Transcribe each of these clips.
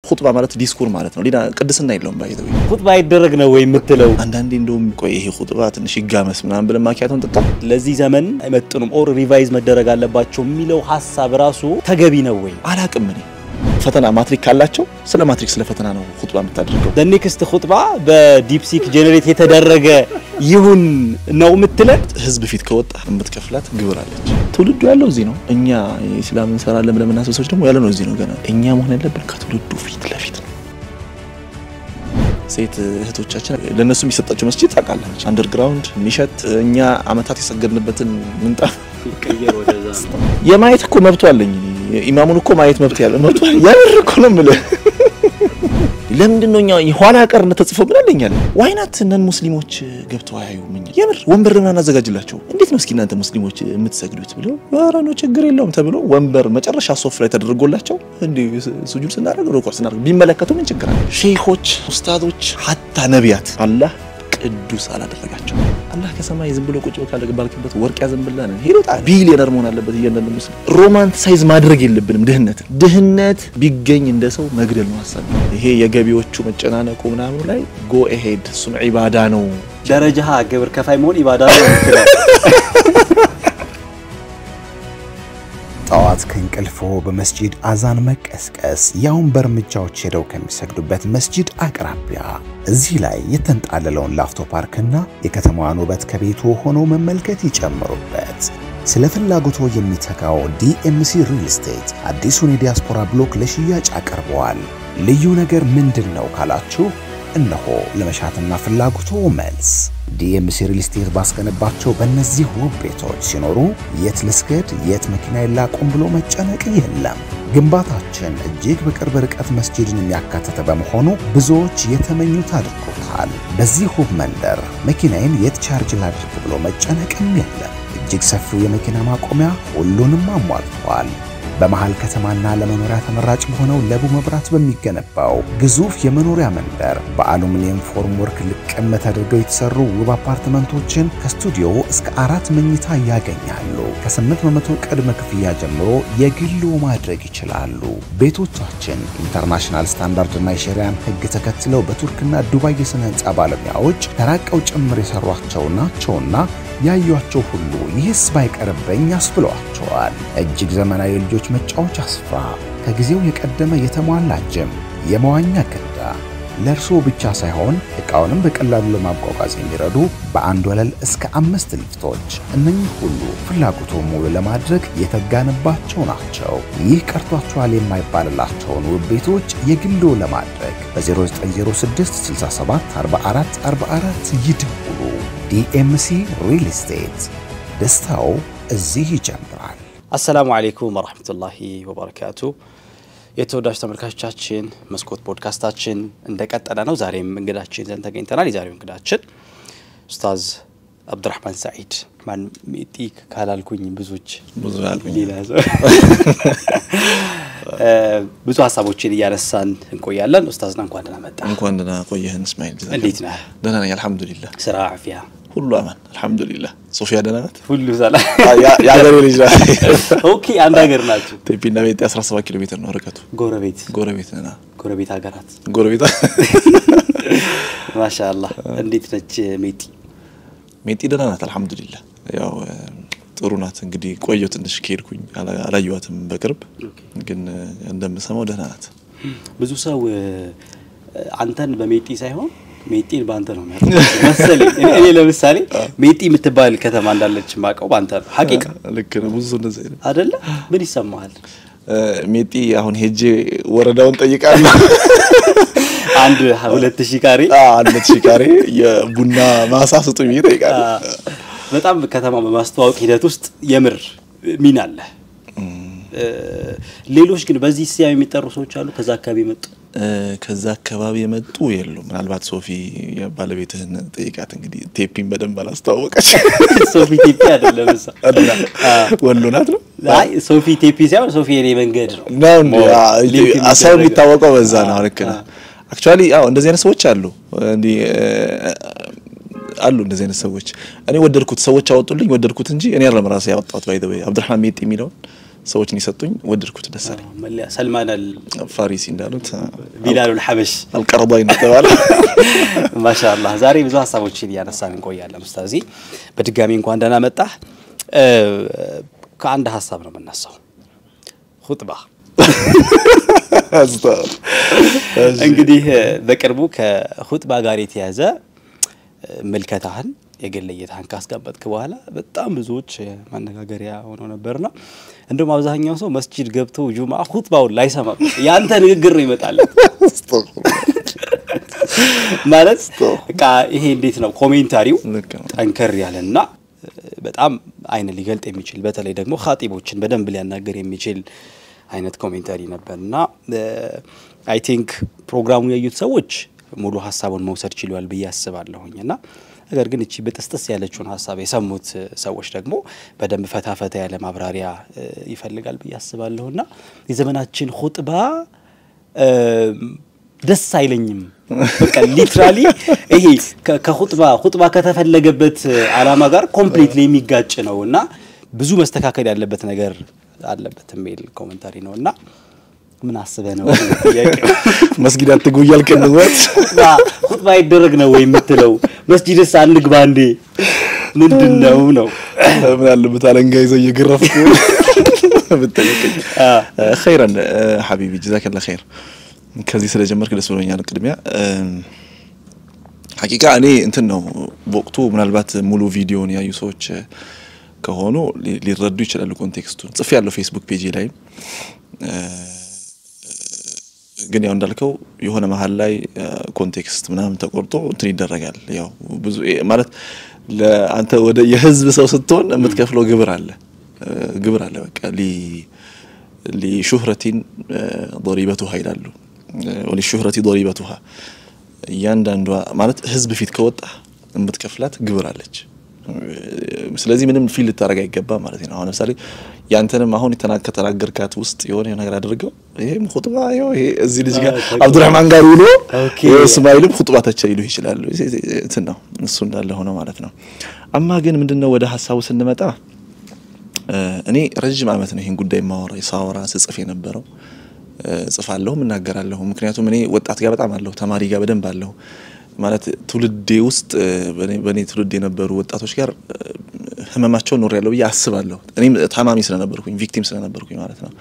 ኹጥባ ማለት ዲስኩር ማለት ነው ሌላ ቅድስና የለውም ባይዘው ኹጥባ ይደረግ ነው ወይ የምትለው አንዳንዴ እንደውም ቆይ ይሄ ኹጥባ ትንሽ ይጋመስ ምናምን ብለን ማኪያቶን ተጣ ለዚህ ዘመን አይመጥኑም ኦር ሪቫይዝ መደረግ አለባቸው የሚለው ሐሳብ ራሱ ተገቢ ነው ወይ አላቅም እኔ ፈተና ማትሪክ ካላቸው ስለ ማትሪክ ስለ ፈተና ነው ኹጥባ የምታደርገው ለኔክስት ኹጥባ በዲፕሲክ ጀነሬት የተደረገ ይሁን ነው የምትለን ህዝብ ፊት ከወጣ የምትከፍላት ግብር አለች ትውልዱ ያለው እዚህ ነው እኛ ኢስላም እንሰራለን ብለን እናስበው ደግሞ ያለው ነው እዚህ ነው ገና እኛ መሆን ያለብን ከትውልዱ ፊት ለፊት ነው ሴት እህቶቻችን ለነሱ የሚሰጣቸው መስጂድ ታውቃለች አንደርግራውንድ ሚሸት እኛ አመታት የሰገድንበትን ምንጣፍ ይቀየር ወደዛ የማየት እኮ መብቱ አለኝ ኢማሙን እኮ ማየት መብት ያለው መብቱ ያምር እኮ ነው ማለት ለምንድነው የኋላ ቀርነት ተጽፎ ብላለኛል ዋይናት ነን ሙስሊሞች ገብተው አያዩም የምር ወንበርና እናዘጋጅላቸው እንዴት ነው እስኪ እናንተ ሙስሊሞች የምትሰግዱት ብለው ኧረ ነው ችግር የለውም ተብሎ ወንበር መጨረሻ ሶፍ ላይ ተደርጎላቸው እንዴ ሱጁድ ስናደርግ ሩኩዕ ስናደርግ ቢመለከቱ ምን ችግር አለ ሼኾች ኡስታዞች ሐታ ነቢያት አላህ ቅዱስ አላደረጋቸው አላህ ከሰማይ ዝም ብሎ ቁጭ ካለ ባልከበት ወርቅ ያዘንብላን ሄሮታ ቢሊየነር መሆን አለበት እያንዳንዱ ሙስሊም ሮማንቲሳይዝ ማድረግ የለብንም ድህነት ቢገኝ እንደሰው መግደል ነው ሐሳብ ይሄ የገቢዎቹ መጨናነቁ ምናምን ላይ ጎ አሄድ ሱም ዒባዳ ነው ደረጃ ግብር ከፋይ መሆን ኢባዳ ነው ጣዋት ከእንቅልፎ በመስጂድ አዛን መቀስቀስ ያውን በርምጃዎች ሄደው ከሚሰግዱበት መስጂድ አቅራቢያ እዚህ ላይ የተንጣለለውን ላፍቶ ፓርክና የከተማዋን ውበት ከቤቱ ሆኖ መመልከት ይጨምሩበት ስለ ፍላጎቶ የሚተካው ዲኤምሲ ሪል ስቴት አዲሱን የዲያስፖራ ብሎክ ለሽያጭ አቀርበዋል ልዩ ነገር ምንድነው ካላችሁ እነሆ ለመሻትና ፍላጎቶ መልስ ዲኤምሲ ሪል ስቴት ባስገነባቸው በእነዚህ ውብ ቤቶች ሲኖሩ የት ልስገድ የት መኪና ይላቁም ብሎ መጨነቅ የለም ግንባታችን እጅግ በቅርብ ርቀት መስጂድን የሚያካትተ በመሆኑ ብዙዎች የተመኙት አድርጎታል በዚህ ውብ መንደር መኪናዬን የት ቻርጅ ላድርግ ብሎ መጨነቅም የለም እጅግ ሰፊው የመኪና ማቆሚያ ሁሉንም አሟልቷል በመሃል ከተማና ለመኖሪያ ተመራጭ ሆነው ለቡ መብራት በሚገነባው ግዙፍ የመኖሪያ መንደር በአሉሚኒየም ፎርም ወርክ ልቅም ተደርገው የተሰሩ ውብ አፓርትመንቶችን ከስቱዲዮ እስከ 4 መኝታ ያገኛሉ ከ8% ቅድመ ክፍያ ጀምሮ የግሉ ማድረግ ይችላሉ ቤቶቻችን ኢንተርናሽናል ስታንዳርድና የሸሪያን ህግ ተከትለው በቱርክና ዱባይ የስነ ህንጻ ባለሙያዎች ተራቀው ጭምር የሰሯቸው ናቸውና ያዩአቸው ሁሉ ይህስ ባይቀርበኝ ያስብሏቸዋል እጅግ ዘመናዊ ልጆች መጫወቻ ስፍራ ከጊዜው የቀደመ የተሟላ ጅም የመዋኛ ገንዳ ለርሶ ብቻ ሳይሆን እቃውንም በቀላሉ ለማጓጓዝ የሚረዱ በአንድ ወለል እስከ 5 ሊፍቶች እነኚህ ሁሉ ፍላጎቶ ሙሉ ለማድረግ የተጋነባቸው ናቸው ይህ ቀርቷቸዋል የማይባልላቸውን ውብ ቤቶች የግሎ ለማድረግ በ0906 67 44 44 ይደውሉ ዲኤምሲ ሪል ስቴት ደስታው እዚህ ይጀምራል አሰላሙ አለይኩም ወራህመቱላሂ ወበረካቱ የተወዳጅ ተመልካቾቻችን መስኮት ፖድካስታችን እንደቀጠለ ነው ዛሬም እንግዳችን ዘንድ ተገኝተናል የዛሬው እንግዳችን ኡስታዝ አብዱራህማን ሰዒድ ማን ሚጢክ ካላልኩኝ ብዙ አልኩኝ ብዙ ሐሳቦችን እያነሳን እንቆያለን ኡስታዝና እንኳን ደህና መጣ እንኳን ደህና ቆየህን እስማኤል እንዴት ነህ ደህና ነኝ አልহামዱሊላህ ስራ አፍያ ሁሉ አማን አልহামዱሊላህ ሶፊያ ደህና ናት ሁሉ ሰላም ያ ገሬ ልጅ ኦኬ አንድ ሀገር ናችሁ ቴፒና ቤት 17 ኪሎ ሜትር ነው ርቀቱ ጎረቤት ነና ጎረቤት ሀገራት ጎረቤት ማሻአላህ እንዴት ነች ሜቲ ደህና ናት አልহামዱሊላህ ያው ጥሩ ናት እንግዲህ ቆየው ትንሽ ከሄድኩኝ አላየዋትም በቅርብ ግን እንደምሰማው ደህና ናት ብዙ ሰው አንተን በሜቲ ሳይሆን ሜቲን ባንተ ነው መሰለኝ እኔ ለምሳሌ ሜቲ የምትባል ከተማ እንዳለች ማቀው ባንተ ነው ሐቂቃ ልክ ነው ብዙ እንደዚህ አይደለ ምን ይሰማሃል ሜቲ አሁን ሄጄ ወረዳውን ጠይቃለሁ አንድ 2000 ካሬ 2000 ካሬ የቡና ማሳ ስጡኝ ይጠይቃል በጣም ከተማ በማስተዋወቅ ሂደት ውስጥ የምር ሚና አለ ሌሎች ግን በዚህ ሲያዩ የሚጠሩ ሰዎች አሉ ከዛ አካባቢ የመጡ የሉም ምናልባት ሶፊ የባለቤትህን ጠይቃት እንግዲህ ቴፒን በደንብ አላስተዋወቀች ሶፊ ቴፒ አይደለም ወሎ ናት ነው አይ ሶፊ ቴፒ ሳይሆን ሶፊ የኔ መንገድ ነው ነው አሳው የሚታወቀው በዛ ነው ልክ ነው አክቹአሊ እንደዚህ አይነት ሰዎች አሉ እንደዚህ አይነት ሰዎች እኔ ወደድኩት ሰዎች አወጡልኝ ወደድኩት እንጂ እኔ አይደለም ራሴ ያወጣሁት ባይ ዘ ወይ አብዱራህማን ሜቲ የሚለው ሰዎችን ይሰጡኝ ወደድኩት ደስ አለኝ መለያ ሰልማን አልፋሪሲ እንዳሉት ቢላል الحبش አልቀርባይን ተባለ ማሻአላህ ዛሬ ብዙ ሐሳቦችን ያነሳን እንቆያለን ኡስታዚ በድጋሚ እንኳን ደህና መጣህ ከአንድ ሐሳብ ነው የምናሳው ኹጥባ እንግዲህ በቅርቡ ከኹጥባ ጋር የተያዘ መልከታህን የገለየታን ካስቀበጥክ በኋላ በጣም ብዙዎች ማነጋገሪያ ሆኖ ነበርና እንደውም አብዛኛው ሰው መስጂድ ገብቶ ጁማዓ ኹጥባውን ላይሰማ ያንተ ንግግር ነው ይመጣል ማለት ይሄ እንዴት ነው ኮሜንታሪው ጠንከር ያለና በጣም አይን ሊገልጥ የሚችል በተለይ ደግሞ ኻጢቦችን በደንብ ሊያናገር የሚችል አይነት ኮሜንታሪ ነበርና አይ ቲንክ ፕሮግራሙ ያዩት ሰዎች ሙሉ ሐሳቡን መውሰድ ይችላል በያስባለሁኝና ነገር ግን እቺ በተስተስ ያለችውን ሐሳብ የሰሙት ሰዎች ደግሞ በደንብ ፈታፈታ ያለ ማብራሪያ ይፈልጋል በያስባለሁና የዘመናችን ኹጥባ ደስ አይለኝም በቃ ሊትራሊ ይሄ ከኹጥባ ከተፈለገበት አላማ ጋር ኮምፕሊትሊ የሚጋጭ ነውና ብዙ መስተካከል ያለበት ነገር አለበት የሚል ኮሜንታሪ ነውና ምን አስበህ ነው መስጊድ አትጉ ያልከነውት ኹጥባ ይደረግ ነው ወይ የምትለው መስጂድስ አንግባ እንዴ ምንድነው ነው ምን አለበት አለንጋ ይዘው ይገረፍኩ በተለከኝ خيرا حبيبي جزاك الله خير ከዚህ ስለጀመርክ ደስ ብሎኛል ቅድሚያ ሐቂቃ እኔ እንትን ነው ወቅቱ ምናልባት ሙሉ ቪዲዮን ያዩ ሰዎች ከሆኑ ሊረዱ ይችላሉ ኮንቴክስቱን ጽፍ ያለው ፌስቡክ ፔጅ ላይ ግን ያው እንዳልከው የሆነ መሃል ላይ ኮንቴክስት ምናምን ተቆርጦ እንትን ይደረጋል ያው ብዙ ማለት ለአንተ ወደ የህዝብ ሰው ስትሆን የምትከፍለው ግብር አለ በቃ لشهرتين ضريبتها ይላሉ وللشهرة ضريبتها ያንዳንዷ ማለት ህዝብ ፊት ከወጣ የምትከፍላት ግብር አለች ስለዚህ ምንም ፊል ልታረጋ ይገባ ማለት ነው አሁን ለምሳሌ ያንተንም አሁን የተናገርካት ውስጥ የሆነ ነገር አድርገው ይሄም ኹጥባ ይሄ እዚህ ልጅ ጋር አብዱራህማን ጋር ውሎ እስማኤልም ኹጥባ ተቸይሉ ይችላል እንትን ነው እሱ እንዳለ ሆኖ ማለት ነው አማ ግን ምንድነው ወደ ሐሳቡ ስንመጣ እኔ ረጅም አመት ነው ይሄን ጉዳይ ማወራ ይሳወራ ጽፍ የነበረው ጽፋለሁ እናገራለሁ ምክንያቱም እኔ ወጣት ጋር በጣም አለሁ ተማሪ ጋር በደንብ አለሁ ማለት ትውልዴ ውስጥ በኔ ትውልድ የነበሩ ወጣቶች ጋር ህመማቸው ኖር ያለው ያስባለሁ እኔም ታማሚ ስለነበርኩኝ ቪክቲም ስለነበርኩኝ ማለት ነው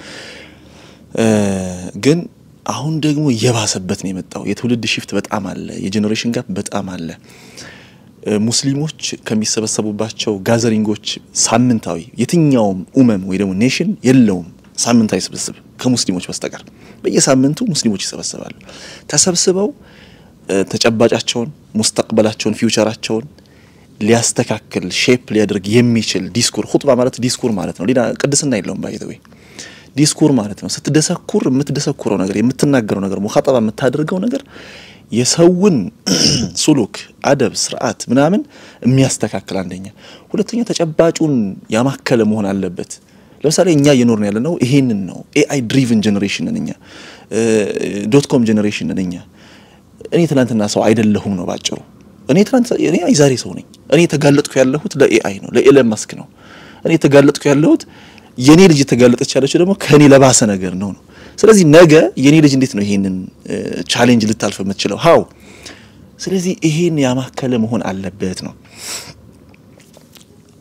ግን አሁን ደግሞ የባሰበት ነው የመጣው የትውልድ ሽፍት በጣም አለ የጄነሬሽን ጋፕ በጣም አለ ሙስሊሞች ከሚሰበሰቡባቸው ጋዘሪንጎች ሳምንታዊ የትኛውም ወይ ደግሞ ኔሽን የለውም ሳምንታዊ ስብስብ ከሙስሊሞች በስተቀር በየሳምንቱ ሙስሊሞች ይሰበሰባሉ ተሰብስበው ተጨባጫቸውን ሙስተቅበላቸውን ፊውቸራቸውን ሊያስተካክል ሼፕ ሊያደርግ የሚችል ዲስኩር ኹጥባ ማለት ዲስኩር ማለት ነው ሌላ ቅድስና የለውም ባይዘው ዲስኩር ማለት ነው ስትደሰኩር የምትደሰኩረው ነገር የምትናገረው ነገር ሙኻጠባ የምታደርገው ነገር የሰውን ሱሉክ አደብ ስርዓት ምናምን የሚያስተካክል አንደኛ ሁለተኛ ተጨባጩን ያማከለ መሆን አለበት ለምሳሌ እኛ የኖርን ያለነው ይሄንን ነው AI driven generation ነኛ .com generation ነኛ እኔ ትላንትና ሰው አይደለሁም ነው ባጭሩ እኔ አይዛሬ ሰው ነኝ እኔ ተጋለጥኩ ያለሁት ለAI ነው ለኤለን ማስክ ነው እኔ ተጋለጥኩ ያለሁት የኔ ልጅ ተጋለጠች ያለችው ደግሞ ከኔ ለባሰ ነገር ነው ስለዚህ ነገ የኔ ልጅ እንዴት ነው ይሄንን ቻሌንጅ ልታልፍ የምትችለው ሃው ስለዚህ ይሄን ያማከለ መሆን አለበት ነው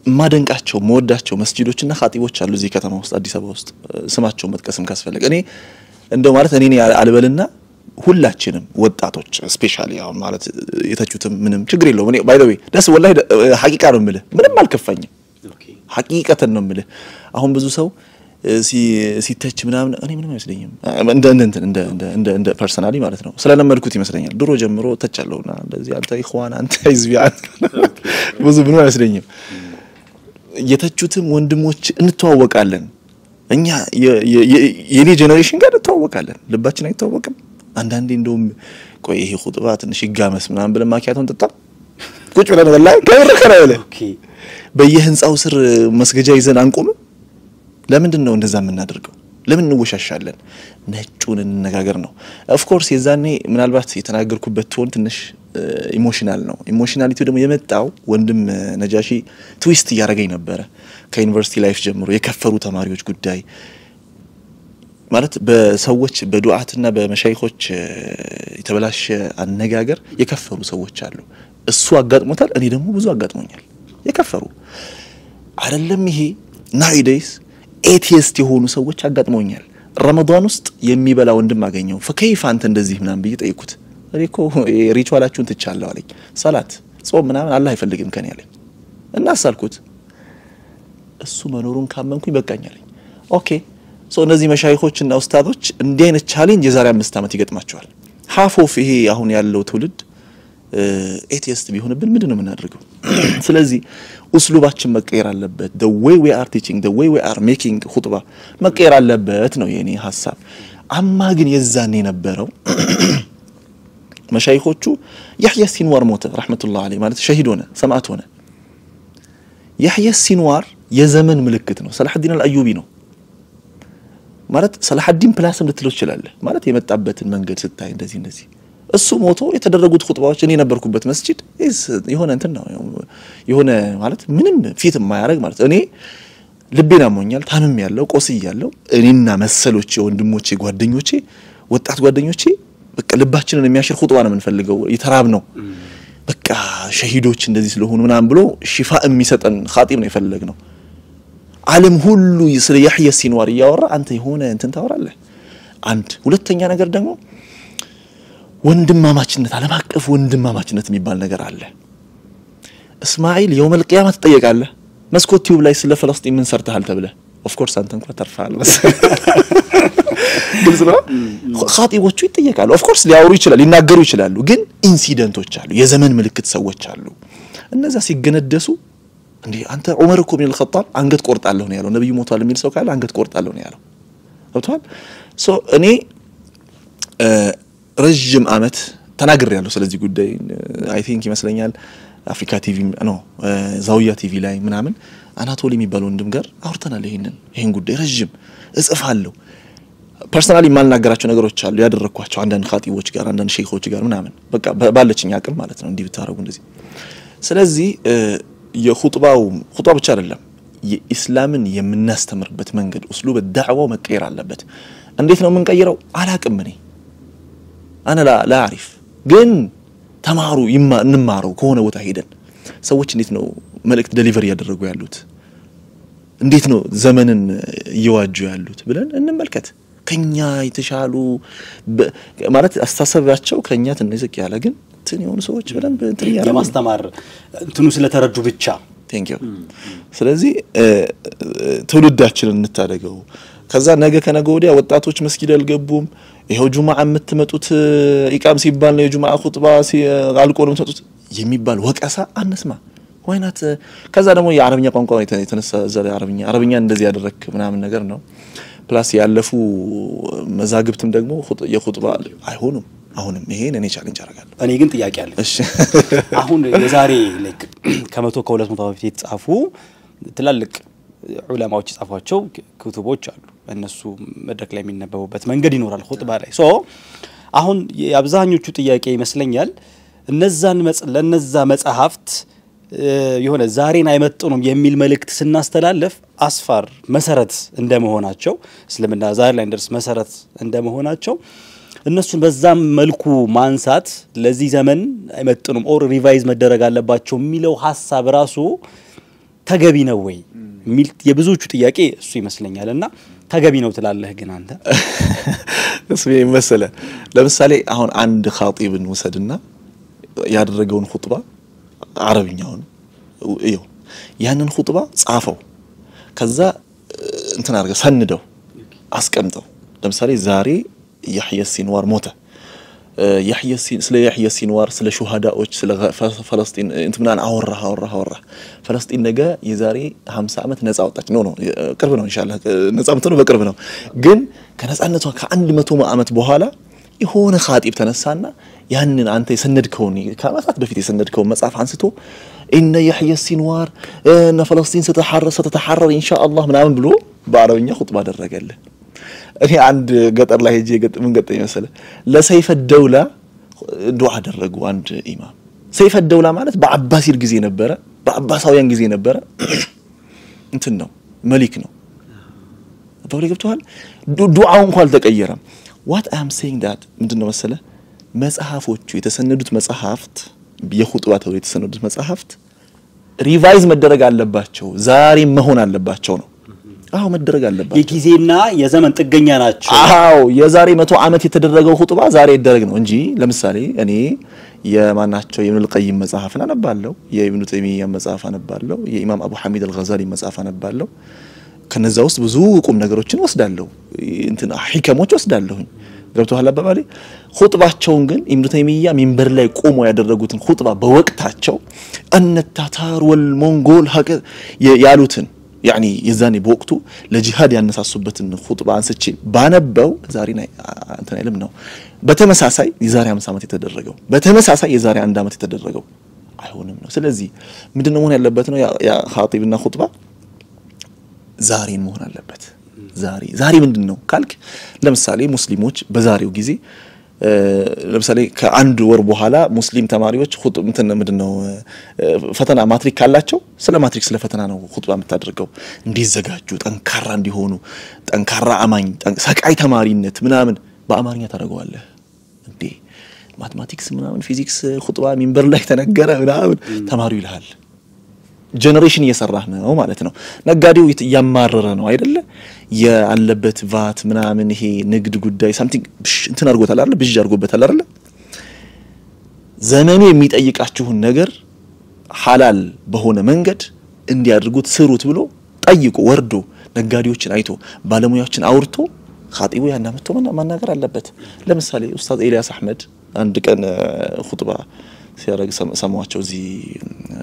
ማደንቃቸው መወዳቸው መስጂዶችና ኻጢቦች አሉ እዚህ ከተማ ውስጥ አዲስ አበባ ውስጥ ስማቸው መጥቀስም ካስፈልግ እኔ እንደው ማለት እኔ አልበልና ሁላችንም ወጣቶች ስፔሻሊ አሁን ማለት የተቹትም ምንም ችግር የለውም እኔ ባይ ዘ ዌይ ደስ ወላሂ ሐቂቃ ነው የምልህ ምንም አልከፋኝም ሐቂቃተን ነው የምልህ አሁን ብዙ ሰው ሲተች ምናምን እኔ ምንም አይመስለኝም እንደ ፐርሰናሊ ማለት ነው ስለለመድኩት ይመስለኛል ድሮ ጀምሮ ተቻለውና እንደዚህ አንተ ኢኽዋን አንተ ህዝቢያን ብዙ ምንም አይመስለኝም የተቹትም ወንድሞች እንተዋወቃለን እኛ የኔ ጄነሬሽን ጋር እንተዋወቃለን ልባችን አይተዋወቅም አንዳንዴ እንደውም ቆይ ይሄ ኹጥባ ትንሽ ይጋመስ ምናምን ብለን ማኪያቶን ተጣ ቁጭ ብለን ወላሂ ከረከራለ በየህንጻው ስር መስገጃ ይዘን አንቆም ለምንድን ነው እንደዛ የምናደርገው ለምን እንወሻሻለን ነጩን እንነጋገር ነው ኦፍ ኮርስ የዛኔ ምናልባት የተናገርኩበት ቶን ትንሽ ኢሞሽናል ነው ኢሞሽናሊቲው ደግሞ የመጣው ወንድም ነጃሺ ትዊስት ያረጋይ ነበር ከዩኒቨርሲቲ ላይፍ ጀምሮ የከፈሩ ተማሪዎች ጉዳይ ማለት በሰዎች በዱዓትና በመሻይኾች የተበላሸ አነጋገር የከፈሩ ሰዎች አሉ እሱ አጋጥሞታል እኔ ደግሞ ብዙ አጋጥሞኛል የከፈሩ አይደለም ይሄ ናይዴስ ኤቲስት የሆኑ ሰዎች አጋጥሞኛል ረመዳን ውስጥ የሚበላ ወንድም አገኘው فكيف አንተ እንደዚህ ምናምን ብዬ ጠይቁት እኮ ሪቹዋላችሁን ትቻለው አለኝ ሰላት ጾም ምናምን አላህ አይፈልግም ከኔ አለኝ እና አሳልኩት እሱ መኖሩን ካመንኩኝ በቃኛለኝ ኦኬ ሶ እነዚህ መሻይኾችና ኡስታዶች እንዲህ አይነት ቻሌንጅ የዛሬ 5 አመት ይገጥማቸዋል half of ይሄ አሁን ያለው ትውልድ ኤቲስት ቢሆንብን ምንድነው የምናደርገው ስለዚህ ኡስሉባችን መቀየር አለበት the way we are teaching the way we are making ኹጥባ መቀየር አለበት ነው የኔ ሐሳብ አማ ግን የዛኔ ነበረው መሻይኾቹ ያህያ ሲንዋር ሞተ ረህመቱላህ ዐለይሂ ማለት ሸሂድ ሆነ ሰማዕት ሆነ ያህያ ሲንዋር የዘመን ምልክት ነው ሰላሐዲን አልአዩቢ ነው ማለት ሰላሐዲን ፕላስም ልትለው ይችላል ማለት የመጣበትን መንገድ ስታይ እንደዚህ እሱ ሞቶ የተደረጉት ኹጥባዎች እኔ ነበርኩበት መስጂድ ይሆነ እንትን ነው ይሆነ ማለት ምንም ፊት የማያረግ ማለት እኔ ልቤና ሞኛል ታምም ያለው ቆስይ ያለው እኔና መሰሎቼ ወንድሞቼ ጓደኞቼ ወጣት ጓደኞቼ በቃ ልባችንን የሚያሽር ኹጥባ ነው የምንፈልገው ይተራብ ነው በቃ ሸሂዶች እንደዚህ ስለሆኑ ምናምን ብሎ ሽፋ የሚሰጠን ኻጢብ ነው የፈለግነው ዓለም ሁሉ ስለ ያህያ ሲንዋር ያወራ አንተ የሆነ እንትን ታወራለህ አንድ ሁለተኛ ነገር ደግሞ ወንድማማችነት ዓለም አቀፍ ወንድማማችነት የሚባል ነገር አለ እስማኤል يوم القيامه ተጠየቃለህ መስኮት ቲዩብ ላይ ስለ ፍልስጤም ምን ሰርተሃል ተብለ ኦፍ ኮርስ አንተ እንኳን ተርፋል ግልጽ ነው ኻጢቦቹ ይጠየቃሉ ኦፍ ኮርስ ሊያወሩ ይችላል ሊናገሩ ይችላሉ ግን ኢንሲደንቶች አሉ የዘመን ምልክት ሰዎች አሉ እነዛ ሲገነደሱ እንዴ አንተ ዑመር እኮ ኢብኑ አልኸጣብ አንገት ቆርጣለሁ ነው ያለው ነብዩ ሞቷል የሚል ሰው ካለ አንገት ቆርጣለሁ ነው ያለው ወጥቷል ሶ እኔ ረጅም አመት ተናግሬ ያለው ስለዚህ ጉዳይ አይ ቲንክ ይመስለኛል አፍሪካ ቲቪ ነው ዛውያ ቲቪ ላይ ምናምን አናቶሊ የሚባል ወንድም ጋር አውርተናል ይሄን ጉዳይ ረጅም እጽፋለሁ ፐርሰናሊ ማልናገራቸው ነገሮች አሉ ያደረኳቸው አንዳንድ ኻጢቦች ጋር አንዳንድ ሼኾች ጋር ምናምን በቃ ባለችኝ አቅም ማለት ነው እንዲህ ብታረጉ እንደዚህ ስለዚህ የኹጥባው ኹጥባ ብቻ አይደለም የኢስላምን የምናስተምርበት መንገድ ኡስሉብ ዳዕዋው መቀየር አለበት እንዴት ነው የምንቀይረው አላቅም انا لا اعرف ግን ተማሩ እንማረው ከሆነ ቦታ ሄደን ሰዎች እንዴት ነው መልእክት ዴሊቨሪ ያደረጉ ያሉት እንዴት ነው ዘመንን ይዋጁ ያሉት ብለን እንመልከት ከኛ የተሻሉ ማለት አስተሳሰባቸው ከኛ ትንሽ ያለ ግን እንትን የሆኑ ሰዎች በደንብ እንትን ያለ ማስተማር እንትኑ ስለተረዱ ብቻ ቴንክ ዩ ስለዚህ ትውልዳችንን እንታደገው ከዛ ነገ ከነገ ወዲያ ወጣቶች መስጊድ አልገቡም ይሄው ጁማዓ የምትመጡት ኢቃም ሲባል ነው የጁማዓ ኹጥባ አልቆ ነው የምትመጡት የሚባል ወቀሳ አንስማ ወይናት ከዛ ደግሞ የአረብኛ ቋንቋ የተነሳ ዘለ አረብኛ እንደዚህ ያደረክ ምናምን ነገር ነው ፕላስ ያለፉ መዛግብትም ደግሞ የኹጥባ አይሆኑም አሁንም ይሄን እኔ ቻሌንጅ አደርጋለሁ እኔ ግን ጥያቄ አለ እሺ አሁን የዛሬ ላይክ ከመቶ ከ200 በፊት የተጻፉ ትላልቅ ዑለማዎች ጻፏቸው ኩቱቦች አሉ እነሱ መድረክ ላይ የሚነበቡበት መንገድ ይኖራል ኹጥባ ላይ ሶ አሁን የአብዛኞቹ ጥያቄ ይመስለኛል ለነዛ መጽሐፍት የሆነ ዛሬን አይመጥኑም የሚል መልእክት ስናስተላልፍ አስፋር መሰረት እንደመሆናቸው እስልምና ዛሬ ላይ እንደርስ መሰረት እንደመሆናቸው እነሱን በዛም መልኩ ማንሳት ለዚህ ዘመን አይመጥኑም ኦር ሪቫይዝ መደረግ አለባቸው የሚለው ሐሳብ ራሱ ተገቢ ነው ወይ ሚል የብዙዎቹ ጥያቄ እሱ ይመስለኛልና ተገቢ ነው ትላለህ ግን አንተ እስሜ መሰለ ለምሳሌ አሁን አንድ ኻጢብን ወሰድና ያደረገውን ኹጥባ አረብኛውን እዩ ያንን ኹጥባ ጻፈው ከዛ እንትን አርገ ሰንደው አስቀምጠው ለምሳሌ ዛሬ ያህያ ሲንዋር ሞተ يحيى سلا يحيى سينوار سلا شهداء سلا فلسطين انت منان አወራ فلسطين ነገ የዛሬ 50 አመት ነፃ ወጣች ነው ቅርብ ነው ኢንሻአላህ ነፃ መጥቶ በቅርብ ነው ግን ከነፃነቷ ከ100 አመት በኋላ የሆነ ኻጢብ ተነሳና ያንን አንተ የሰነድከውን ከአመታት በፊት የሰነድከውን መጽሐፍ አንስቶ ان يحيى السينوار ان فلسطين ستتحرر ان شاء الله ምናምን ብሎ በአረብኛ ኹጥባ አደረገለ እኔ አንድ ገጠር ላይ ሄጄ ምን ገጠኝ መሰለ ለሰይፈ الدولة ዱዓ አደረጉ አንድ ኢማም ሰይፈ ደውላ ማለት በአባሲር ጊዜ ነበረ በአባሳውያን ጊዜ ነበረ እንትን ነው መሊክ ነው አባው ገብቷል ዱዓው እንኳን አልተቀየረም what I am saying that ምንድነው መሰለ መጽሐፎቹ የተሰነዱት መጽሐፍት የኹጥባ ተብሎ የተሰነዱት መጽሐፍት ሪቫይዝ መደረግ አለባቸው ዛሬ መሆን አለባቸው ነው አዎ መደረግ አለባቸው የጊዜና የዘመን ጥገኛ ናቸው አዎ የዛሬ 100 ዓመት የተደረገው ኹጥባ ዛሬ ይደረግ ነው እንጂ ለምሳሌ እኔ የማናቸው የኢብኑ አልቀይም መጽሐፍን አነባለሁ የኢብኑ ተይሚያ መጽሐፍ አነባለሁ የኢማም አቡ ሐሚድ አልገዛሊ መጽሐፍ አነባለሁ ከነዛ ውስጥ ብዙ ቁም ነገሮችን ወስዳለሁ እንትን ሂከሞች ወስዳለሁ ገብቶሃል አባባሌ ኹጥባቸውን ግን ኢብኑ ተይሚያ ሚንበር ላይ ቆሞ ያደረጉትን ኹጥባ በወቅታቸው አነታታር ወልሞንጎል ሀቀ ያሉትን يعني يزاني بوقته لجهاد ያነሳሱበትን ኹጥባ አንስቼ ባነበው ዛሬ እንትን አይልም ነው በተመሳሳይ የዛሬ 50 ዓመት የተደረገው በተመሳሳይ የዛሬ 1 ዓመት የተደረገው አይሆንም ነው ስለዚህ ምንድነው መሆን ያለበት ነው ያ ኻጢብና ኹጥባ ዛሬን መሆን አለበት ዛሬ ምንድነው ካልክ ለምሳሌ ሙስሊሞች በዛሬው ጊዜ ለምሳሌ ከአንድ ወር በኋላ ሙስሊም ተማሪዎች ኹጥባ ምንድነው ፈተና ማትሪክ ካላቸው ስለ ማትሪክ ስለ ፈተና ነው ኹጥባ የምታደርገው እንዲዘጋጁ ጠንካራ እንዲሆኑ ጠንካራ አማኝ ሰቃይ ተማሪነት ምናምን በአማርኛ ታደርገዋለህ እንዴ ማትማቲክስ ምናምን ፊዚክስ ኹጥባ ሚንበር ላይ ተነገረ ምናምን ተማሪው ይልሃል ጀነሬሽን እየሰራህ ነው ማለት ነው ነጋዴው ያማረረ ነው አይደለ ያለበት ቫት ምናምን ይሄ ንግድ ጉዳይ ሳምቲንግ እንትን አርጎታል አይደለ ብጅ አርጎበታል አይደለ ዘመኑ የሚጠይቃችሁን ነገር ሐላል በሆነ መንገድ እንዲያድርጉት ስሩት ብሎ ጠይቆ ወርዶ ነጋዴዎችን አይቶ ባለሙያዎችን አውርቶ ኻጢቡ ያናመጥቶ ማናገር አለበት ለምሳሌ ኡስታዝ ኤልያስ አህመድ አንድ ቀን ኹጥባ ሲያረግ ሰማዋቸው እዚ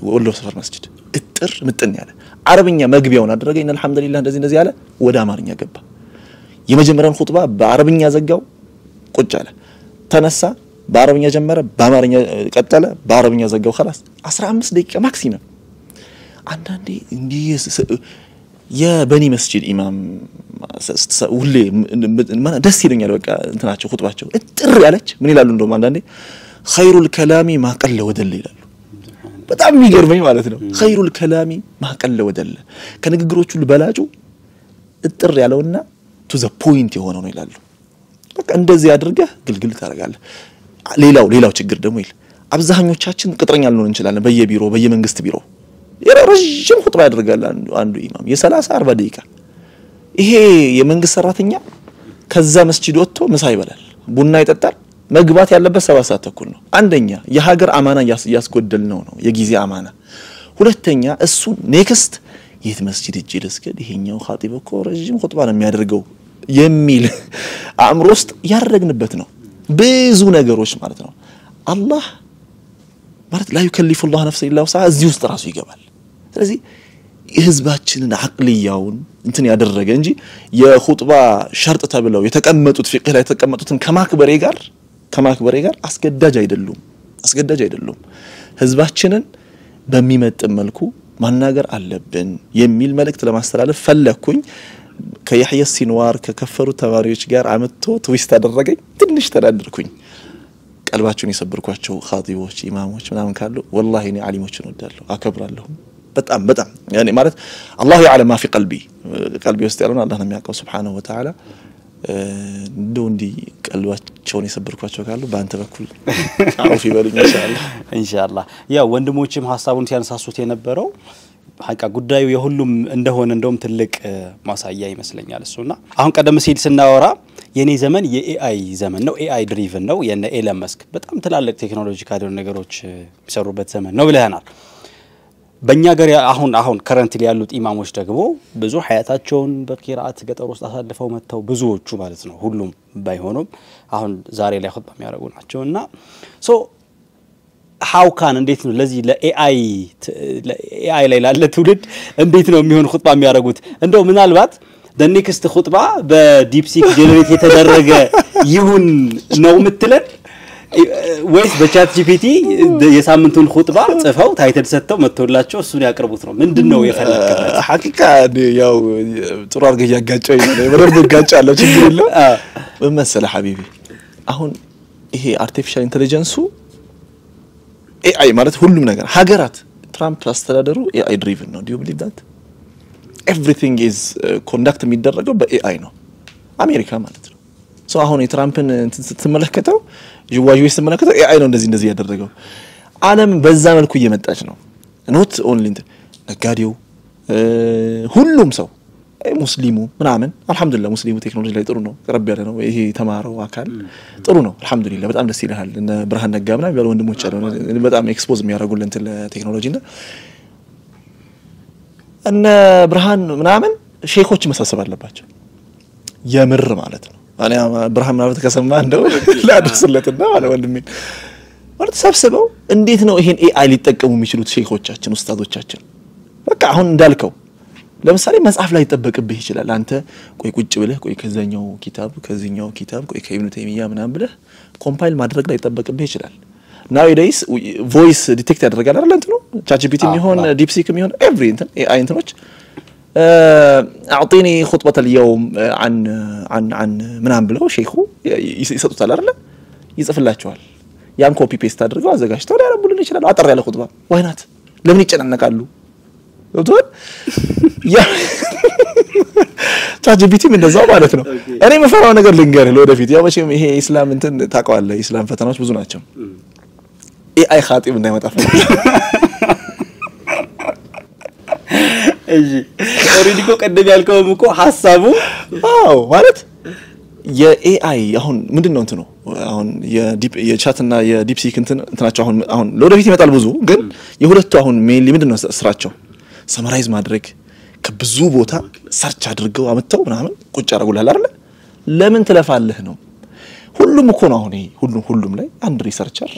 ወሎ ሰፈር መስጂድ እጥር ምጥን ያለ አረብኛ መግቢያውን አደረገኝ አልহামዱሊላህ እንደዚህ ያለ ወደ አማርኛ ገባ የመጀመሪያውን ኹጥባ በአረብኛ ዘጋው ቁጭ አለ ተነሳ በአረብኛ ጀመረ በአማርኛ ቀጠለ በአረብኛ ዘጋው خلاص 15 ደቂቃ ማክሲመም አንዳንዴ እንዲህ የበኒ መስጂድ ኢማም ሁሌ ማና ደስ ይለኛል በቃ እንትናቸው ኹጥባቸው እጥር ያለች ምን ይላሉ እንደውም አንዳንዴ خير الكلام ما قل ودل ይላሉ በጣም የሚገርመኝ ማለት ነው خير الكلام ما قل ودل ከንግግሮቹ በላጩ እጥር ያለውና to the point የሆነው ነው ይላሉ በቃ እንደዚህ አድርገህ ግልግል ታረጋለህ ሌላው ችግር ደግሞ ይል አብዛኞቻችን ቅጥረኛ ልንሆን እንችላለን በየቢሮ በየመንግስት ቢሮ ረጅም ኹጥባ ያደርጋል አንዱ ኢማም የ30 40 ደቂቃ ይሄ የመንግስት ሰራተኛ ከዛ መስጂድ ወጥቶ ምሳ ይበላል ቡና ይጠጣል መግባት ያለበት 7 ሰዓት ተኩል ነው አንደኛ የሀገር አማና ያስጎደል ነው የጊዜ አማና ሁለተኛ እሱ ኔክስት የት መስጂድ እጅ ለስከድ ይሄኛው ኻጢብ እኮ ረጅም ኹጥባ ነው የሚያደርገው የሚል አእምሮ ውስጥ ያረግንበት ነው ብዙ ነገሮች ማለት ነው አላህ ማለት لا يكلف الله نفسا الا وسعها እዚህ ውስጥ ራሱ ይገባል ስለዚህ የህዝባችንን አቅልያውን እንትን ያደረገ እንጂ የኹጥባ ሸርጥ ተብለው የተቀመጡት ፍቅህ ላይ የተቀመጡትን ከማክበሬ ጋር አስገዳጅ አይደሉም ህዝባችንን በሚመጥን መልኩ ማናገር አለብን የሚል መልእክት ለማስተላለፍ ፈለኩኝ ከያህያ ሲንዋር ከከፈሩ ተማሪዎች ጋር አመጥቶ ትዊስት አደረገኝ ትንሽ ተዳድርኩኝ ቀልባቸውን የሰበርኳቸው ኻጢቦች ኢማሞች ምናምን ካሉ والله እኔ ዓሊሞችን ወዳለሁ አከብራለሁ በጣም يعني ማለት الله يعلم ما في قلبي ውስጥ ያለውን አላህ ነው የሚያውቀው Subhanahu Wa Ta'ala እንደውንዲ ቀልባቸውን የሰበርኳቸው ካሉ በአንተ በኩል አውፊ በሉኝ ኢንሻአላህ ያው ወንድሞችም ሐሳቡን ሲያነሳሱት የነበረው ሐቃ ጉዳዩ የሁሉም እንደሆነ እንደውም ትልቅ ማሳያ ይመስለኛል እሱና አሁን ቀደም ሲል ስናወራ የኔ ዘመን የኤአይ ዘመን ነው ኤአይ ድሪቭን ነው የነ ኤለን መስክ በጣም ትላልቅ ቴክኖሎጂካል ነገሮች የሚሰሩበት ዘመን ነው ብለናል በእኛ ሀገር አሁን ከረንትሊ ያሉት ኢማሞች ደግሞ ብዙ ሐያታቸውን በቂራአት ገጠር ውስጥ አሳልፈው መተው ብዙዎቹ ማለት ነው ሁሉም ባይሆኑም አሁን ዛሬ ላይ ኹጥባ የሚያደርጉ ናቸውና ሶ how can እንዴት ነው ለዚህ ለኤአይ ላይ ላለ ትውልድ እንዴት ነው የሚሆን ኹጥባ የሚያደርጉት እንደው ምናልባት the next ኹጥባ በዲፕሲክ ጀነሬት የተደረገ ይሁን ነው ምትለን ወይስ በቻት ጂፒቲ የሳምንቱን ኹጥባ ጽፈው ታይትል ሰጥተው መጥቶላቸው እሱን ያቀርቡት ነው ምንድነው የፈለከው ሐቂቃ ያው ጥሩ አርገ ያጋጨው ይሄ በደንብ ጋጫለው ችግር የለው በመሰለ ሐቢቢ አሁን ይሄ አርቲፊሻል ኢንተለጀንሱ AI ማለት ሁሉም ነገር ሀገራት ትራምፕ አስተዳደሩ AI ድሪቭን ነው do you believe that everything is conduct የሚደረገው በAI ነው አሜሪካ ማለት ነው ሶ አሁን የትራምፕን ስትመለከተው ጅዋጅዌ ስትመለከተው AI ነው እንደዚህ ያደረገው ዓለም በዛ መልኩ እየመጣች ነው not only ነጋዴው ሁሉም ሰው ሙስሊሙ ምናምን አልহামዱሊላህ ሙስሊሙ ቴክኖሎጂ ላይ ጥሩ ነው ቀረብ ያለ ነው ይሄ ተማረው አካል ጥሩ ነው አልহামዱሊላህ በጣም ደስ ይላል እነ ብርሃን ነጋ ምናምን ያለው ወንድሞች አሉ በጣም ኤክስፖዝ የሚያደርጉልን ለቴክኖሎጂ እና ብርሃን ምናምን ሼኾች መሳሰብ አለባቸው የምር ማለት ነው አኔ ብርሃን ማለት ከሰማ እንደው ላድርስለትና ማለት ወንድሜ ማለት ሰብስበው እንዴት ነው ይሄን AI ሊጠቀሙ የሚችሉት ሼኾቻችን ኡስታዞቻችን በቃ አሁን እንዳልከው ለምሳሌ መጽሐፍ ላይ ይተበቅብህ ይችላል አንተ ቆይ ቁጭ ብለህ ቆይ ከዛኛው ኪታብ ከዚህኛው ኪታብ ቆይ ከኢብኑ ተይሚያ ምናምን ብለህ ኮምፓይል ማድረግ ላይ ይተበቅብህ ይችላል nowadays voice detect ያደርጋል አይደል እንትኑ ChatGPT የሚሆን DeepSeek የሚሆን every እንትን AI እንትኖች اعطيني خطبه اليوم عن ምናምን ብለው ሼኹ ይሰጡታል አይደል ይጽፍላቸዋል ያን ኮፒ ፔስት አድርገው አዘጋጅተው ያረቡልን ይችላል አጠር ያለ ኹጥባ ወይናት ለምን ይጨናነቃሉ ወጥቷል ያ ChatGPT እንደዛው ማለት ነው እኔ መፈራው ነገር ልንገር ለወደፊት ያው መቼም ይሄ ኢስላም እንትን ታውቀዋለህ ኢስላም ፈተናዎች ብዙ ናቸው AI ኻጢብ እንዳይመጣ እሺ ኦሬዲ እኮ ቀደም ያልከውም እኮ ሐሳቡ አዎ ማለት የAI አሁን ምንድነው እንትኑ አሁን የዲፕ የቻትና የዲፕሲክ እንትናቸው አሁን ለወደፊት ይመጣል ብዙ ግን የሁለቱ አሁን ሜንሊ ምንድነው ስራቸው ሰማራይዝ ማድረግ ከብዙ ቦታ ሰርች አድርገው አመጣው ምናምን ቁጭ አረጉላል አይደል ለምን ትለፋለህ ነው ሁሉም እኮ ነው አሁን ሁሉም ላይ አንድ ሪሰርቸር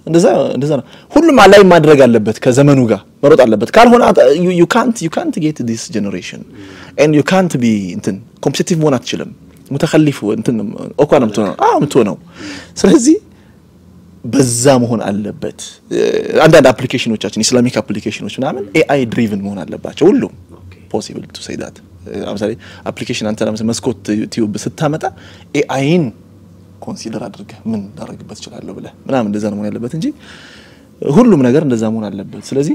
እንደዛ ነው ሁሉም አላይ ማድረግ አለበት ከዘመኑ ጋር መሮጥ አለበት ካልሆነ you can't get this generation and you can't be እንትን ኮምፒቲቲቭ መሆን አትችልም ሙተኸሊፍ እንትን ኦኳንም ነው ስለዚህ በዛ መሆን አለበት አንዳንድ አፕሊኬሽኖቻችን ኢስላሚክ አፕሊኬሽኖች ምናምን AI ድሪቭን መሆን አለባቸው ሁሉ possible to say that አምሳሌ አፕሊኬሽን አንተ ለምሳሌ መስኮት ዩቲዩብ ስታመጣ AIን ኮንሲደር አድርገ ምን ዳረግበት ይችላል ብለ ምናምን እንደዛ ነው መሆን ያለበት እንጂ ሁሉም ነገር እንደዛ መሆን አለበት ስለዚህ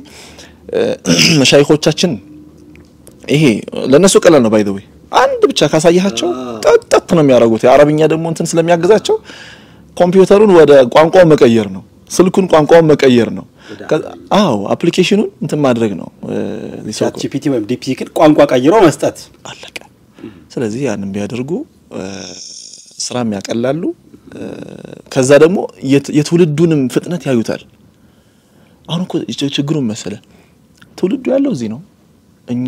መሻይኾቻችን ይሄ ለነሱ ቀላል ነው ባይ ዘ ወይ አንድ ብቻ ካሳያቸው ጠጥጥ ነው የሚያረጉት የአረብኛ ደግሞ እንትን ስለሚያግዛቸው ኮምፒውተሩን ወደ ቋንቋው መቀየር ነው ስልኩን ቋንቋው መቀየር ነው አዎ አፕሊኬሽኑን እንትን ማድረግ ነው ChatGPT ወይም DeepSeek ቋንቋ ቀይሮ መስጠት አለቀ ስለዚህ ያንን ቢያደርጉ ስራም ያቀላሉ ከዛ ደግሞ የትውልዱንም ፍጥነት ያዩታል አሁን እኮ ችግሩን መሰለ ትውልዱ ያለው እዚህ ነው እኛ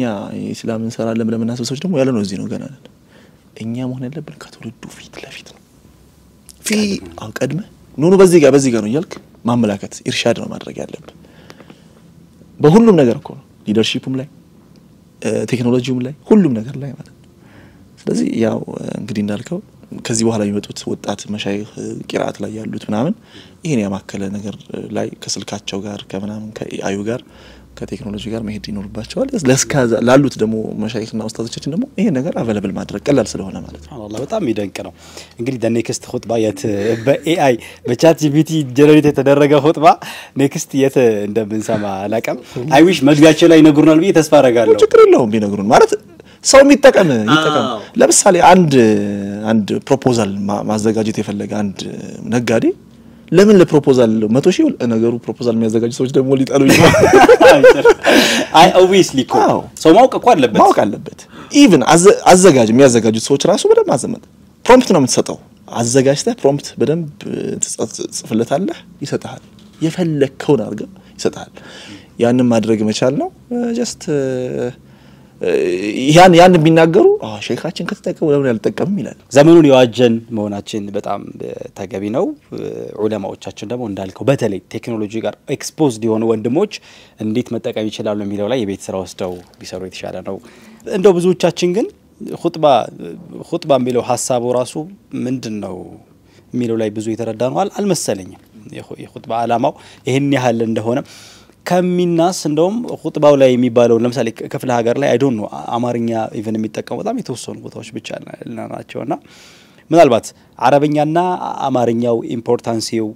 ኢስላምን እንሰራለን ብለን እናስበው ደግሞ ያለው ነው እዚህ ነው ገና እኛ መሆን ያለብን ከትውልዱ ፊት ለፊት ነው አቀድመ ኖ በዚህ ጋር ነው ይልክ ማመላከት ኢርሻድ ነው ማድረግ ያለብን በሁሉም ነገር እኮ ነው ሊደርሺፕም ላይ ቴክኖሎጂውም ላይ ሁሉም ነገር ላይ ማለት ስለዚህ ያው እንግዲህ እንዳልከው ከዚህ በኋላ የሚመጡት ወጣት መሻይኽ ቂራአት ላይ ያሉት ምናምን ይሄን ያማከለ ነገር ላይ ከስልካቸው ጋር ከምናምን ከአዩ ጋር ከቴክኖሎጂ ጋር መሄድ ይኖርባቸዋል ለስካዛ ላሉት ደግሞ መሻይኽና ኡስታዞቻችን ደግሞ ይሄ ነገር አቬለብል ማድረግ ቀላል ስለሆነ ማለት ነው አላህ በጣም ይደንቅ ነው እንግዲህ ኔክስት ኹጥባ የት በAI በChatGPT ጀነሬት የተደረገ ኹጥባ ኔክስት የት እንደምንሰማ አላቀም አይ ዊሽ መግቢያቸው ላይ ይነግሩናል ብዬ ተስፋ አደርጋለሁ ችግር የለውም ቢነግሩን ማለት ሰው የሚጠቀም ለምሳሌ አንድ ፕሮፖዛል ማዘጋጀት የፈለገ አንድ ነጋዴ ለምን ለፕሮፖዛል 100,000 ነገሩ ፕሮፖዛል የሚያዘጋጁ ሰዎች ደግሞ ሊጣሉ ይችላል አይ ኦብቪስሊ ሰው ማወቅ አለበት ኢቭን አዘጋጅ የሚያዘጋጁት ሰዎች ራሱ በደንብ ማዘመን ፕሮምፕት ነው የምትሰጠው አዘጋጅተህ ፕሮምፕት በደንብ ትጽፍለታለህ ይሰጣል የፈለከውን አድርገህ ይሰጣል ያንን ማድረግ መቻል ነው ጀስት ያን ቢናገሩ ሼኻችን ከተጠቀሙ ለምን ያልተጠቀምም ይላል ዘመኑን የዋጀን መሆናችን በጣም ተገቢ ነው ዑለማዎቻችን ደግሞ እንዳልከው በተለይ ቴክኖሎጂ ጋር ኤክስፖዝድ የሆኑ ወንድሞች እንዴት መጠቀም ይችላሉ የሚለው ላይ የቤት ስራ ወስደው ቢሰሩ የተሻለ ነው እንደው ብዙዎቻችን ግን ኹጥባ የሚለው ሐሳቡ ራሱ ምንድነው የሚለው ላይ ብዙ የተረዳ ነው አልመሰለኝም የኹጥባ ዓላማው ይሄን ያህል እንደሆነ ከሚናስ እንደውም ኹጥባው ላይ የሚባለው ለምሳሌ ከፍለ ሀገር ላይ አይ ዶንት ኖ አማርኛ ኢቭን የሚጠቀሙ በጣም የተወሰኑ ቦታዎች ብቻ ናቸውና ምናልባት አረበኛና አማርኛው ኢምፖርታንሲው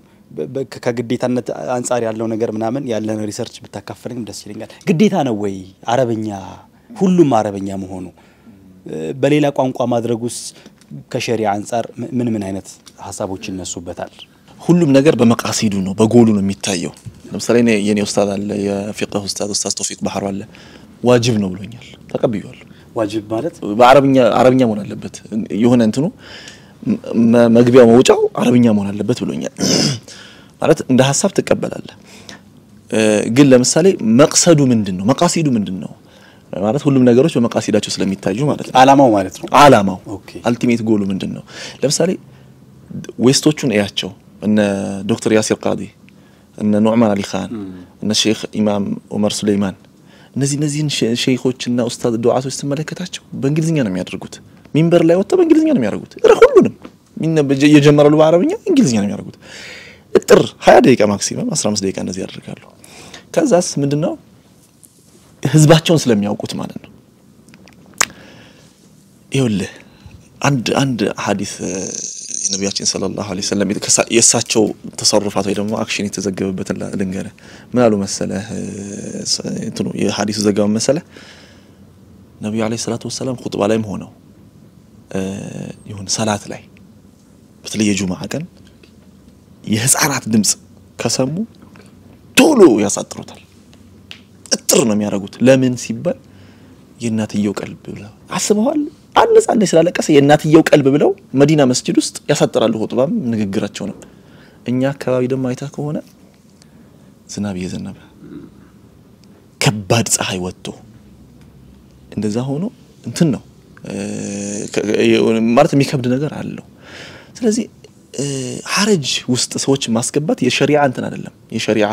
ከግዴታነት አንፃር ያለው ነገር ምናምን ያለን ሪሰርች ብታካፈለኝ ደስ ይለኛል። ግዴታ ነው ወይ አረበኛ ሁሉም አረበኛ መሆኑ በሌላ ቋንቋ ማድረጉስ ከሸሪዓ አንፃር ምን አይነት ሐሳቦች ይነሱበታል? ሁሉም ነገር በመቃሲዱ ነው በጎሉ ነው የሚታየው። ለምሳሌ የኔ ኡስታዝ አለ የፊቅህ ኡስታዝ ተውፊቅ ባህሩ አለ ዋጅብ ነው ብሎኛል ተቀብያለሁ። ዋጅብ ማለት አረብኛ መሆን አለበት የሆነ እንትኑ መግቢያው መውጫው አረብኛ መሆን አለበት ብሎኛል። ማለት እንደ ሐሳብ ተቀበላለህ ግን ለምሳሌ መቅሰዱ ምንድነው መቃሲዱ ምንድነው ማለት ሁሉም ነገሮች በመቃሲዳቸው ስለሚታዩ ማለት ነው። አላማው ማለት ነው። አላማው አልቲሜት ጎሉ ምንድነው? ለምሳሌ ዌስቶቹን እያቸው እነ ዶክተር ያሲር ቃዲ እነ ኑዕማን አሊ ኻን እነ ሼክ ኢማም ዑመር ሱለይማን እነዚህን ሼኾችና ኡስታዝ ዱዓቶች ተመለከታቸው በእንግሊዝኛ ነው የሚያደርጉት። ሚንበር ላይ ወጣ በእንግሊዝኛ ነው የሚያደርጉት። ሁሉንም የጀመረሉ በአረብኛ እንግሊዝኛ ነው የሚያደርጉት። እጥር 20 ደቂቃ ማክሲመም 15 ደቂቃ እንደዚህ ያደርጋሉ። ከዛስ ምንድነው ህዝባቸውን ስለሚያውቁት ማለት ነው። ይኸውልህ አንድ ሐዲስ የነብያችን ሰለላሁ ዐለይሂ ወሰለም የሳቸው ተሰሩፋት ወይ ደግሞ አክሽን የተዘገበበት ልንገርህ ምን አሉ መሰለህ እንትኑ የሐዲሱ ዘገባ መሰለህ ነብዩ ዐለይሂ ሰላቱ ወሰለም ኹጥባ ላይም ሆነው ይሁን ሰላት ላይ በተለይ የጁማዓ ቀን የህፃናት ድምጽ ከሰሙ ቶሎ ያሳጥሩታል። እጥር ነው የሚያደርጉት። ለምን ሲባል የእናትየው ቀልብ ብለው አስበዋል። አንጻንዴ ስላለቀሰ የእናትየው ቀልብ ብለው መዲና መስጂድ ውስጥ ያሳጥራሉ ኹጥባም ንግግራቸውንም። እኛ አካባቢ ደግሞ አይታ ከሆነ ዝናብ እየዘነበ ከባድ ፀሐይ ወጥቶ እንደዛ ሆኖ እንትን ነው ማለት የሚከብድ ነገር አለው። ስለዚህ ሐረጅ ውስጥ ሰዎች ማስገባት የሸሪዓ እንትን አይደለም። የሸሪዓ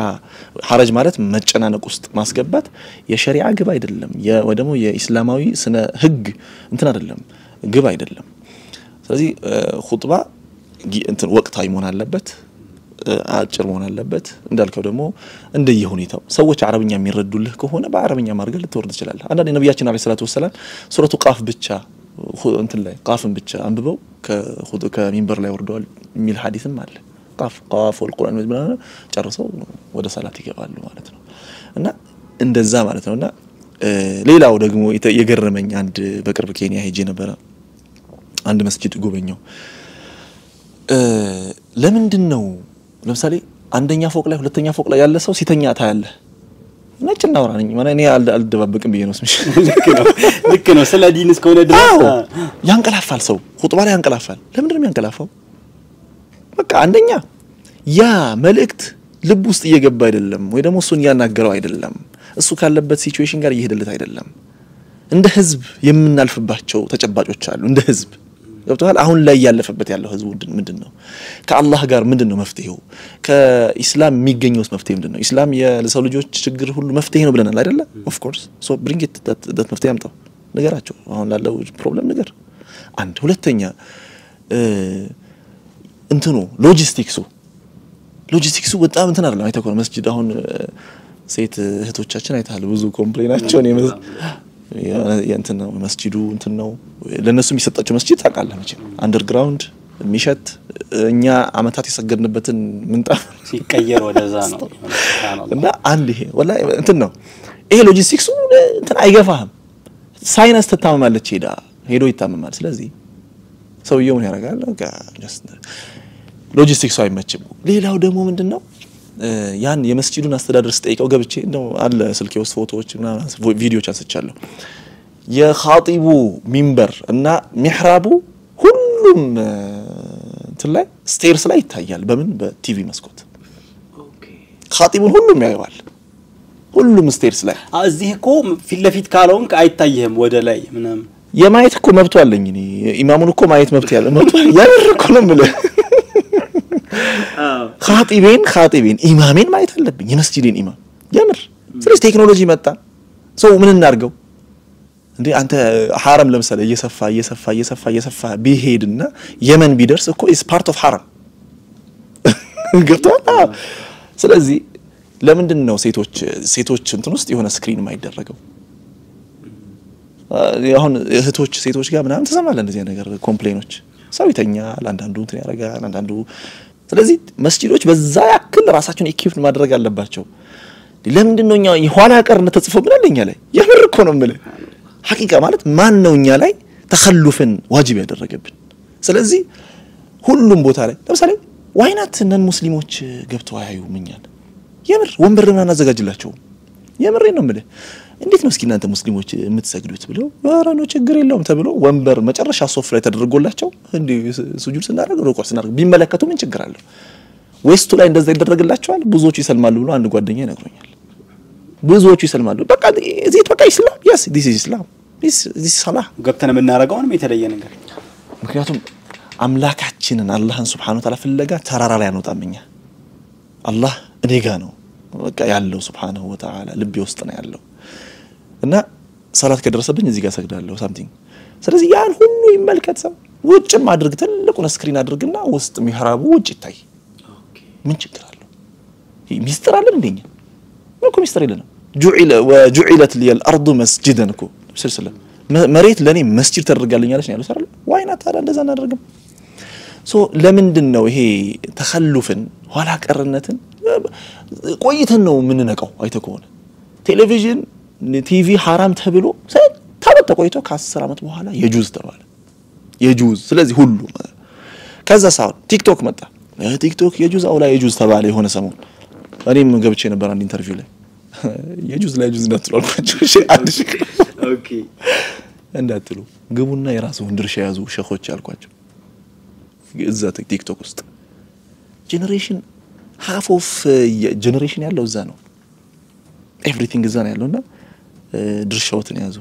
ሐረጅ ማለት መጨናነቅ ውስጥ ማስገባት የሸሪዓ ግብ አይደለም። ወይ ደግሞ የኢስላማዊ ስነ ህግ እንትን አይደለም ግብ አይደለም። ስለዚህ ኹጥባ እንትን ወቅታዊ መሆን አለበት፣ አጭር መሆን አለበት። እንዳልከው ደግሞ እንደየሁኔታው ሰዎች አረብኛ የሚረዱልህ ከሆነ በአረብኛ ማድረግ ልትወርድ ትችላለህ። አንዳንድ ነብያችን አለይሂ ሰላቱ ወሰለም ሱረቱ ቃፍ ብቻ እንትን ላይ ቃፍን ብቻ አንብበው ከሚንበር ላይ ወርደዋል የሚል ሐዲስም አለ። ቃፍ ወልቁርአን ማለት ጨርሰው ወደ ሰላት ይገባሉ ማለት ነው። እና እንደዛ ማለት ነውና ሌላው ደግሞ የገረመኝ አንድ በቅርብ ኬንያ ሄጄ ነበር። አንድ መስጂድ ጎበኘው። ለምንድነው ለምሳሌ አንደኛ ፎቅ ላይ ሁለተኛ ፎቅ ላይ ያለ ሰው ሲተኛ ታያለህ? ነጭና ወራነኝ ማለት እኔ አልደባበቅም ብዬ ነው ስምሽ። ልክ ነው። ስለ ዲን እስከሆነ ድረስ ያንቀላፋል ሰው ኹጥባ ላይ ያንቀላፋል። ለምንድነው የሚያንቀላፋው? በቃ አንደኛ ያ መልእክት ልብ ውስጥ እየገባ አይደለም ወይ ደግሞ እሱን ያናገረው አይደለም። እሱ ካለበት ሲቹዌሽን ጋር እየሄደለት አይደለም። እንደ ህዝብ የምናልፍባቸው ተጨባጮች አሉ። እንደ ህዝብ ገብቷል። አሁን ላይ ያለፈበት ያለው ህዝብ ምንድነው? ከአላህ ጋር ምንድነው መፍትሄው? ከኢስላም የሚገኘው መፍትሄ ምንድነው? ኢስላም የሰው ልጆች ችግር ሁሉ መፍትሄ ነው ብለናል አይደለ? ኦፍ ኮርስ ሶ ብሪንግ ኢት ዳት መፍትሄ አምጣው ነገራቸው። አሁን ላለው ፕሮብለም ነገር አንድ ሁለተኛ እንትኑ ሎጂስቲክሱ በጣም እንትን አይደለም። አይተኮር መስጂድ አሁን ሴት እህቶቻችን አይታሉ ብዙ ኮምፕሌናቸው ነው የእንትን ነው መስጂዱ እንትን ነው ለነሱ የሚሰጣቸው መስጂድ ታውቃለህ መቼም አንደርግራውንድ ሚሸት እኛ አመታት የሰገድንበትን ምንጣፍ ሲቀየር ወደዛ ነው እና አንድ ይሄ ወላሂ እንትን ነው ይሄ ሎጂስቲክሱ እንትን አይገፋህም። ሳይነስ ተታመማለች ሄዶ ይታመማል። ስለዚህ ሰውየው ምን ያደርጋል? ጀስት ሎጂስቲክሱ አይመችም። ሌላው ደግሞ ምንድነው ያን የመስጂዱን አስተዳደር ስጠይቀው ገብቼ ነው አለ ስልኬ ውስጥ ፎቶዎች እና ቪዲዮዎች አንስቻለሁ። የኻጢቡ ሚንበር እና ሚህራቡ ሁሉም እንትን ላይ ስቴርስ ላይ ይታያል። በምን በቲቪ መስኮት ኻጢቡን ሁሉም ያየዋል። ሁሉም ስቴርስ ላይ እዚህ እኮ ፊት ለፊት ካለውን አይታየህም ወደ ላይ ምናምን የማየት እኮ መብቱ አለኝ እኔ ኢማሙን እኮ ማየት መብት ያለው መብቱ ያለው እኮ ነው ማለት ኻጢቤን ኢማሜን ማየት አለብኝ የመስጂዴን ኢማም የምር። ስለዚህ ቴክኖሎጂ መጣ ሰው ምን እናርገው እንዴ? አንተ ሐረም ለምሳሌ እየሰፋ ቢሄድና የመን ቢደርስ እኮ is part of ሐረም ገብቷል። ስለዚህ ለምንድን ነው ሴቶች እንትን ውስጥ የሆነ ስክሪን የማይደረገው? አሁን ሴቶች ጋር ምናምን ተሰማለ እንደዚህ ነገር ኮምፕሌኖች ሰው ይተኛል አንዳንዱ እንትን ያረጋል አንዳንዱ ስለዚህ መስጂዶች በዛ ያክል ራሳቸውን ኢኪፕ ማድረግ አለባቸው ለምንድነው እኛ የኋላ ቀርነት ተጽፎብናል እኛ ላይ የምር እኮ ነው ማለት ሐቂቃ ማለት ማን ነው እኛ ላይ ተخلفን ዋጅብ ያደረገብን ስለዚህ ሁሉም ቦታ ላይ ለምሳሌ ዋይናት ነን ሙስሊሞች ገብተው አያዩም እኛን የምር ወንበርና እናዘጋጅላቸው የምር ነው ማለት እንዴት ነው እስኪ እናንተ ሙስሊሞች የምትሰግዱት ብለው ኧረ ነው ችግር የለውም ተብሎ ወንበር መጨረሻ ሶፍ ላይ ተደርጎላቸው እንዴ ሱጁድ ስናደርግ ሩኩዕ ስናደርግ ቢመለከቱ ምን ችግር አለው ወይስቱ ላይ እንደዛ ይደረግላቸዋል ብዙዎች ይሰልማሉ ብሎ አንድ ጓደኛ ይነግሮኛል ብዙዎች ይሰልማሉ በቃ እዚህ በቃ ኢስላም yes this is islam this salah ገብተን የምናረጋው ነው የተለየ ነገር ምክንያቱም አምላካችንን አላህን Subhanahu Wa Ta'ala ፍለጋ ተራራ ላይ አንወጣምኛ አላህ እኔጋ ነው በቃ ያለው Subhanahu Wa Ta'ala ልብ ውስጥ ነው ያለው እና ሰላት ከደረሰብኝ እዚህ ጋር ሰግዳለሁ something ስለዚህ ያን ሁሉ ይመልከት ሰው ውጭም አድርግ ትልቁን ስክሪን አድርግና ውስጥ ሚህራቡ ውጭ ይታይ ምን ችግር አለው ሚስጥር አለ እንደኛ ምንም ሚስጥር የለንም وجعلت لي الارض مسجدا እኮ ስልስለ መሬት ለኔ መስጂድ ተደርጋለኛለች ነው ያለው አይደል ዋይና ታዲያ እንደዛ እናደርግም ለምንድን ነው ይሄ ተخلفን ኋላ ቀርነትን ቆይተን ነው የምንነቀው አይተከሆነ ቴሌቪዥን ቲቪ حرام ተብሎ ተበተ ቆይቶ ከ10 አመት በኋላ የጁዝ ተባለ የጁዝ ስለዚህ ሁሉ ከዛ ሳው ቲክቶክ መጣ ቲክቶክ የጁዝ አውላ የጁዝ ተባለ የሆነ ሰሞን እኔም ገብቼ ነበር አንድ ኢንተርቪው ላይ የጁዝ ላይ ጁዝ እንዳትሏልኳቸው እሺ አዲስ ኦኬ እንዳትሉ ግቡና የራሱን ድርሻ ያዙ ሸኾች ያልኳቸው እዛ ቲክቶክ ውስጥ ጄነሬሽን half of generation ያለው እዛ ነው everything እዛ ነው ያለውና ድርሻዎትን ያዙ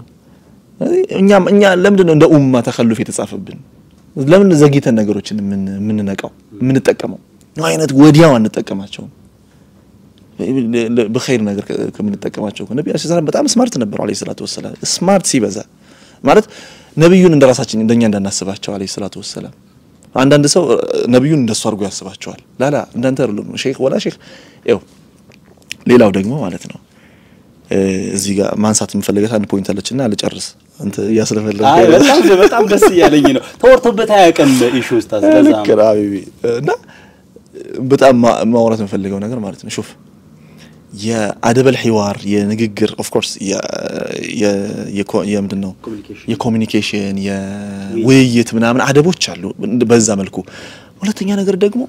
እኛ ለምንድነው እንደ ኡማ ተخلف የተጻፈብን ለምን ዘግይተን ነገሮችን ምን ነቀው ምን ተጠቀመው ነው አይነት ወዲያው አንተጠቀማቸው በخير ነገር ከምን ተጠቀማቸው ነብዩ ሰለላሁ በጣም ስማርት ነበሩ አለይሂ ሰላቱ ወሰለም ስማርት ሲበዛ ማለት ነብዩን እንደራሳችን እንደኛ እንዳናስባቸው አለይሂ ሰላቱ ወሰለም አንዳንድ ሰው ነብዩን እንደሱ አርጎ ያስባቸዋል ላላ እንዳንተ አይደለም ሼክ ወላ ሼክ ይው ሌላው ደግሞ ማለት ነው እዚህ ጋር ማንሳት የምፈልገው አንድ ፖይንት አለችና አልጨርስ አንተ ያስለፈለገ በጣም ደስ ያለኝ ነው ተወርቶበት አያቀም ኢሹ ኡስታዝ ለዛ ከራቢ እና በጣም ማውራት የምፈልገው ነገር ማለት ነው ሹፍ የአደብ الحوار የንግግር ኦፍ ኮርስ የምንድነው የኮሙኒኬሽን የውይይት ምናምን አደቦች አሉ በዛ መልኩ ሁለተኛ ነገር ደግሞ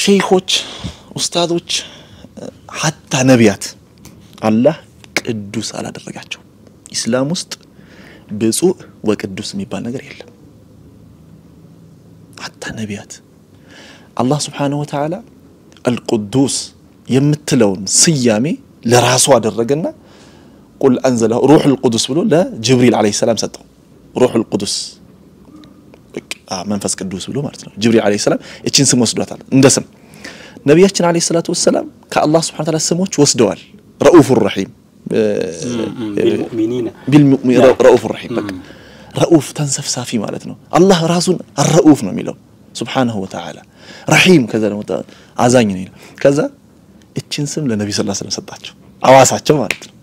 ሼኾች ኡስታዶች hatta ነቢያት አላህ ቅዱስ አላደረጋቸው እስላም ውስጥ ብፁዕ ወቅዱስ የሚባል ነገር የለም hatta ነቢያት አላህ Subhanahu Wa Ta'ala القدوس የምትለውን ስያሜ ለራሱ አደረገና قل انزله روح القدس ብሎ ለጅብሪል አለይሂ ሰላም ሰጠው روح القدس መንፈስ ቅዱስ ብሎ ማለት ነው ጅብሪል አለይሂ ሰላም እቺን ስም ወስዷታል እንደስም ነብያችን አለይሂ ሰላቱ ወሰለም ከአላህ Subhanahu Wa Ta'ala ስሞች ወስደዋል رؤوف الرحيم بالمؤمنين رؤوف الرحيم በቃ رؤوف ተንሰፍሳፊ ማለት ነው አላህ ራሱን الرؤوف ነው የሚለው Subhanahu Wa Ta'ala رحيم ከዛ ደግሞ አዛኝ ነው ከዛ እቺን ስም ለነብዩ ሰለላሁ ዐለይሂ ወሰለም ሰጣቸው አዋሳቸው ማለት ነው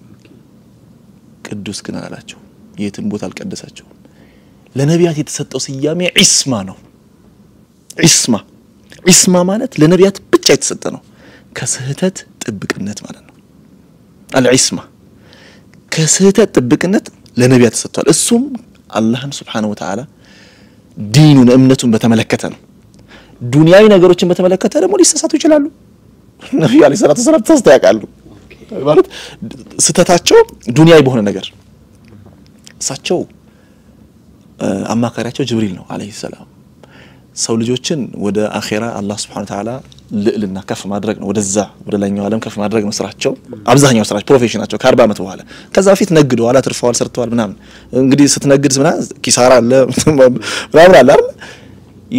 ቅዱስ ግን አላቸው የትም ቦታ አልቀደሳቸው ለነቢያት የተሰጠው ስያሜ ኢስማ ነው ኢስማ ማለት ለነቢያት ብቻ የተሰጠ ነው ከስህተት ጥብቅነት ማለት ነው አልኢስማ ከስህተት ጥብቅነት ለነቢያት ተሰጥቷል እሱም አላህን Subhanahu Wa Ta'ala ዲኑን እምነቱን በተመለከተ ነው ዱንያዊ ነገሮችን በተመለከተ ደግሞ ሊሰሳቱ ይችላሉ ነብዩ አለይሂ ሰላቱ ወሰለም ተስተያቃሉ ማለት ስተታቸው ዱንያዊ በሆነ ነገር እሳቸው አማካሪያቸው ጅብሪል ነው አለይሂ ሰላም ሰው ልጆችን ወደ አኺራ አላህ Subhanahu Wa Ta'ala ልዕልና ከፍ ማድረግ ነው ወደዛ ወደ ላይኛው ዓለም ከፍ ማድረግ ነው ስራቸው አብዛኛው ስራቸው ፕሮፌሽናቸው ከ40 ዓመት በኋላ ከዛ በፊት ነግደዋል አትርፈዋል ሰርተዋል ምናምን እንግዲህ ስትነግድ ምናምን ኪሳራ አለ ምናምን አለ አይደል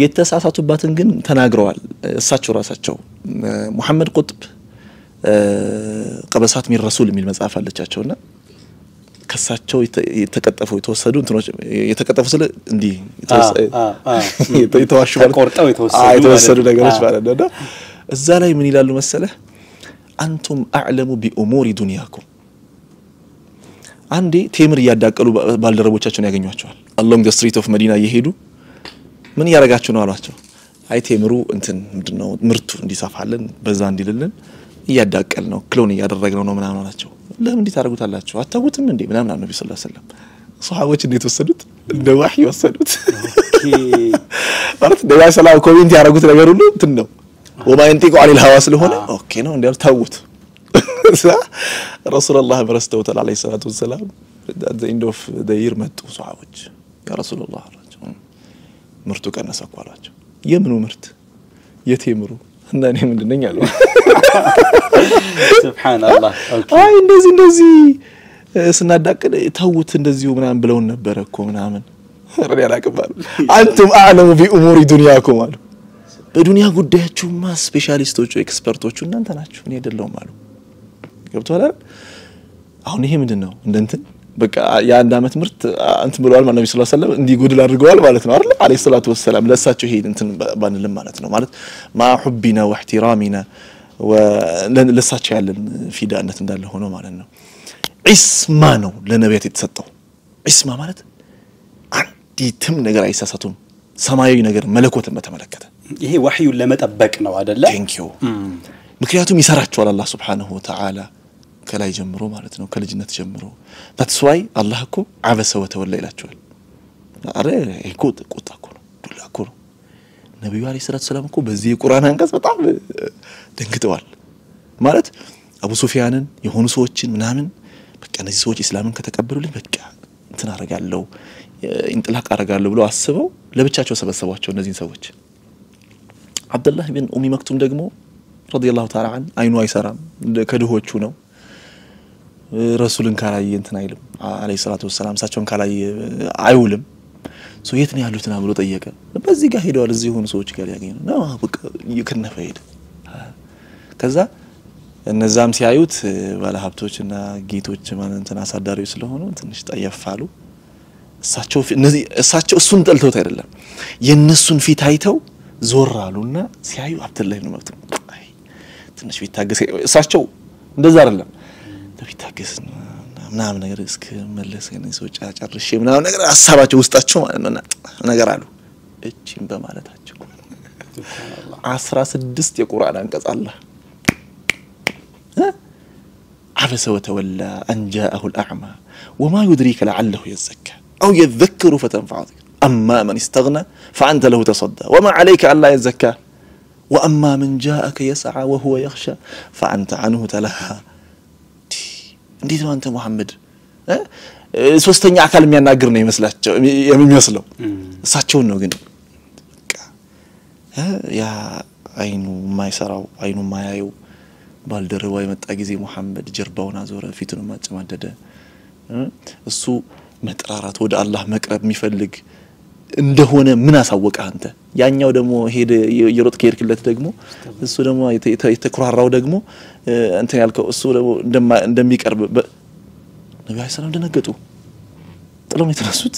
የተሳሳቱባትን ግን ተናግረዋል እሳቸው ራሳቸው መሐመድ ቁጥብ ቀበሳት ሚር ረሱል የሚል መጽሐፍ አለቻቸውና ከሳቸው የተቀጠፉ የተወሰዱ እንትኖች የተቀጠፉ ስለ እንዲ የተዋሹ ቆርጠው የተወሰዱ ነገሮች ማለት ነው እዛ ላይ ምን ይላሉ መሰለህ አንቱም አዕለሙ ቢኡሙሪ ዱንያኩም አንዴ ቴምር ያዳቀሉ ባልደረቦቻቸውን ያገኙዋቸዋል along the street of Medina እየሄዱ ምን ያረጋችሁ ነው አሏቸው አይ ቴምሩ እንትን ምንድነው ምርቱ እንዲሰፋልን በዛ እንዲልልን እያዳቀል ነው ክሎን እያደረግነው ነው ምናምን አላቸው ለምን እንዴት አረጉታላችሁ አታውቁትም እንዴ ምናምን ነብዩ ሰለላሁ ዐለይሂ ወሰለም ሷሃቦች እንዴት ወሰዱት እንደ ወህይ ወሰዱት ማለት ደጋ ሰላም ኮሜንት ያረጉት ነገር ሁሉ እንትን ነው ወማ ينطق عن الهوى ስለሆነ ኦኬ ነው እንዴው ታውቁት ረሱላህ በረስተው ተዓለይሂ ሰላቱ ወሰለም at the end of the year መጡ ሷሃቦች ያ ረሱላህ አላቸው ምርቱ ቀነሰኩ አላቸው የምኑ ምርት የቴምሩ እና እኔ ምንድነኝ አሉ ሱብሃንአላህ አይ እንደዚህ ስናዳቀደ ታውት እንደዚሁ ምናምን ብለውን ነበር እኮ ምናምን ረዲ ያላቀባሉ አንቱም አዕለሙ ቢኡሙሪ ዱንያኩም አሉ በዱንያ ጉዳያችሁማ ስፔሻሊስቶቹ ኤክስፐርቶቹ እናንተ ናችሁ እኔ አይደለሁም አሉ ገብቷል አሁን ይሄ ምንድነው እንደንትን በቃ የአንድ አመት ምርት አንተ ብለዋል ማለት ነብዩ ሰለላሁ ዐለይሂ ወሰለም እንዲጎድል አድርገዋል ማለት ነው አይደል አለይሂ ሰላቱ ወሰለም ለሳቸው ይሄ እንትን ባንልም ማለት ነው ማለት ማ ሁቢና ወህቲራሚና ለሳቸው ያለን ፊዳነት እንዳለ ሆኖ ማለት ነው ኢስማ ነው ለነቢያት የተሰጠው ኢስማ ማለት አንዲትም ነገር አይሳሳቱም ሰማያዊ ነገር መለኮትን በተመለከተ ይሄ ወህዩን ለመጠበቅ ነው አይደለ ቴንኪው ምክንያቱም ይሰራቸዋል አላህ Subhanahu Wa Ta'ala ከላይ ጀምሮ ማለት ነው ከልጅነት ጀምሮ that's why አላህ እኮ አበሰ ወተወላ ይላቸዋል አረ እኮ ቁጣ እኮ ነው ዱላ እኮ ነው ነብዩ አለይሂ ሰላቱ ሰላም እኮ በዚህ ቁርአን አንቀጽ በጣም ደንግጠዋል ማለት አቡ ሱፊያንን የሆኑ ሰዎችን ምናምን በቃ እነዚህ ሰዎች እስላምን ከተቀበሉልኝ በቃ እንትን አረጋለሁ እንጥላቅ አረጋለሁ ብለው አስበው ለብቻቸው ሰበሰቧቸው እነዚህን ሰዎች አብዱላህ ኢብኑ ኡሚ መክቱም ደግሞ ረዲየላሁ ተዓላ ዐን አይኑ አይሰራም ከድሆቹ ነው ረሱልን ካላይ እንትን አይልም አለይሂ ሰላቱ ወሰለም ሳቸውን ካላይ አይውልም ሶ የት ነው ያሉት ና ብሎ ጠየቀ በዚህ ጋር ሄደዋል እዚህ ሆኑ ሰዎች ጋር ያገኙ ነው በቃ ይከነፈ ሄደ ከዛ እነዛም ሲያዩት ባለ ሀብቶችና ጌቶች ማለት እንትን አሳዳሪው ስለሆኑ ትንሽ ጠየፋሉ እሳቸው እሱን ጠልተውት አይደለም የነሱን ፊት አይተው ዞር አሉና ሲያዩ አብዱላህ ኢብኑ መክቱም አይ ትንሽ ቢታገስ እሳቸው እንደዛ አይደለም ቢታገስ ምናምን ነገር እስከ መለስ ገና ሰዎች አጨርሼ ምናምን ነገር ሐሳባቸው ውስጣቸው ማለት ነው ነገር አሉ እቺን በማለታቸው 16 የቁርአን አንቀጽ አላህ عبس وتولى أن جاءه الأعمى وما يدريك لعله يزكى أو يذكر فتنفعه أما من استغنى فأنت له تصدى وما عليك ألا يزكى وأما من جاءك يسعى وهو يخشى فأنت عنه تلهى እንዴት ነው አንተ መሐመድ ሶስተኛ አካል የሚያናግር ነው የሚመስለው እሳቸውን ነው ግን በቃ ያ አይኑ ማይሰራው አይኑ ማያየው ባልደረባው የመጣ ጊዜ መሐመድ ጀርባውን አዞረ ፊቱን ማጨማደደ እሱ መጥራራት ወደ አላህ መቅረብ የሚፈልግ እንደሆነ ምን አሳወቀ አንተ ያኛው ደግሞ ሄደ የሮጥ ከርክለት ደግሞ እሱ ደግሞ የተኩራራው ደግሞ እንትን ያልከው እሱ ደግሞ እንደሚቀርብ ነብዩ ሰለላሁ እንደነገጡ ጥለው የተነሱት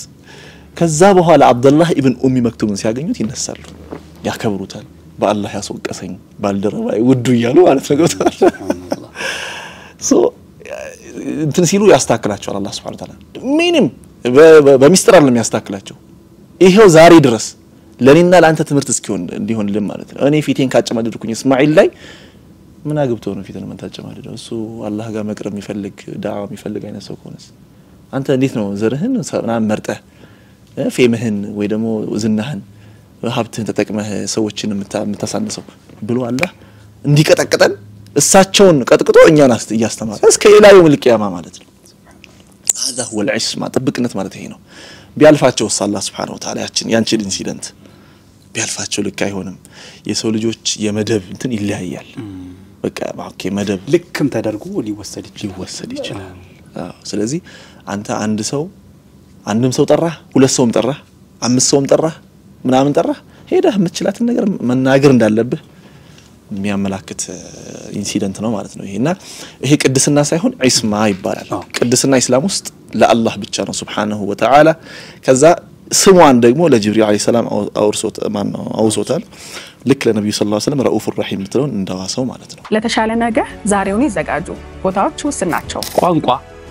ከዛ በኋላ አብዱላህ ኢብኑ ኡሚ መክቱምን ሲያገኙት ይነሳሉ ያከብሩታል በአላህ ያስወቀሰኝ ባልደረባይ ውዱ ይያሉ ማለት ነው ሱብሃንአላህ ሶ እንትን ሲሉ ያስተካክላቸዋል አላህ Subhanahu Wa Ta'ala ምንም በሚስጥር አይደለም ያስተካክላቸው ይሄው ዛሬ ድረስ ለኔና ለአንተ ትምርት እስኪሆን እንዲሆንልን ማለት ነው እኔ ፊቴን ካጨማደድኩኝ እስማኤል ላይ ምን አግብቶ ነው ፊትን መንታጨማደደው እሱ አላህ ጋር መቅረብ የሚፈልግ ዳዋ የሚፈልግ አይነት ሰው ከሆነስ አንተ እንዴት ነው ዘርህን ሰናን መርጠህ ፌምህን ወይ ደግሞ ዝናህን ሀብትህን ተጠቅመህ ሰዎችን የምታሳንሰው ብሎ አላህ እንዲቀጠቅጠን እሳቸውን ቀጥቅጦ እኛን ያስተማረ እስከ ኢላዩ መልቂያማ ማለት ነው هذا هو العصمة ጥብቅነት ማለት ይሄ ነው ቢያልፋቸው አላህ Subhanahu Wa Ta'ala ያንቺን ኢንሲደንት ቢያልፋቸው ልክ አይሆንም የሰው ልጆች የመደብ እንትን ይለያያል በቃ ኦኬ መደብ ልክም ተደርጎ ሊወሰድ ይችላል ስለዚህ አንተ አንድም ሰው ጠራህ ሁለት ሰውም ጠራህ አምስት ሰውም ጠራህ ምናምን ጠራህ ሄደህ የምትችላትን ነገር መናገር እንዳለብህ የሚያመላክት ኢንሲደንት ነው ማለት ነው ይሄና ይሄ ቅድስና ሳይሆን ዒስማ ይባላል ቅድስና እስላም ውስጥ ለአላህ ብቻ ነው Subhanahu Wa Ta'ala ከዛ ስሟን ደግሞ ለጅብሪል አለይሂ ሰላም አውሶታል ልክ ለነብዩ ሰለላሁ ዐለይሂ ወሰለም ረኡፍ ረሂም ተውን እንደዋሰው ማለት ነው ለተሻለ ነገር ዛሬውን ይዘጋጁ ቦታዎች ውስጥ ናቸው ቋንቋ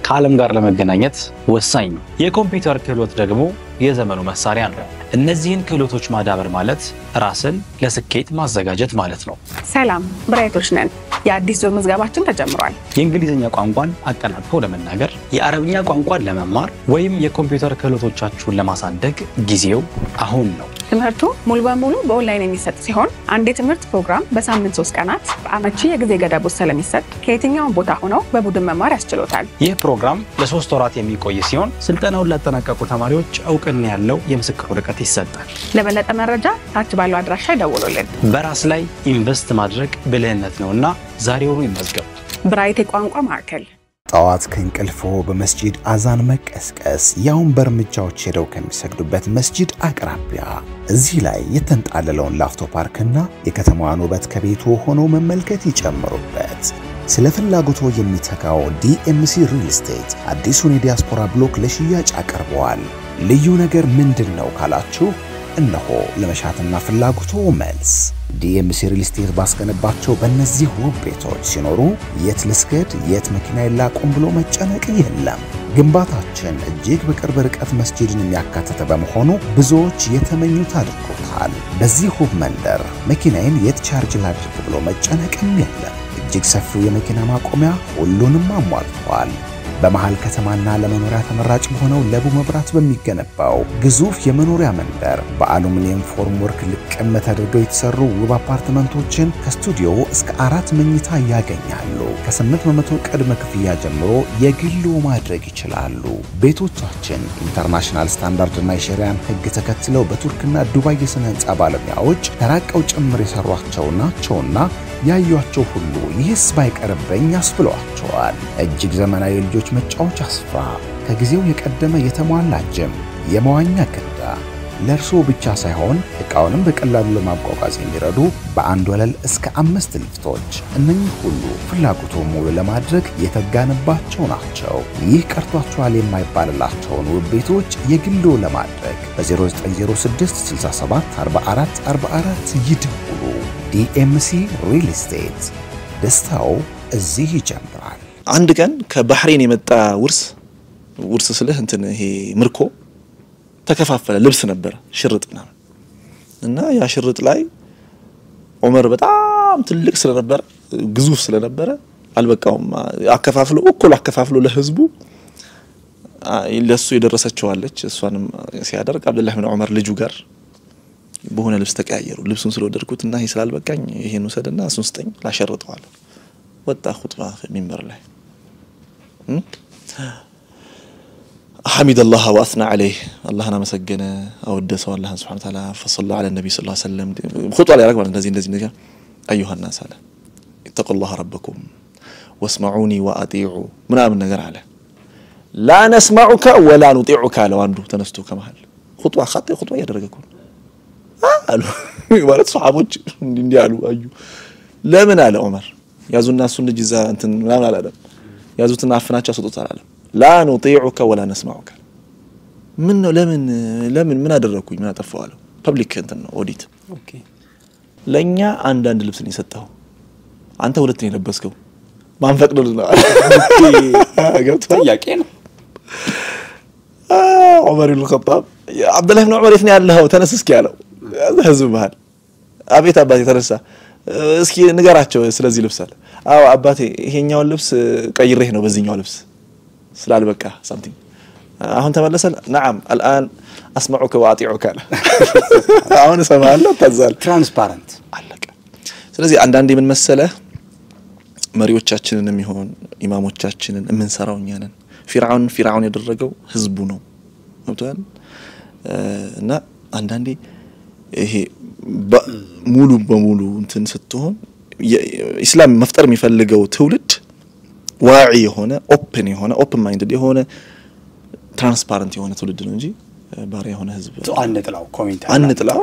ከዓለም ጋር ለመገናኘት ወሳኝ ነው የኮምፒውተር ክህሎት ደግሞ የዘመኑ መሳሪያ ነው። እነዚህን ክህሎቶች ማዳበር ማለት ራስን ለስኬት ማዘጋጀት ማለት ነው። ሰላም ብራይቶች ነን። የአዲስ ዙር ምዝገባችን ተጀምሯል። የእንግሊዝኛ ቋንቋን አቀላጥፎ ለመናገር፣ የአረብኛ ቋንቋን ለመማር ወይም የኮምፒውተር ክህሎቶቻችሁን ለማሳደግ ጊዜው አሁን ነው። ትምህርቱ ሙሉ በሙሉ በኦንላይን የሚሰጥ ሲሆን አንድ የትምህርት ፕሮግራም በሳምንት 3 ቀናት በአመቺ የጊዜ ገደብ ውስጥ ስለሚሰጥ ከየትኛውም ቦታ ሆነው በቡድን መማር ያስችሎታል። ይህ ፕሮግራም ለ3 ወራት የሚቆይ ሲሆን ስልጠናውን ላጠናቀቁ ተማሪዎች እውቅና ያለው የምስክር ወረቀት ይሰጣል። ለበለጠ መረጃ ታች ባለው አድራሻ ይደውሉልን። በራስ ላይ ኢንቨስት ማድረግ ብልህነት ነውና ዛሬውኑ ይመዝገቡ። ብራይት የቋንቋ ማዕከል። ጠዋት ከእንቅልፎ በመስጂድ አዛን መቀስቀስ ያውን በእርምጃዎች ሄደው ከሚሰግዱበት መስጂድ አቅራቢያ እዚህ ላይ የተንጣለለውን ላፍቶ ፓርክና የከተማዋን ውበት ከቤቱ ሆነው መመልከት ይጨምሩበት። ስለ ፍላጎቶ የሚተካው ዲኤምሲ ሪል ስቴት አዲሱን የዲያስፖራ ብሎክ ለሽያጭ አቀርበዋል። ልዩ ነገር ምንድነው ካላችሁ እነሆ ለመሻትና ፍላጎቶ መልስ። ዲኤምሲ ሪል ስቴት ባስገነባቸው በእነዚህ ውብ ቤቶች ሲኖሩ የት ልስገድ የት መኪና ይላቁም ብሎ መጨነቅ የለም። ግንባታችን እጅግ በቅርብ ርቀት መስጂድን የሚያካትተ በመሆኑ ብዙዎች የተመኙት አድርጎታል። በዚህ ውብ መንደር መኪናዬን የት ቻርጅ ላድርግ ብሎ መጨነቅም የለም። እጅግ ሰፊው የመኪና ማቆሚያ ሁሉንም አሟልቷል። በመሃል ከተማና ለመኖሪያ ተመራጭ ሆነው ለቡ መብራት በሚገነባው ግዙፍ የመኖሪያ መንደር በአሉሚኒየም ፎርም ወርክ ልቅም ተደርገው የተሰሩ ውብ አፓርትመንቶችን ከስቱዲዮ እስከ 4 መኝታ ያገኛሉ። ከ8% ቅድመ ክፍያ ጀምሮ የግሉ ማድረግ ይችላሉ። ቤቶቻችን ኢንተርናሽናል ስታንዳርድና የሸሪያን ሕግ ተከትለው በቱርክና ዱባይ የስነ ህንጻ ባለሙያዎች ተራቀው ጭምር የሰሯቸው ናቸውና ያዩአቸው ሁሉ ይህስ ባይቀርበኝ ያስብሏቸዋል። እጅግ ዘመናዊ ልጆች መጫወቻ ስፍራ፣ ከጊዜው የቀደመ የተሟላ ጅም፣ የመዋኛ ገንዳ፣ ለርሶ ብቻ ሳይሆን እቃውንም በቀላሉ ለማጓጓዝ የሚረዱ በአንድ ወለል እስከ 5 ሊፍቶች፣ እነኚህ ሁሉ ፍላጎቶ ሙሉ ለማድረግ የተጋነባቸው ናቸው። ይህ ቀርቷቸዋል የማይባልላቸውን ውብ ቤቶች የግሎ ለማድረግ በ0906 67 44 44 ይደውሉ። ዲኤምሲ ሪል ስቴት ደስታው እዚህ ይጀምራል። አንድ ቀን ከባህሬን የመጣ ውርስ ስለህ እንትን ይሄ ምርኮ ተከፋፈለ። ልብስ ነበር ሽርጥና እና ያ ሽርጥ ላይ ዑመር በጣም ትልቅ ስለነበረ ግዙፍ ስለነበረ አልበቃውም። አከፋፍሎ ለህዝቡ ለሱ የደረሰችው አለች። እሷንም ሲያደርግ አብዱላህ ኢብኑ ዑመር ልጁ ጋር በሆነ ልብስ ተቀያየሩ። ልብሱን ስለወደድኩትና ይሄ ስላልበቃኝ ይሄን ወሰደና እሱን ስጠኝ ላሸርጠዋል። ወጣ ኹጥባ ሚንበር ላይ حمد الله واثنى عليه الله انا مسجنا اودسه الله سبحانه وتعالى فصلى على النبي صلى الله عليه وسلم خطوه على رقم እንደዚህ ايها الناس አለ اتقوا الله ربكم واسمعوني واطيعوا ምናምን ነገር አለ لا نسمعك ولا نطيعك አለ አንዱ ተነስቶ ከመሃል خطوه ያደረገኩ አሉ ማለት ሱሐቦች እንዲህ አሉ አዩ ለምን አለ ዑመር ያዙና እሱን ልጅ እዛ እንትን ምናምን አላለም ያዙትና አፍናቸው ሰጡታል አለ لا نطيعك ولا نسمعك من ለምን ምን አደረኩኝ ምን አጠፋዋለሁ ፐብሊክ እንትን ነው ኦዲት ኦኬ ለኛ አንድ ልብስን ይሰጣው አንተ ሁለት ነው የለበስከው ማን ፈቅዶልና ጥያቄ ነው ዑመር ኢብኑ ኸጣብ አብዱላህ ኢብኑ ዑመር የት ነው ያለው ተነስ እስኪ ያለው ህዝብ ባህል አቤት አባቴ ተነሳ እስኪ ንገራቸው ስለዚህ ልብስ አለ አዎ አባቴ ይሄኛው ልብስ ቀይሬህ ነው በዚህኛው ልብስ ስላልበቃ something አሁን ተመለሰ نعم الان اسمعك واطيعك አሁን ሰማለሁ ታዛል ትራንስፓረንት አለቀ ስለዚህ አንዳንዴ ምን መሰለህ መሪዎቻችንን የሚሆን ኢማሞቻችንን እንሰራውኛ ነን ፊርዓውን ያደረገው ህዝቡ ነው ወጥቷል እና አንዳንዴ ይሄ ሙሉ በሙሉ እንትን ስትሆን ኢስላም መፍጠር የሚፈልገው ትውልድ ዋዒ የሆነ ኦፕን ማይንድድ የሆነ ትራንስፓረንት የሆነ ትውልድ ነው እንጂ ባሪያ የሆነ ህዝብ አንጥላው ኮሜንት አንጥላው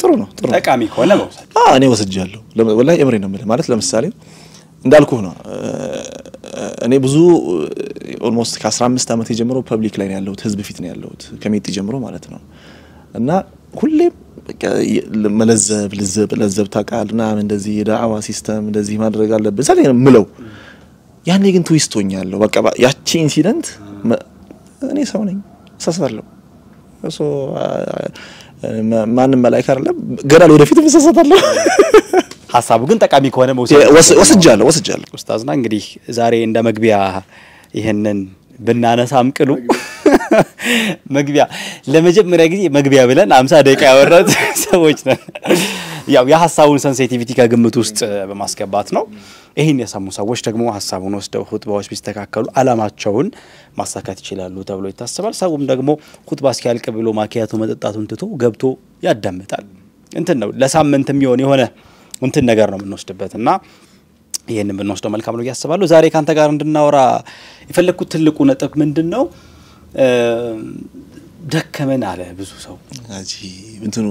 ጥሩ ነው ጠቃሚ ከሆነ መውሰድ እኔ ወስጃለሁ ወላሂ እምሬ ነው ማለት ለምሳሌ እንዳልኩህ ነው እኔ ብዙ ኦልሞስት ከ15 አመት ጀምሮ ፐብሊክ ላይ ነው ያለሁት ህዝብ ፊት ነው ያለሁት ከሜቲ ጀምሮ ማለት ነው እና ሁሌም ለዘብ ታቃልና እንደዚህ የዳዕዋ ሲስተም እንደዚህ ማድረግ አለበት ሰለኝ ምለው ያኔ ግን ትዊስቶኛለሁ በቃ ያቺ ኢንሲደንት እኔ ሰው ነኝ ሳሳለሁ እሱ ማንም መላእክት አይደለም ገና ለወደፊት ተሰሰታለሁ ሐሳቡ ግን ጠቃሚ ከሆነ ወስጃለሁ ኡስታዝና እንግዲህ ዛሬ እንደ መግቢያ ይሄንን ብናነሳም ቅሉ መግቢያ ለመጀመሪያ ጊዜ መግቢያ ብለን 50 ደቂቃ ያወራን ሰዎች ነን ያው የሐሳቡን ሴንሲቲቪቲ ከግምት ውስጥ በማስገባት ነው ይሄን የሰሙ ሰዎች ደግሞ ሐሳቡን ወስደው ኹጥባዎች ቢስተካከሉ አላማቸውን ማሳካት ይችላሉ ተብሎ ይታሰባል ሰውም ደግሞ ኹጥባ ሲያልቅ ብሎ ማኪያቶ መጠጣቱን ትቶ ገብቶ ያዳምጣል እንትን ነው ለሳምንትም የሆነ እንትን ነገር ነው የምንወስድበትና ይሄንን ብንወስደው መልካም ነው ያስባሉ ዛሬ ካንተ ጋር እንድናወራ የፈለኩት ትልቁ ነጥብ ምንድነው ደከመን አለ ብዙ ሰው አጂ እንትኑ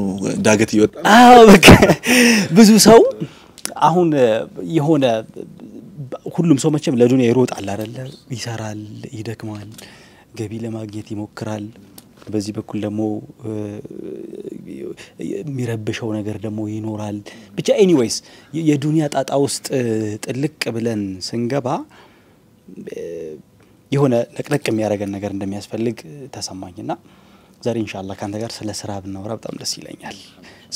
ዳገት ይወጣ በቃ ብዙ ሰው አሁን የሆነ ሁሉም ሰው መቼም ለዱንያ ይሮጣል አይደለ ይሰራል ይደክማል ገቢ ለማግኘት ይሞክራል በዚህ በኩል ደግሞ የሚረብሸው ነገር ደግሞ ይኖራል ብቻ ኤኒዌይስ የዱንያ ጣጣ ውስጥ ጥልቅ ብለን ስንገባ የሆነ ለቅለቅ የሚያረጋን ነገር እንደሚያስፈልግ ተሰማኝና ዛሬ ኢንሻአላህ ካንተ ጋር ስለ ስራ ብናወራ በጣም ደስ ይለኛል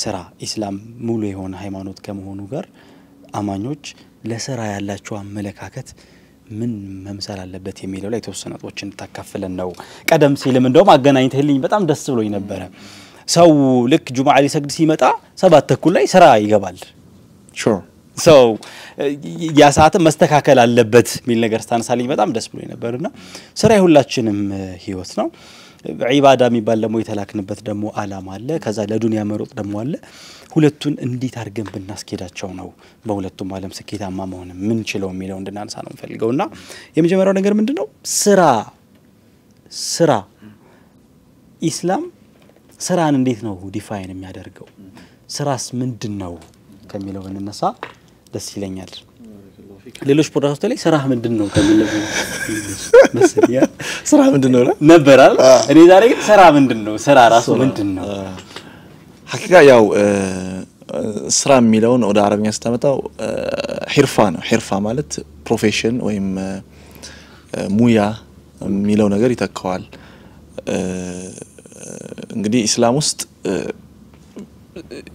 ስራ ኢስላም ሙሉ የሆነ ሃይማኖት ከመሆኑ ጋር አማኞች ለስራ ያላቸው አመለካከት ምን መምሰል አለበት የሚለው ላይ ተወሰነቶችን ተካፍለን ነው ቀደም ሲልም እንደውም አገናኝተልኝ በጣም ደስ ብሎኝ ነበር ሰው ልክ ጁማዓ ሊሰግድ ሲመጣ 7 ተኩል ላይ ስራ ይገባል ሹር ሰው ያ ሰዓት መስተካከል አለበት ሚል ነገር ስታነሳልኝ በጣም ደስ ብሎኝ ነበርና ስራ ይሁላችንም ህይወት ነው ዒባዳ የሚባል ደግሞ የተላክንበት ደግሞ አላማ አለ ከዛ ለዱንያ መሮጥ ደግሞ አለ ሁለቱን እንዴት አድርገን ብናስኬዳቸው ነው በሁለቱም ዓለም ስኬታማ መሆን ምን ችለው የሚለው እንድናነሳ ነው ፈልገውና የመጀመሪያው ነገር ምንድነው ስራ ኢስላም ስራን እንዴት ነው ዲፋይን የሚያደርገው ስራስ ምንድነው ከሚለው እንነሳ ደስ ይለኛል ሌሎች ፕሮዳክቶች ላይ ስራ ምንድነው ከሚለው መስሪያ ስራ ምንድነው ነበር አይደል እኔ ዛሬ ግን ስራ ምንድነው ስራ ራሱ ምንድነው ሐቂቃ ያው ስራ የሚለውን ወደ አረብኛ ስታመጣው ሒርፋ ነው ሒርፋ ማለት ፕሮፌሽን ወይም ሙያ የሚለው ነገር ይተካዋል እንግዲህ እስላም ውስጥ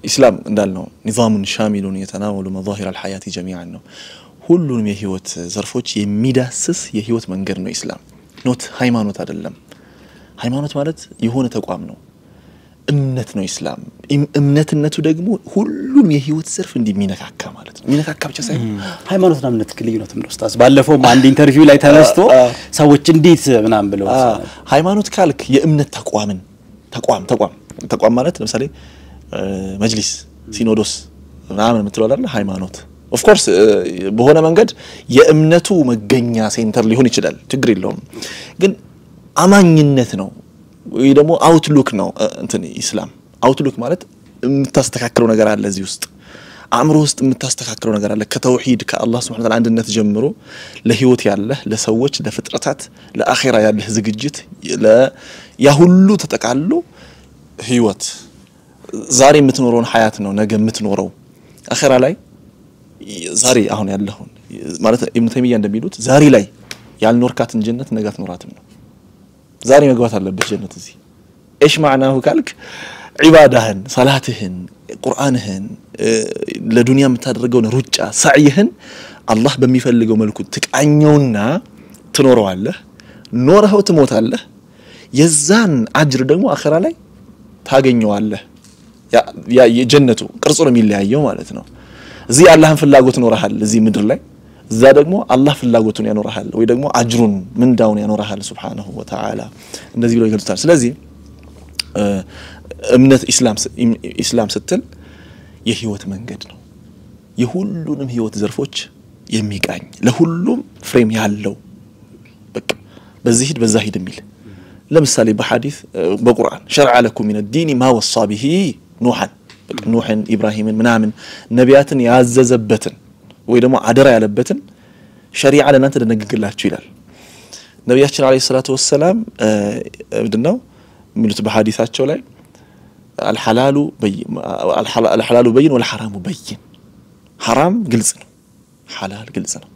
ኢስላም እንዳልነው ንظام شامل يتناول مظاهر الحياه جميعا ነው ሁሉንም የህይወት ዘርፎች የሚዳስስ የህይወት መንገድ ነው ኢስላም ኖት ሃይማኖት አይደለም ሃይማኖት ማለት የሆነ ተቋም ነው እምነት ነው ኢስላም እምነትነቱ ደግሞ ሁሉም የህይወት ዘርፍ እንዲሚነካካ ማለት ነው ሚነካካ ብቻ ሳይሆን ሃይማኖትና እምነት ልዩነት ነው ኡስታዝ ባለፈው አንድ ኢንተርቪው ላይ ተነስቶ ሰዎች እንዴት ምናምን ብለው ሃይማኖት ካልክ የእምነት ተቋም ማለት ለምሳሌ መጅሊስ ሲኖዶስ ምናምን የምትለው አይደል ሃይማኖት ኦፍ ኮርስ በሆነ መንገድ የእምነቱ መገኛ ሴንተር ሊሆን ይችላል ችግር የለውም ግን አማኝነት ነው ወይ ደግሞ አውትሉክ ነው እንትን ኢስላም አውትሉክ ማለት የምታስተካክለው ነገር አለ እዚህ ውስጥ አእምሮ ውስጥ የምታስተካክለው ነገር አለ ከተውሂድ ከአላህ Subhanahu Wa Ta'ala አንድነት ጀምሮ ለህይወት ያለ ለሰዎች ለፍጥረታት ለአኺራ ያለ ዝግጅት ያ ሁሉ ተጠቃሎ ህይወት ዛሬ የምትኖረውን ሐያት ነው ነገ የምትኖረው አኺራ ላይ ዛሬ አሁን ያለው ማለት ኢብኑ ተይሚያ እንደሚሉት ዛሬ ላይ ያልኖርካትን ጀነት ነገ አትኖራትም ነው ዛሬ መግባት አለበት ጀነት እዚህ ايش معناه ካልክ ዒባዳህን ሰላትህን ቁርአንህን ለዱንያ የምታደርገውን ሩጫ ሰዕይህን አላህ በሚፈልገው መልኩ ትቃኘውና ትኖረዋለህ ኖረኸው ትሞታለህ የዛን አጅር ደግሞ አኺራ ላይ ታገኘዋለህ ያ የጀነቱ ቅርጹ ነው የሚለያየው ማለት ነው እዚህ አላህን ፍላጎት ኖርሃል እዚህ ምድር ላይ እዛ ደግሞ አላህ ፍላጎቱን ያኖርሃል ወይ ደግሞ አጅሩን ምንዳውን ያኖርሃል Subhanahu Wa Ta'ala እንደዚህ ብለው ይገልጻል ስለዚህ እምነት ኢስላም ስትል የህይወት መንገድ ነው የሁሉንም ህይወት ዘርፎች የሚቃኝ ለሁሉም ፍሬም ያለው በቃ በዚህ ሂድ በዛ ሂድ የሚል ለምሳሌ በሐዲስ በቁርአን شرع لكم من الدين ما وصى به ኑህን ኢብራሂምን ምናምን ነቢያትን ያዘዘበትን ወይ ደግሞ አደራ ያለበትን ሸሪዓ ለናንተ ደነግግላችሁ ይላል ነብያችን አለይሂ ሰላቱ ወሰለም ምንድነው የሚሉት በሐዲሳቸው ላይ الحلال بين والحرام بين حرام ግልጽ ነው ሐላል ግልጽ ነው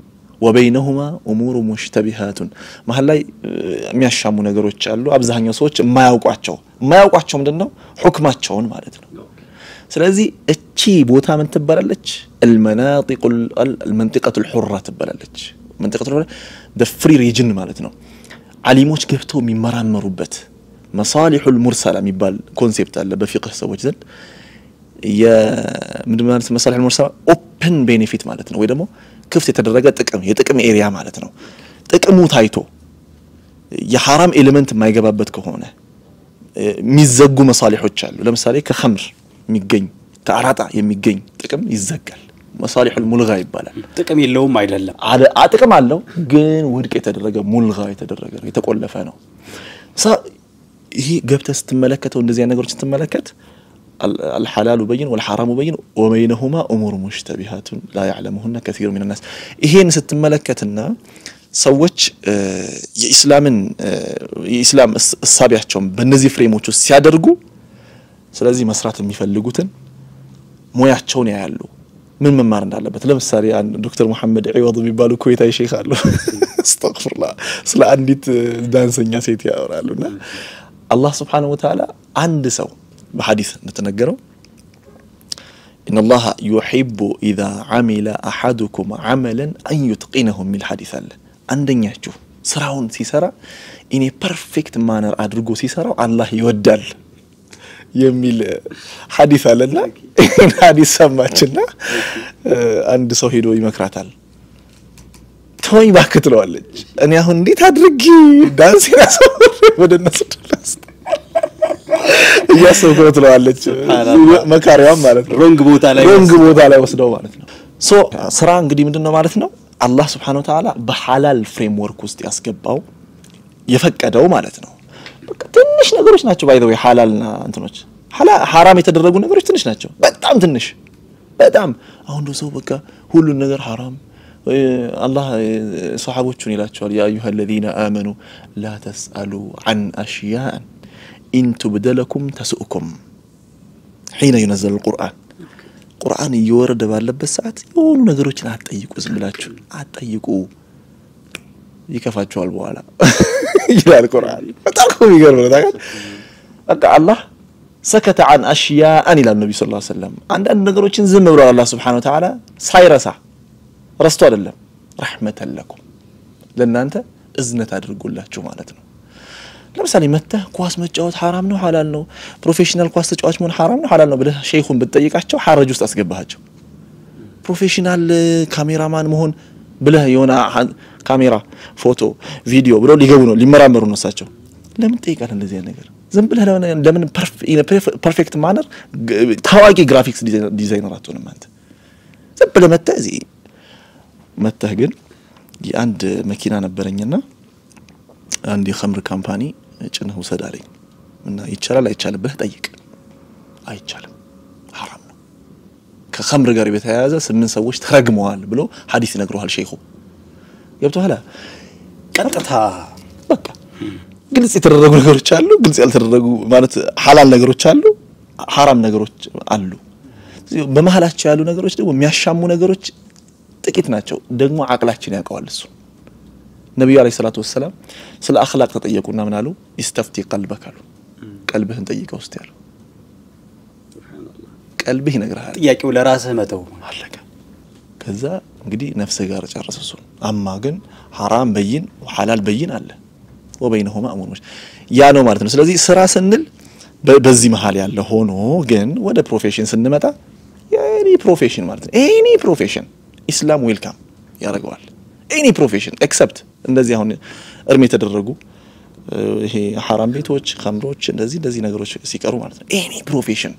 وبينهما امور مشتبهات መሃል ላይ የሚያሻሙ ነገሮች አሉ አብዛኛው ሰዎች የማያውቋቸው ምንድነው ሁክማቸውን ማለት ነው ስለዚህ እቺ ቦታ ምን ትባላለች المنطقه الحره ትባላለች منطقه الحره the free region ማለት ነው ዓሊሞች ገብተው የሚመራመሩበት مصالح المرسله የሚባል ኮንሴፕት አለ በፊቅህ ሰዎች ዘንድ ምንድነው ማለት مصالح المرسله open benefit ማለት ነው ወይ ደግሞ ክፍት የተደረገ የጥቅም ኤሪያ ማለት ነው ጥቅሙ ታይቶ የሐራም ኤሌመንት የማይገባበት ከሆነ የሚዘጉ መሳሊሖች አሉ ለምሳሌ ከኸምር የሚገኝ ከአራጣ የሚገኝ ጥቅም ይዘጋል مصالح الملغى ይባላል ጥቅም የለውም አይደለም ጥቅም አለው ግን ውድቅ የተደረገ ሙልጋ የተደረገ የተቆለፈ ነው ይሄ ገብተህ ስትመለከተው እንደዚህ አይነት ነገሮች ስትመለከት الحلال بين والحرام بين وبينهما امور مشتبهات لا يعلمهن كثير من الناس ይሄን ስትመለከትና ሰዎች የኢስላም እሳቢያቸውን በእነዚህ ፍሬሞች ውስጥ ሲያደርጉ ስለዚህ መስራት የሚፈልጉትን ሙያቸውን ያያሉ ምን መማር እንዳለበት ለምሳሌ አንድ ዶክተር መሐመድ ዒዋድ የሚባሉ ኩዌታዊ ሼክ አሉ አስተግፍሩላህ ስለ አንዲት ዳንሰኛ ሴት ያወራሉና አላህ Subhanahu Wa Ta'ala አንድ ሰው بحديث نتنجره إن الله يحب إذا عمل أحدكم عملا أن يتقنه من الحديث الله عندنا شوف سراون سيسرا إني perfect manner أدرجو سيسرا الله يودل يميل حديث الله حديث سمعتنا عند صهيدو يمكراتال توي باكتلو على أنا هندي تدرجي دانسي ناسو بدنا نسوي ያሰውኩት ለዋለች መካሪያው ማለት ነው ሮንግ ቦታ ላይ ወስደው ማለት ነው ሶ ስራ እንግዲህ ምንድነው ማለት ነው አላህ Subhanahu Wa Ta'ala በሐላል ፍሬምወርክ ውስጥ ያስገባው የፈቀደው ማለት ነው በቃ ትንሽ ነገሮች ናቸው ባይ ዘ ወይ ሐላልና እንትኖች ሐራም የተደረጉ ነገሮች ትንሽ ናቸው በጣም አሁን ሰው በቃ ሁሉ ነገር ሐራም الله صحابوቹን ይላቸዋል ያ አዩሃ الذين آمنوا لا تسألوا عن أشياء إن تبدلكم تسؤكم حين ينزل القرآن قرآن يورد باللبس ساعات يقولون نقروش لا تأيقوا زملاتشو أتأيقوا يكفاتشوا البوالا إلى القرآن فتاكم يقولون ذلك الله سكت عن أشياء إلى النبي صلى الله عليه وسلم عند أن نقروش زمروا الله سبحانه وتعالى سايرسا رستوا لله رحمة لكم لأن أنت إذن تدرقوا الله شو مالتنا ለምሳሌ መተህ ኳስ መጫወት حرام ነው حلال ነው ፕሮፌሽናል ኳስ ተጫዋች መሆን حرام ነው حلال ነው ብለህ ሼኹን ብትጠይቃቸው ሐረጅ ውስጥ አስገባቸው ፕሮፌሽናል ካሜራማን መሆን ብለህ የሆነ ካሜራ ፎቶ ቪዲዮ ብለው ሊገቡ ነው ሊመራመሩ ነው እሳቸው ለምን ጠይቃለህ እንደዚህ ነገር ዝም ብለህ ለምን ፐርፌክት ማነር ታዋቂ ግራፊክስ ዲዛይነር አትሆንም አንተ ዝም ብለህ መተህ ግን የአንድ መኪና ነበረኝና አንድ የኸምር ካምፓኒ ጭነህ ውሰድ አለኝ እና ይቻላል አይቻልም ብለህ ጠይቅ አይቻልም حرام ነው ከኸምር ጋር በተያያዘ 8 ሰዎች ተረግመዋል ብሎ ሐዲስ ይነግሩሃል ሼኹ ገብቶሃል ቀጥታ በቃ ግልጽ የተደረጉ ነገሮች አሉ ግልጽ ያልተደረጉ ማለት ሐላል ነገሮች አሉ حرام ነገሮች አሉ በመሐላቸው ያሉ ነገሮች ደግሞ የሚያሻሙ ነገሮች ጥቂት ናቸው ደግሞ አቅላችን ያውቀዋል እሱ ነብዩ አለይሂ ሰላቱ ወሰለም ስለ አኽላቅ ተጠየቁና ምን አሉ استفتي قلبك አሉ ቀልብህን ጠይቀው እስቲ አሉ ሱብሃንአላህ ቀልብህ ይነግራል ጥያቄው ለራስህ መተው አለከ ከዛ እንግዲህ ነፍስህ ጋር ጨርሰሱ አማ ግን حرام በይን وحلال በይን አለ وبينهما امور ያ ነው ማለት ነው ስለዚህ ስራ ስንል በዚህ መሃል ያለ ሆኖ ግን ወደ ፕሮፌሽን ስንመጣ የኒ ፕሮፌሽን ማለት ነው ኤኒ ፕሮፌሽን ኢስላም ዌልካም ያደርገዋል any profession except እንደዚህ አሁን እርም የተደረጉ ይሄ حرام ቤቶች ኸምሮች እንደዚህ ነገሮች ሲቀሩ ማለት ነው any profession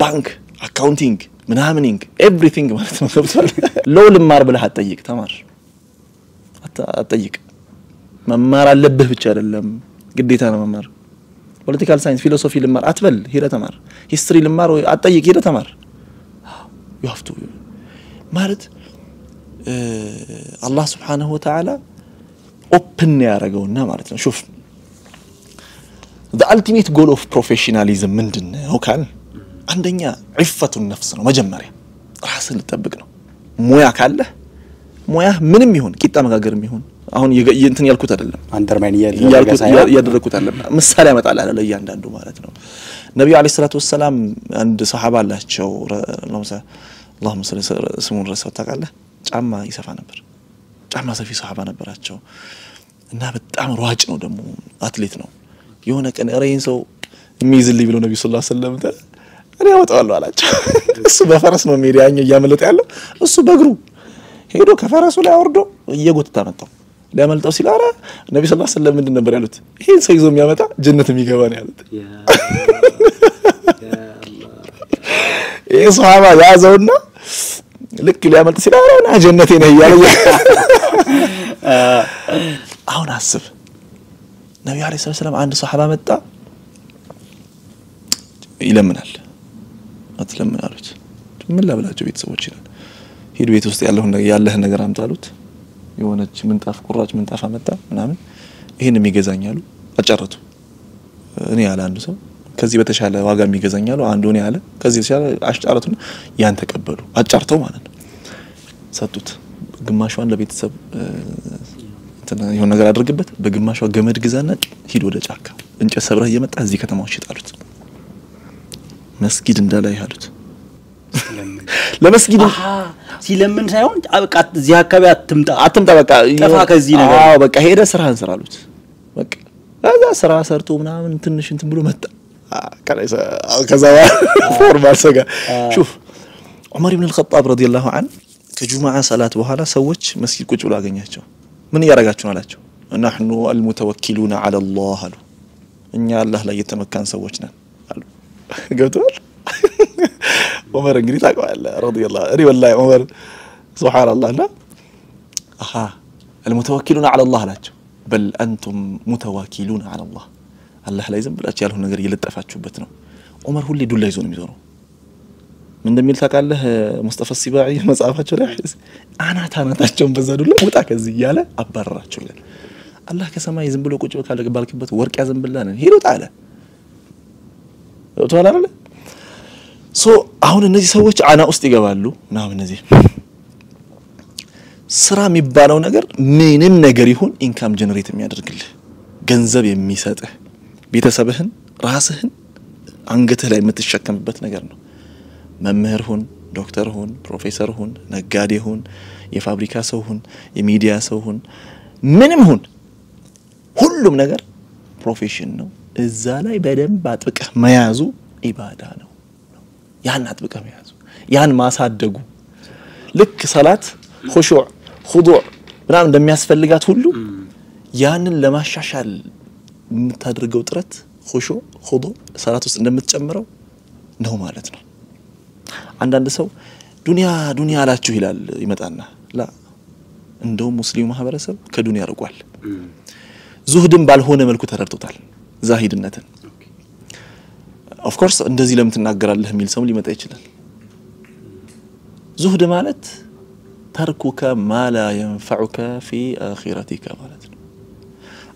ባንክ አካውንቲንግ ምናምኒንግ everything ማለት ነው ገብቷል ሎው ልማር ብለህ አትጠይቅ ተማር አትጠይቅ መማር አለብህ ብቻ አይደለም ግዴታ ነው መማር ፖለቲካል ሳይንስ ፊሎሶፊ ልማር አትበል ሄደ ተማር ሂስትሪ ልማር አትጠይቅ ሄደ ተማር you have to ማለት الله سبحانه وتعالى open ያረጋውና ማለት ነው شوف the ultimate goal of professionalism ምንድነው ካል አንደኛ عفة النفس ነው መጀመሪያ ራስን ተጠብቅ ነው ሙያ ካለ ሙያ ምንም ይሁን ቂጣ መጋገርም ይሁን አሁን እንትን ያልኩት አይደለም አንደርማይን ያደረኩት አይደለም ምሳሌ ያመጣል አለ ለእያንዳንዱ ማለት ነው ነብዩ አለይሂ ሰላቱ ወሰለም አንድ ሱሐባ አላቸው اللهم صل ስሙን ረሳው ታውቃለህ ጫማ ይሰፋ ነበር ጫማ ሰፊ ሱሐባ ነበራቸው እና በጣም ሯጭ ነው ደግሞ አትሌት ነው የሆነ ቀን ረይን ሰው የሚይዝልኝ ብሎ ነብዩ ሰለላሁ ዐለይሂ ወሰለም እኔ አወጣዋለሁ አላቸው እሱ በፈረስ ነው የሚያኛው ያመለጠ ያለው እሱ በእግሩ ሄዶ ከፈረሱ ላይ አወርዶ እየጎተታ መጣው ሊያመልጠው ሲል አረ ነብዩ ሰለላሁ ዐለይሂ ወሰለም ምንድን ነበር ያሉት ይሄን ሰው ይዞ የሚያመጣ ጀነት የሚገባ ነው ያሉት ይሄ ሱሐባ ያዘውና ልክ ሊያመልጥ ሲል አረ ና ጀነቴ ነህ ያለ አሁን አስብ ነብዩ አለይሂ ሰላም አንድ ሱሐባ መጣ ይለምናል አትለምን አሉት ምን ላብላቸው ቤተሰቦች ይላል ሄዱ ቤት ውስጥ ያለህ ነገር አምጣሉት የሆነች ምንጣፍ ቁራጭ ምንጣፍ አመጣ ምናምን ይሄን የሚገዛኛሉ አጫረቱ እኔ ያለ አንዱ ሰው ከዚህ በተሻለ ዋጋ የሚገዛኛሉ አንዱ ነው ያለ ከዚህ በተሻለ አጫረቱን ያን ተቀበሉ አጫርተው ማለት ነው ሰጡት ግማሿን ለቤተሰብ የሆነ ነገር አድርግበት በግማሿ ገመድ ግዛና ሂድ ወደ ጫካ እንጨት ሰብረህ እየመጣ እዚህ ከተማው ሽጣሉት መስጊድ እንዳላይ ያሉት ለመስጊድ ሲለምን ሳይሆን በቃ እዚህ አካባቢ አትምጣ በቃ ጠፋ ከዚህ ነገር አዎ በቃ ሄደ ስራህን ስራሉት በቃ ከዛ ስራ ሰርቶ ምናምን ትንሽ እንትን ብሎ መጣ ከዛ ፎርማል ሰጋ شوف ዑመር ኢብኑ አልኸጣብ ረዲየላሁ ዐን ከጁማዓ ሰላት በኋላ ሰዎች መስጊድ ቁጭ ብሎ አገኛቸው ምን ያረጋችሁ አላቸው نحن المتوكلون على الله አሉ እኛ አላህ ላይ የተመካን ሰዎች ነን አሉ ገብቷል ዑመር እንግዲህ ታውቃለህ ረዲየላሁ ዐንሁ والله ዑመር سبحان الله لا المتوكلون على الله አላቸው بل انتم متواكلون على الله الله ላይ ዝም ብላችሁ ያልሆነ ነገር እየለጠፋችሁበት ነው ዑመር ሁሌ ዱላ ይዞ ነው የሚዞረው ምን እንደሚል ታውቃለህ ሙስጠፋ ሲባዒ መጽሐፋቸው ላይ አናታቸውን በዛ ዱላ ወጣ ከዚህ ያለ አባረራቸው ይላል አላህ ከሰማይ ዝም ብሎ ቁጭ ባልክበት ወርቅ ያዘንብላን ሄዶ ታለ ወጣላ አይደል ሶ አሁን እነዚህ ሰዎች አና ውስጥ ይገባሉ ናም እነዚህ ስራ የሚባለው ነገር ምንም ነገር ይሁን ኢንካም ጀነሬት የሚያደርግልህ ገንዘብ የሚሰጥህ ቤተሰብህን ራስህን አንገትህ ላይ የምትሸከምበት ነገር ነው መምህር ሁን ዶክተር ሁን ፕሮፌሰር ሁን ነጋዴ ሁን የፋብሪካ ሰው ሁን የሚዲያ ሰው ሁን ምንም ሁን ሁሉም ነገር ፕሮፌሽን ነው እዛ ላይ በደንብ አጥብቀህ መያዙ ኢባዳ ነው ያን አጥብቀህ መያዙ ያን ማሳደጉ ልክ ሰላት ኹሹዕ ኹዱዕ ምናምን እንደሚያስፈልጋት ሁሉ ያንን ለማሻሻል የምታደርገው ጥረት ኹሹዕ ኹዱዕ ሰላት ውስጥ እንደምትጨምረው ነው ማለት ነው አንዳንድ ሰው ዱንያ አላችሁ ይላል ይመጣና ላ እንደው ሙስሊሙ ማህበረሰብ ከዱንያ ርቋል ዙህድም ባልሆነ መልኩ ተረድቶታል ዛሂድነትን ኦፍ ኮርስ እንደዚህ ለምን ትናገራለህ የሚል ሰው ሊመጣ ይችላል ዙህድ ማለት ተርኩከ ማ ላ ينفعك في اخرتك ማለት ነው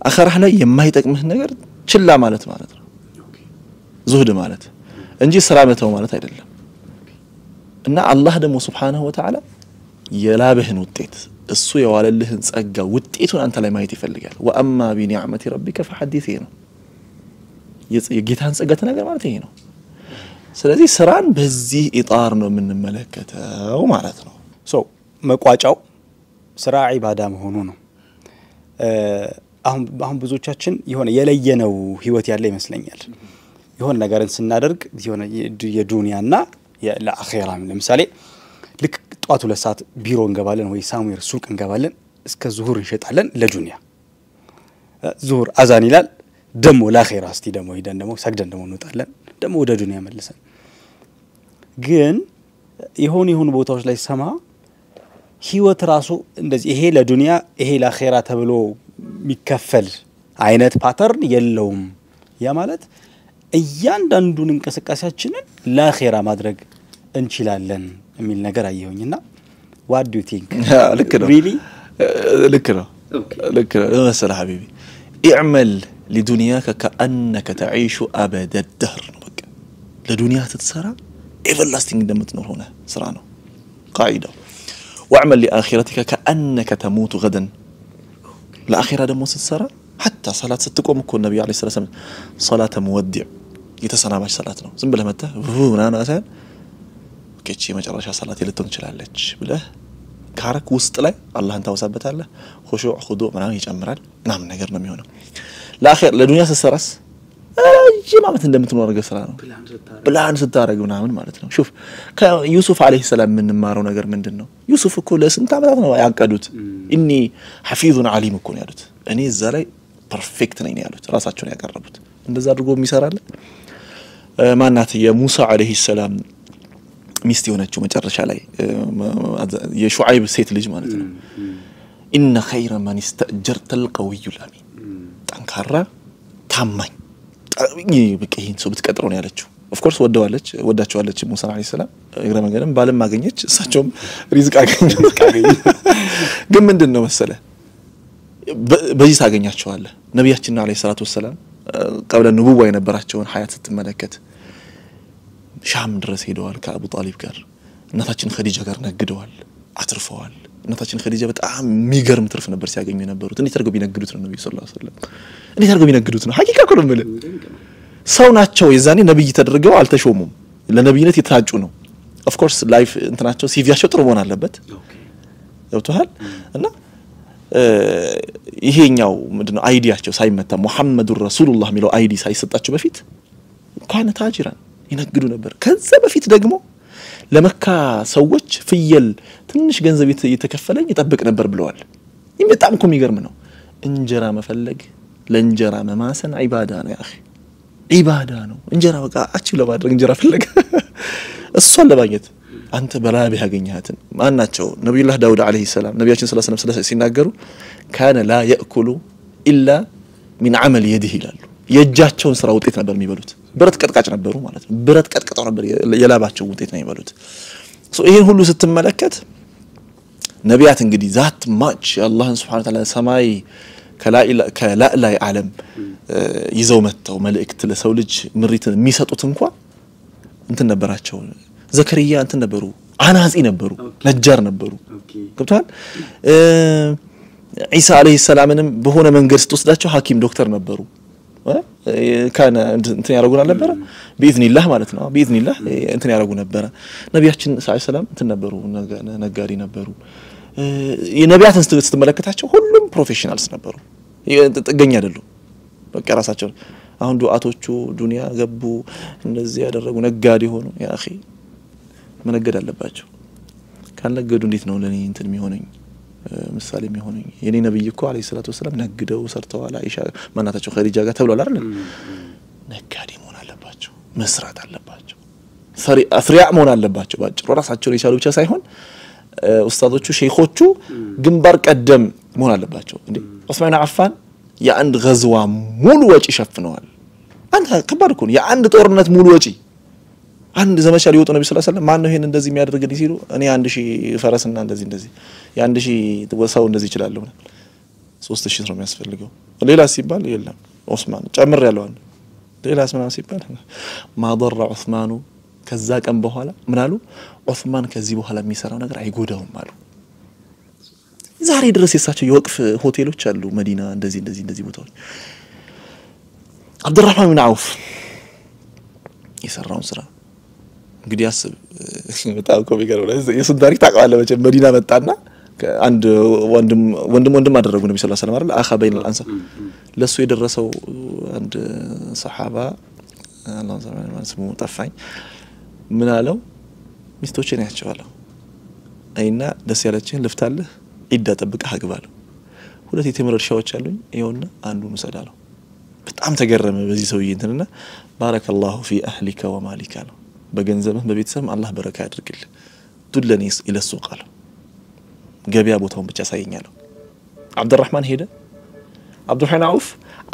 አኺራህ ላይ የማይጠቅምህ ነገር ችላ ማለት ነው ዙህድ ማለት እንጂ ስራ መተው ማለት አይደለም እና አላህ ደግሞ Subhanahu Wa Ta'ala የላብህን ውጤት እሱ የዋለልህን ጸጋ ውጤቱን አንተ ላይ ማየት ይፈልጋል ወአማ ቢኒዕመቲ ረቢከ ፈሐዲስ ነው የጌታን ጸጋ ተናገር ማለት ይሄ ነው ስለዚህ ስራን በዚህ ኢጣር ነው የምንመለከተው ማለት ነው ሶ መቋጫው ስራ ኢባዳ መሆኑ ነው አሁን ብዙዎቻችን የሆነ የለየነው ህይወት ያለ ይመስለኛል የሆነ ነገርን ስናደርግ የሆነ የዱንያና ለአኺራ ለምሳሌ ልክ ጧት 2 ሰዓት ቢሮ እንገባለን ወይ ሳሙኤር ሱቅ እንገባለን እስከ ዙሁር እንሸጣለን ለዱንያ ዙሁር አዛን ይላል ደሞ ለአኺራ እስቲ ደሞ ሄደን ደሞ ሰግደን ደሞ እንወጣለን ደሞ ወደ ዱንያ መልሰን ግን ይሆን ቦታዎች ላይ ሰማ ህይወት ራሱ እንደዚህ ይሄ ለዱንያ ይሄ ለአኺራ ተብሎ የሚከፈል አይነት ፓተርን የለውም ያ ማለት እያንዳንዱን እንቅስቃሴያችንን ለአኺራ ማድረግ እንችላለን የሚል ነገር አየሁኝና what do you think ልክ ነው really ልክ ነው መሰለ حبيبي اعمل لدنياك كأنك تعيش أبد الدهر በቃ ለዱንያ ተትሰራ everlasting እንደምትኖር ሆነ ስራ ነው قاعده واعمل لآخرتك كأنك تموت غدا الآخرة دمو ستسرى حتى صلاة ستقوم كون النبي عليه الصلاة والسلام صلاة مودع يتسناماش صلاتنا زين بلا متى انا اسال كيتشي مجرشا صلاه لتون تشلالچ بله كارك وسط ላይ አላህን ታውሳበታለህ ኹሹዕ ኹዱዕ ምናምን ይጨምራል ምናምን ነገር ነው የሚሆነው ለአኺር ለዱንያ ስትሰራስ ጂማመት እንደምትኖር ነገር ስራ ነው ፕላን ስታረግ ምናምን ማለት ነው ሹፍ ከዩሱፍ አለይሂ ሰላም ምን ማረው ነገር ምንድነው ዩሱፍ እኮ ለስንት አመታት ነው ያቀዱት ኢኒ ሐፊዙን ዓሊም እኮ ነው ያሉት እኔ እዛ ላይ ፐርፌክት ነኝ ያሉት ራሳቸውን ያቀርቡት እንደዛ አድርጎ የሚሰራለ ማናት የሙሳ አለይሂ ሰላም ሚስት የሆነችው መጨረሻ ላይ የሹዓይብ ሴት ልጅ ማለት ነው ኢነ ኸይረ ማን ኢስተእጀርተ القوي الامين ጠንካራ ታማኝ በቀይን ሰው ብትቀጥረው ነው ያለችው ኦፍ ኮርስ ወዳቸዋለች ሙሳ አለይሂ ሰላም እግረ መንገድም ባለም ማግኘች እሳቸውም ሪዝቅ አገኙ ግን ምንድነው መሰለ በዚህ ታገኛቸዋለህ ነብያችን አለይሂ ሰላቱ ወሰለም قبل النبوة የነበራቸውን ሐያት ስትመለከት ሻም ድረስ ሄደዋል ከአቡ ጣሊብ ጋር እናታችን ኸዲጃ ጋር ነግደዋል አትርፈዋል እናታችን ኸዲጃ በጣም የሚገርም ትርፍ ነበር ሲያገኙ የነበሩት እንዴት አድርገው ቢነግዱት ነው ነብዩ ሰለላሁ ዐለይሂ ወሰለም እንዴት አድርገው ቢነግዱት ነው ሐቂቃ እኮ ነው ማለት ሰው ናቸው የዛኔ ነብይ ተደርገው አልተሾሙም ለነብይነት የታጩ ነው ኦፍ ኮርስ ላይፍ እንትናቸው ሲቪያቸው ጥሩ መሆን አለበት ያውታል እና ይሄኛው ምንድነው አይዲያቸው ሳይመታ ሙሐመዱር ረሱሉላህ ሚለው አይዲ ሳይሰጣቸው በፊት ካነ ታጅራን ይነግዱ ነበር ከዛ በፊት ደግሞ ለመካ ሰዎች ፍየል ትንሽ ገንዘብ የተከፈለኝ ይጠብቅ ነበር ብለዋል በጣም እኮ የሚገርም ነው እንጀራ መፈለግ ለእንጀራ መማሰን ኢባዳ ነው ያኺ ኢባዳ ነው እንጀራ በቃ አቺው ለማድረግ እንጀራ ፈለገ እሷን ለማግኘት አንተ በላብ ያገኛትን ማናቸው ነብዩላህ ዳውድ አለይሂ ሰላም ነብያችን ሰለላሁ ዐለይሂ ወሰለም ሲናገሩ ካነ ላ ያእኩሉ ኢላ ሚን ዐመል የዲህ ይላሉ የእጃቸውን ስራ ውጤት ነበር የሚበሉት ብረት ቀጥቃጭ ነበሩ ማለት ነው ብረት ቀጥቅጠው ነበር የላባቸው ውጤት ነው የሚበሉት ሶ ይሄን ሁሉ ስትመለከት ነብያት እንግዲህ ዛት ማች አላህን Subhanahu Wa Ta'ala ሰማይ ከላዕላይ ዓለም ይዘው መተው መልእክት ለሰው ልጅ ምሪትን የሚሰጡት እንኳን እንትን ነበራቸው ዘከሪያ እንትን ነበሩ አናጺ ነበሩ ነጃር ነበሩ ገብቷል ኢሳ አለይሂ ሰላምንም በሆነ መንገድ ስትወስዳቸው ሐኪም ዶክተር ነበሩ ካና እንትን ያረጉ ነበር በኢዝኒላህ ማለት ነው በኢዝኒላህ እንትን ያረጉ ነበር ነብያችን ሰለላሁ ዐለይሂ ወሰለም እንትን ነበሩ ነጋሪ ነበሩ የነብያትን ስትመለከታቸው ሁሉም ፕሮፌሽናልስ ነበሩ ጥገኛ አይደሉም በቃ ራሳቸው አሁን ዱዓቶቹ ዱንያ ገቡ እንደዚህ ያደረጉ ነጋዴ ሆኑ ያ اخي መነገድ አለባቸው ካልነገዱ እንዴት ነው ለኔ እንትን የሚሆነኝ ምሳሌ የሚሆነኝ የኔ ነብይ እኮ አለይሂ ሰላቱ ወሰለም ነግደው ሰርተዋል አይሻ ማናታቸው ኸዲጃ ጋር ተብሏል አይደል ነጋዴ መሆን አለባቸው መስራት አለባቸው አፍሪያ መሆን አለባቸው ባጭሩ ራሳቸው የቻሉ ብቻ ሳይሆን ኡስታዶቹ ሼኾቹ ግንባር ቀደም መሆን አለባቸው እንዴ ዑስማን አፋን የአንድ ገዝዋ ሙሉ ወጪ ሸፍነዋል አንተ ከባድ እኮ የአንድ ጦርነት ሙሉ ወጪ አንድ ዘመቻ ሊወጡ ነብዩ ሰለላሁ ዐለይሂ ወሰለም ማን ነው ይሄን እንደዚህ የሚያደርግልኝ ሲሉ እኔ 1000 ፈረስና እንደዚህ የ1000 ወሳው እንደዚህ ይችላል 3000 ነው የሚያስፈልገው ሌላ ሲባል የለም ዑስማን ጨምር ያለው አንድ ሌላስ ምናምን ሲባል ማضر ዑስማኑ ከዛ ቀን በኋላ ምን አሉ ዑስማን ከዚህ በኋላ የሚሰራው ነገር አይጎዳውም አሉ ዛሬ ድረስ የሳቸው የወቅፍ ሆቴሎች አሉ መዲና እንደዚህ ቦታዎች አብዱራህማን ብን አውፍ የሰራውን ስራ እንግዲህ ያስብ በጣም ኮሚካል ነው የሱን ታሪክ ታውቃለህ መቼም መዲና መጣና አንድ ወንድም አደረጉ ነብዩ ሰለላሁ ዐለይሂ ወሰለም አይደል አኻ በይን الانصار ለሱ የደረሰው አንድ ሰሃባ አላህ ዘማን ስሙ ጠፋኝ ምን አለው ሚስቶችን ያቻዋለሁ አይና ደስ ያለችን ልፍታለህ ኢዳ ጠብቀህ አግባለሁ ሁለት የቴምር እርሻዎች አሉኝ ይኸውና አንዱን ሰዳለው በጣም ተገረመ በዚህ ሰውዬ እንትንና ባረከላሁ ፊ አህሊካ ወማሊካ ነው በገንዘብህ በቤተሰብ አላህ በረካ ያድርግልህ ዱለኒ ኢለ ሱቅ አለ ገበያ ቦታውን ብቻ ሳይኛለው አብዱራህማን ሄደ አብዱራህማን አውፍ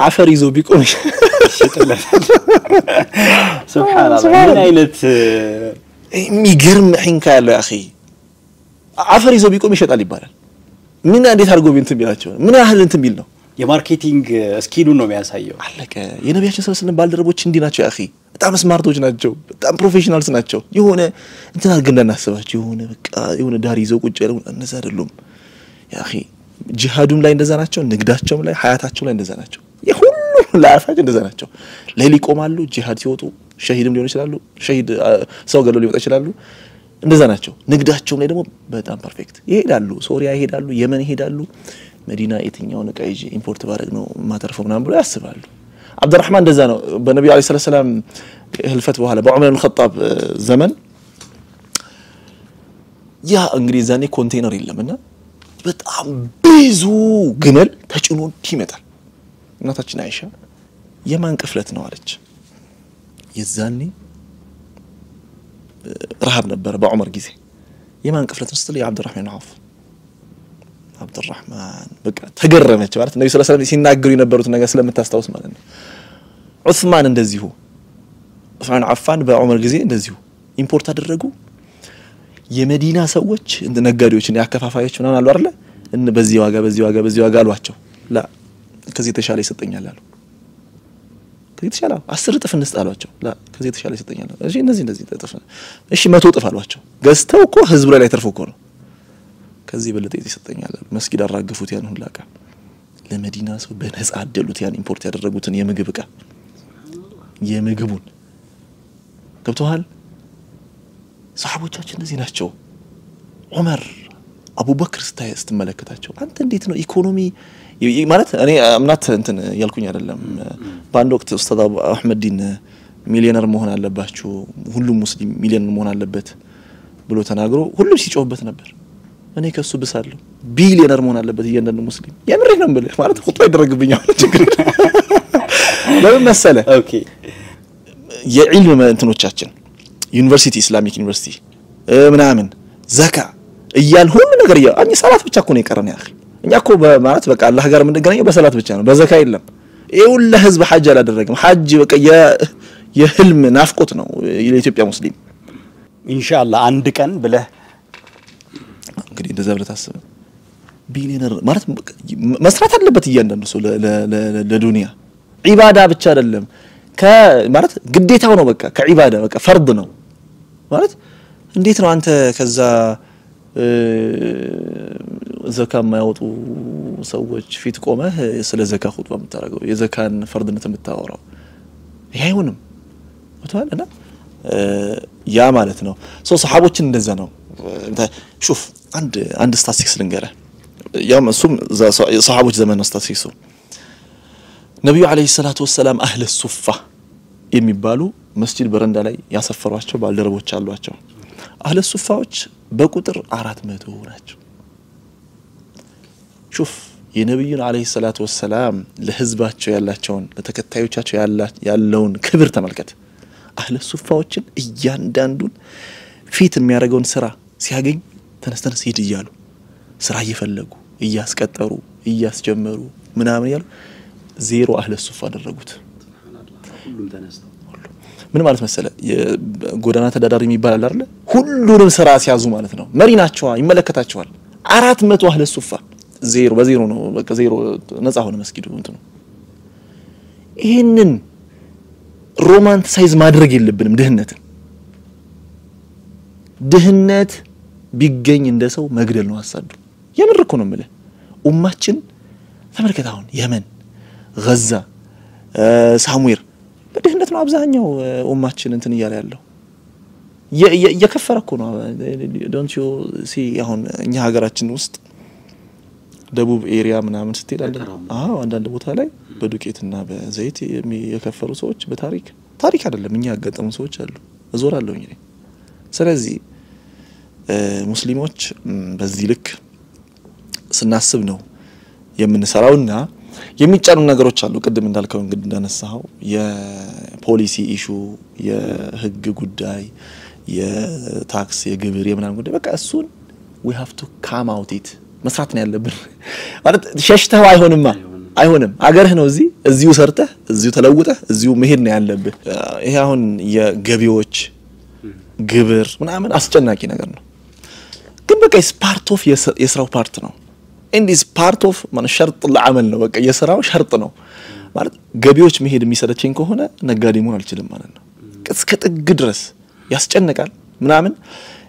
አፈር ይዞ ቢቆም ይሽጥለታል ሱብሃንአላህ ምን አይነት የሚገርም ሒንካ ያለው ያ اخي አፈር ይዞ ቢቆም ይሸጣል ይባላል ምን እንዴት አድርጎ እንትን ቢላቸው ምን ያህል እንትን ቢል ነው የማርኬቲንግ ስኪሉን ነው የሚያሳየው አለቀ የነብያችን ሰለላሁ ዐለይሂ ወሰለም ባልደረቦች እንዲ ናቸው ያ اخي በጣም ስማርቶች ናቸው በጣም ፕሮፌሽናልስ ናቸው የሆነ እንትና ግን እናስባቸው የሆነ በቃ የሆነ ዳር ይዘው ቁጭ ያለው እነዛ አይደሉም ያ اخي ጂሃዱም ላይ እንደዛ ናቸው ንግዳቸውም ላይ ሀያታቸው ላይ እንደዛ ናቸው የሁሉም ላፋጭ እንደዛ ናቸው ለሊ ቆማሉ ጂሃድ ሲወጡ ሸሂድም ሊሆኑ ይችላሉ ሸሂድ ሰው ገለው ሊወጣ ይችላሉ እንደዛ ናቸው ንግዳቸው ላይ ደግሞ በጣም ፐርፌክት ይሄዳሉ ሶሪያ ይሄዳሉ የመን ይሄዳሉ መዲና የትኛውን ዕቃ ይዤ ኢምፖርት ባረግ ነው ማተርፈው ምናምን ብለው ያስባሉ አብዱራህማን እንደዛ ነው በነብዩ አለይሂ ሰላም ህልፈት በኋላ በዑመር ኢብኑ ኸጣብ ዘመን ያ እንግዲህ ዛኔ ኮንቴነር የለምና በጣም ብዙ ግመል ተጭኖ ይመጣል እናታችን አይሻ የማን ቅፍለት ነው አለች የዛኔ ረሃብ ነበር በዑመር ጊዜ የማን ቅፍለት ነው ስትል የአብዱራህማን አውፍ አብዱራህማን በቃ ተገረመች ማለት ነብዩ ሰለላሁ ዐለይሂ ወሰለም ሲናገሩ የነበሩት ነገር ስለምታስታውስ ማለት ነው ዑስማን እንደዚሁ ዑስማን አፋን በዑመር ጊዜ እንደዚሁ ኢምፖርት አደረጉ የመዲና ሰዎች እንደ ነጋዴዎች እና ያከፋፋዮች ምናምን አሉ አይደል እነ በዚህ ዋጋ አሏቸው ላ ከዚህ ተሻለ ይሰጠኛል አሉ ከዚህ ተሻለ 10 እጥፍ እንስጣሏቸው ላ ከዚህ ተሻለ ይሰጠኛል እሺ እነዚህ እጥፍ እሺ 100 እጥፍ አሏቸው ገዝተው እኮ ህዝብ ላይ ተርፎ እኮ ነው ከዚህ በለጠ ይሰጠኛል አሉ መስጊድ አራገፉት ያን ሁሉ ዕቃ ለመዲና ሰው በነጻ አደሉት ያን ኢምፖርት ያደረጉትን የምግብ ዕቃ የምግቡን ገብተዋል ሰሃቦቻችን እንደዚህ ናቸው ዑመር አቡበክር ስትመለከታቸው አንተ እንዴት ነው ኢኮኖሚ ማለት እኔ አምናት እንትን ያልኩኝ አይደለም በአንድ ወቅት ኡስታዝ አህመድ ዲን ሚሊዮነር መሆን አለባችሁ ሁሉም ሙስሊም ሚሊዮነር መሆን አለበት ብሎ ተናግሮ ሁሉም ሲጮህበት ነበር እኔ ከሱ ብሳለሁ ቢሊዮነር መሆን አለበት እያንዳንዱ ሙስሊም የምሬ ነው ብለ ማለት ኹጥባ ይደረግብኛል ችግር ለምን መሰለ ኦኬ የዒልም እንትኖቻችን ዩኒቨርሲቲ ኢስላሚክ ዩኒቨርሲቲ ምናምን ዘካ እያል ሁሉ ነገር ያ አኝ ሰላት ብቻ እኮ ነው የቀረን ያኺ እኛ እኮ ማለት በቃ አላህ ጋር የምንገናኘው በሰላት ብቻ ነው በዘካ የለም ይሁን ለህዝብ ሐጅ አላደረግም ሐጅ በቃ የህልም ናፍቆት ነው ለኢትዮጵያ ሙስሊም ኢንሻአላህ አንድ ቀን ብለህ እንግዲህ እንደዛ ብለህ ታስብ ቢሊዮነር ማለት መስራት አለበት እያንዳንዱ ሰው ለዱንያ ዒባዳ ብቻ አይደለም ማለት ግዴታው ነው በቃ ከዒባዳ በቃ ፈርድ ነው ማለት እንዴት ነው አንተ ከዛ ዘካ ማያወጡ ሰዎች ፊት ቆመህ ስለ ዘካ ኹጥባ የምታረገው የዘካን ፈርድነት የምታወራው ይሄ አይሆንም ወጣልና ያ ማለት ነው ሰሃቦችን እንደዛ ነው شوف عند ስታቲስቲክስ ልንገርህ ያም እሱም ሰሃቦች ዘመን ስታቲስቲክሱ ነብዩ አለይሂ ሰላቱ ወሰለም አህለ ሱፋ የሚባሉ መስጂድ በረንዳ ላይ ያሰፈሯቸው ባልደረቦች አሏቸው አህለ ሱፋዎች በቁጥር 400 ናቸው شوف የነብዩን አለይሂ ሰላቱ ወሰለም ለህዝባቸው ያላቸውን ለተከታዮቻቸው ያለውን ክብር ተመልከት አህለ ሱፋዎችን እያንዳንዱን ፊት የሚያደርገውን ስራ ሲያገኝ ተነስተነስ ሄድ ይያሉ ስራ እየፈለጉ እያስቀጠሩ እያስጀመሩ ምናምን ያሉ ዜሮ አህለ ሱፋ አደረጉት ሁሉም ተነስተው ምን ማለት መሰለ የጎዳና ተዳዳሪ የሚባል አይደል ሁሉንም ስራ ሲያዙ ማለት ነው መሪ ናቸው ይመለከታቸዋል 400 አህለ ሱፋ ዜሮ በዜሮ ነው በቃ ዜሮ ነፃ ሆነ መስጊዱ እንትኑ ይሄንን ሮማንቲሳይዝ ማድረግ የለብንም ድህነት ቢገኝ እንደሰው መግደል ነው አሳዱ የምር እኮ ነው ማለት ኡማችን ተመልከት አሁን የመን ጋዛ ሳሙኤል በድህነት ነው አብዛኛው ኡማችን እንትን ይያለ ያለው የከፈረ እኮ ነው ዶንት ዩ ሲ አሁን እኛ ሀገራችን ውስጥ ደቡብ ኤሪያ ምናምን ስትሄድ አንዳንድ ቦታ ላይ በዱቄትና በዘይት የከፈሩ ሰዎች በታሪክ አይደለም እኛ ያጋጠሙ ሰዎች አሉ እዞራለሁ እኔ ስለዚህ ሙስሊሞች በዚህ ልክ ስናስብ ነው የምንሰራውና የሚጫኑ ነገሮች አሉ ቅድም እንዳልከው እንግዲህ እንዳነሳው የፖሊሲ ኢሹ የህግ ጉዳይ የታክስ የግብር የምናምን ጉዳይ በቃ እሱን we have to come out it መስራት ነው ያለብን ማለት ሸሽተው አይሆንም አገርህ ነው እዚሁ ሰርተህ እዚሁ ተለውጠህ እዚሁ መሄድ ነው ያለብህ ይሄ አሁን የገቢዎች ግብር ምናምን አስጨናቂ ነገር ነው ግን በቃ is part of የስራው ፓርት ነው and is part of ማን ሸርጥ ለዓመል ነው በቃ የስራው ሸርጥ ነው ማለት ገቢዎች መሄድ የሚሰለቸኝ ከሆነ ነጋዴ መሆን አልችልም ማለት ነው እስከ ጥግ ድረስ ያስጨንቃል ምናምን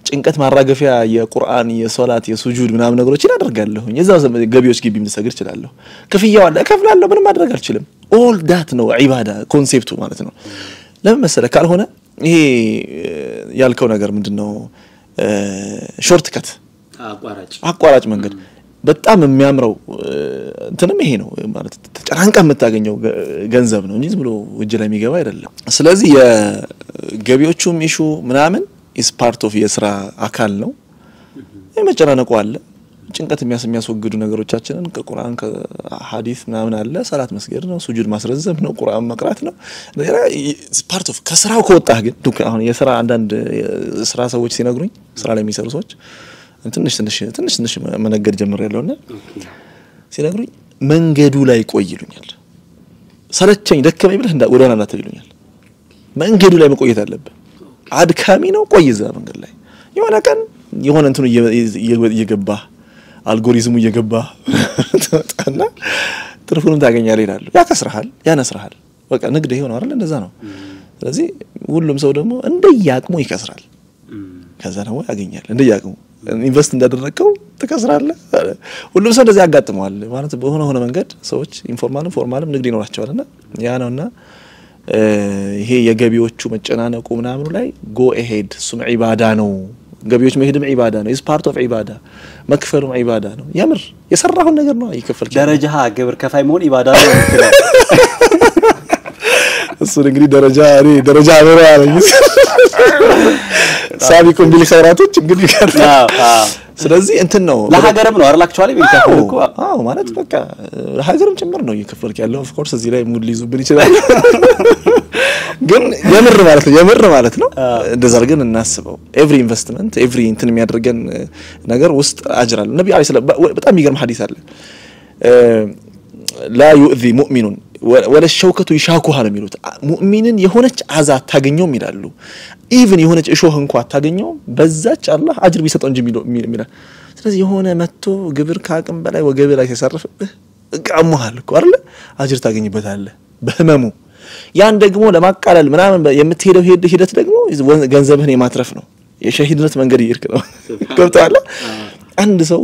ጭንቀት ማራገፊያ የቁርአን የሶላት የሱጁድ ምናምን ነገሮችን አደርጋለሁ የዛው ገቢዎች ግቢ ምንሰግድ ይችላልሁ ክፍያው አለ ከፍላለሁ ምንም ማድረግ አልችልም ኦል ዳት ነው ዒባዳ ኮንሴፕቱ ማለት ነው ለምን መሰለ ካልሆነ ይሄ ያልከው ነገር ምንድነው ሾርት ከት አቋራጭ መንገድ በጣም የሚያምረው እንትንም ይሄ ነው ማለት ተጨናንቀ የምታገኘው ገንዘብ ነው እንጂ ዝም ብሎ እጅ ላይ የሚገባ አይደለም ስለዚህ የገቢዎቹም ኢሹ ምናምን is part of የስራ አካል ነው የመጨናነቁ አለ ጭንቀት የሚያስወግዱ ነገሮቻችንን ከቁርአን ከሐዲስ ምናምን አለ ሰላት መስገድ ነው ሱጁድ ማስረዘም ነው ቁርአን መቅራት ነው is part of ከስራው ከወጣህ ግን አሁን የስራ አንዳንድ ስራ ሰዎች ሲነግሩኝ ስራ ላይ የሚሰሩ ሰዎች ትንሽ መነገድ ጀምሬያለሁና ሲነግሩኝ መንገዱ ላይ ቆይሉኛል ሰለቸኝ ደከመኝ ብለህ ወደና እንዳትይሉኛል መንገዱ ላይ መቆየት አለበት አድካሚ ነው ቆይዛ መንገድ ላይ የሆነ ቀን የሆነ እንትኑ እየገባ አልጎሪዝሙ እየገባ ተጣና ትርፉንም ታገኛለህ ይላል ያከስራል ያነስራል በቃ ንግድ ይሆን አይደል እንደዛ ነው ስለዚህ ሁሉም ሰው ደግሞ እንደያቅሙ ይከስራል ከዛ ነው ያገኛል እንደያቅሙ ኢንቨስት እንዳደረከው ተከስራለህ ሁሉም ሰው እንደዛ ያጋጥመዋል ማለት በሆነ መንገድ ሰዎች ኢንፎርማልም ፎርማልም ንግድ ይኖራቸዋልና ያ ነውና ይሄ የገቢዎቹ መጨናነቁ ምናምኑ ላይ go ahead ሱም ዒባዳ ነው ገቢዎች መሄድም ዒባዳ ነው is part of ዒባዳ መክፈልም ዒባዳ ነው ያምር የሰራው ነገር ነው ይከፈል ደረጃ ግብር ከፋይ መሆን ዒባዳ ነው እሱ እንግዲህ ደረጃ ነው ያለኝ ሳቢኩም ቢልኸይራቶች እንግዲህ ስለዚህ እንትን ነው ለሀገርም ነው አይደል አክቹአሊ ቢልከፈልኩ ማለት በቃ ሀገርም ጭምር ነው ይከፈልክ ያለው ኦፍ ኮርስ እዚህ ላይ ሙድ ሊይዙብን ይችላል ግን የምር ማለት ነው እንደዛ አድርገን እናስበው ኤቭሪ ኢንቨስትመንት ኤቭሪ እንትን የሚያደርገን ነገር ውስጥ አጅር አለ ነብዩ አለይሂ ሰላም በጣም የሚገርም ሐዲስ አለ لا يؤذي مؤمن ولا الشوكة يشاكوها ነው የሚሉት ሙእሚንን የሆነች አዛ ታገኘው ይላሉ ኢቭን የሆነች እሾህ እንኳን ታገኘው በዛች አላህ አጅር ቢሰጠው እንጂ የሚላል ስለዚህ የሆነ መጥቶ ግብር ካቅም በላይ ወገብ ላይ ተሰርፍብህ ቃሙሃል እኮ አይደል አጅር ታገኝበታለህ በህመሙ ያን ደግሞ ለማቃለል ምናምን የምትሄደው ሂደት ደግሞ ገንዘብህን የማትረፍ ነው የሸሂድነት መንገድ ይርክ ነው ገብቷል አንድ ሰው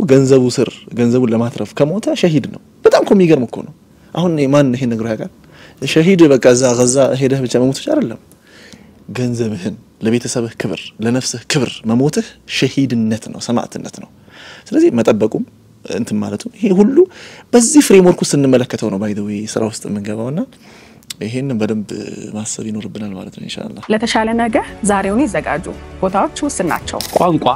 ገንዘቡን ለማትረፍ ከሞተ ሸሂድ ነው በጣም የሚገርም እኮ ነው አሁን ማን ይሄን ነገር ያውቃል ሸሂድ በቃ ገዛ ሄደህ ብቻ መሞትሽ አይደለም ገንዘብህን ለቤተሰብህ ክብር ለነፍስህ ክብር መሞትህ ሸሂድነት ነው ሰማዕትነት ነው ስለዚህ መጠበቁም እንትን ማለቱ ይሄ ሁሉ በዚህ ፍሬምወርክ ውስጥ እንመለከተው ነው ባይ ዘ ዌይ ስራ ውስጥ የምንገባውና ይሄንን በደንብ ማሰብ ይኖርብናል ማለት ነው ኢንሻአላህ ለተሻለ ነገር ዛሬውን ይዘጋጁ ቦታዎች ውስጥ ናቸው ቋንቋ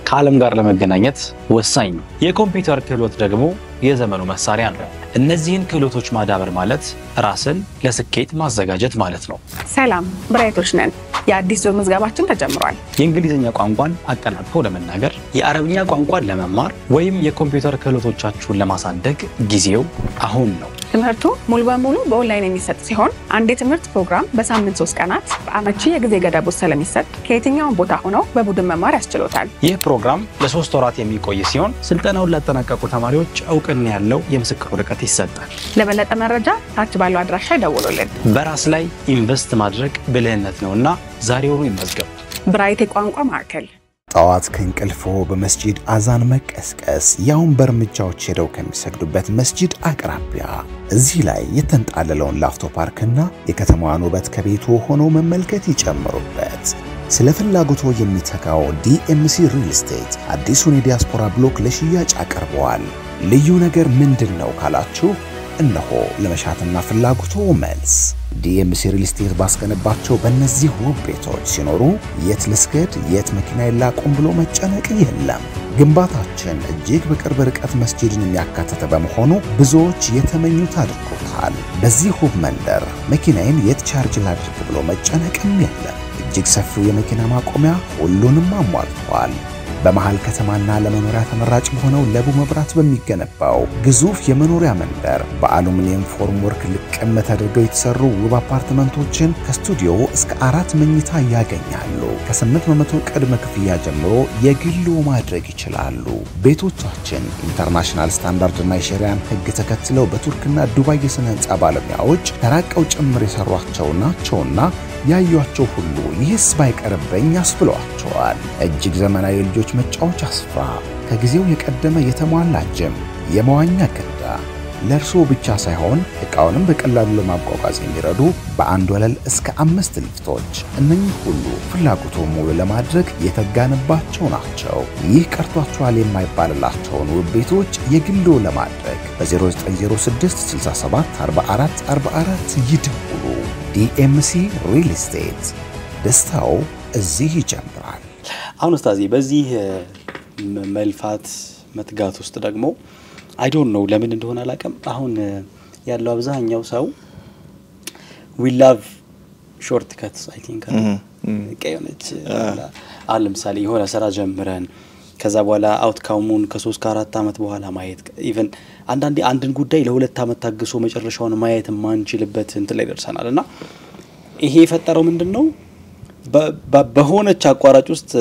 ከዓለም ጋር ለመገናኘት ወሳኝ ነው የኮምፒውተር ክህሎት ደግሞ የዘመኑ መሳሪያ ነው እነዚህን ክህሎቶች ማዳበር ማለት ራስን ለስኬት ማዘጋጀት ማለት ነው ሰላም ብራይቶች ነን የአዲስ ዙር ምዝገባችን ተጀምሯል የእንግሊዝኛ ቋንቋን አቀላጥፈው ለመናገር የአረብኛ ቋንቋን ለመማር ወይም የኮምፒውተር ክህሎቶቻችሁን ለማሳደግ ጊዜው አሁን ነው ትምህርቱ ሙሉ በሙሉ በኦንላይን የሚሰጥ ሲሆን አንድ የትምህርት ፕሮግራም በሳምንት 3 ቀናት በአመቺ የጊዜ ገደብ ውስጥ ስለሚሰጥ ከየትኛው ቦታ ሆነው በቡድን መማር ያስችሎታል ይህ ፕሮግራም ለ3 ወራት የሚቆይ ሲሆን ስልጠናውን ላጠናቀቁ ተማሪዎች እውቅና ያለው የምስክር ወረቀት ይሰጣል ለበለጠ መረጃ ታች ባለው አድራሻ ይደውሉልን በራስ ላይ ኢንቨስት ማድረግ ብልህነት ነውና ዛሬውኑ ይመዝገቡ ብራይት የቋንቋ ማዕከል ጠዋት ከእንቅልፎ በመስጂድ አዛን መቀስቀስ ያውን በርምጃዎች ሄደው ከሚሰግዱበት መስጂድ አቅራቢያ እዚህ ላይ የተንጣለለውን ላፍቶ ፓርክና የከተማዋን ውበት ከቤቱ ሆነው መመልከት ይጨምሩበት ስለ ፍላጎቶ የሚተካው ዲኤምሲ ሪል ስቴት አዲሱን የዲያስፖራ ብሎክ ለሽያጭ አቀርበዋል ልዩ ነገር ምንድነው ካላችሁ እነሆ ለመሻትና ፍላጎቶ መልስ ዲኤምሲ ሪል ስቴት ባስገነባቸው በእነዚህ ውብ ቤቶች ሲኖሩ የት ልስገድ የት መኪና ይላቁም ብሎ መጨነቅ የለም ግንባታችን እጅግ በቅርብ ርቀት መስጂድን የሚያካትተ በመሆኑ ብዙዎች የተመኙት አድርጎታል በዚህ ውብ መንደር መኪናዬን የት ቻርጅ ላድርግ ብሎ መጨነቅም የለም እጅግ ሰፊው የመኪና ማቆሚያ ሁሉንም አሟልቷል በመሃል ከተማና ለመኖሪያ ተመራጭ ሆነው ለቡ መብራት በሚገነባው ግዙፍ የመኖሪያ መንደር በአሉሚኒየም ፎርም ወርክ ልቅም ተደርገው የተሰሩ ውብ አፓርትመንቶችን ከስቱዲዮ እስከ 4 መኝታ ያገኛሉ ከ8% ቅድመ ክፍያ ጀምሮ የግሉ ማድረግ ይችላሉ ቤቶቻችን ኢንተርናሽናል ስታንዳርድና የሸሪዓን ህግ ተከትለው በቱርክና ዱባይ የስነ ህንጻ ባለሙያዎች ተራቀው ጭምር የሰሯቸው ናቸውና ያዩአቸው ሁሉ ይህስ ባይቀርበኝ ያስብሏቸዋል። እጅግ ዘመናዊ ልጆች መጫወቻ ስፍራ፣ ከጊዜው የቀደመ የተሟላ ጅም፣ የመዋኛ ገንዳ፣ ለርሶ ብቻ ሳይሆን ዕቃውንም በቀላሉ ለማጓጓዝ የሚረዱ በአንድ ወለል እስከ 5 ሊፍቶች፣ እነኚህ ሁሉ ፍላጎቱን ሙሉ ለማድረግ የተጋነባቸው ናቸው። ይህ ቀርቷቸዋል የማይባልላቸውን ውብ ቤቶች የግሎ ለማድረግ በ0906 67 44 44 ይደውሉ። ዲኤምሲ ሪል ስቴት፣ ደስታው እዚህ ይጀምራል። አሁን ኡስታዚ በዚህ መልፋት መትጋት ውስጥ ደግሞ I don't know ለምን እንደሆነ አላቀም አሁን ያለው አብዛኛው ሰው we love shortcuts I think ከየነች ለምሳሌ የሆነ ስራ ጀምረን ከዛ በኋላ አውትካሙን ከ3 ከ4 አመት በኋላ ማየት ኢቭን አንዳንዴ አንድን ጉዳይ ለ2 አመት ታግሶ መጨረሻውን ማየት ማንችልበት እንትን ላይ ደርሰናልና ይሄ የፈጠረው ምንድነው በሆነች አቋራጭ ውስጥ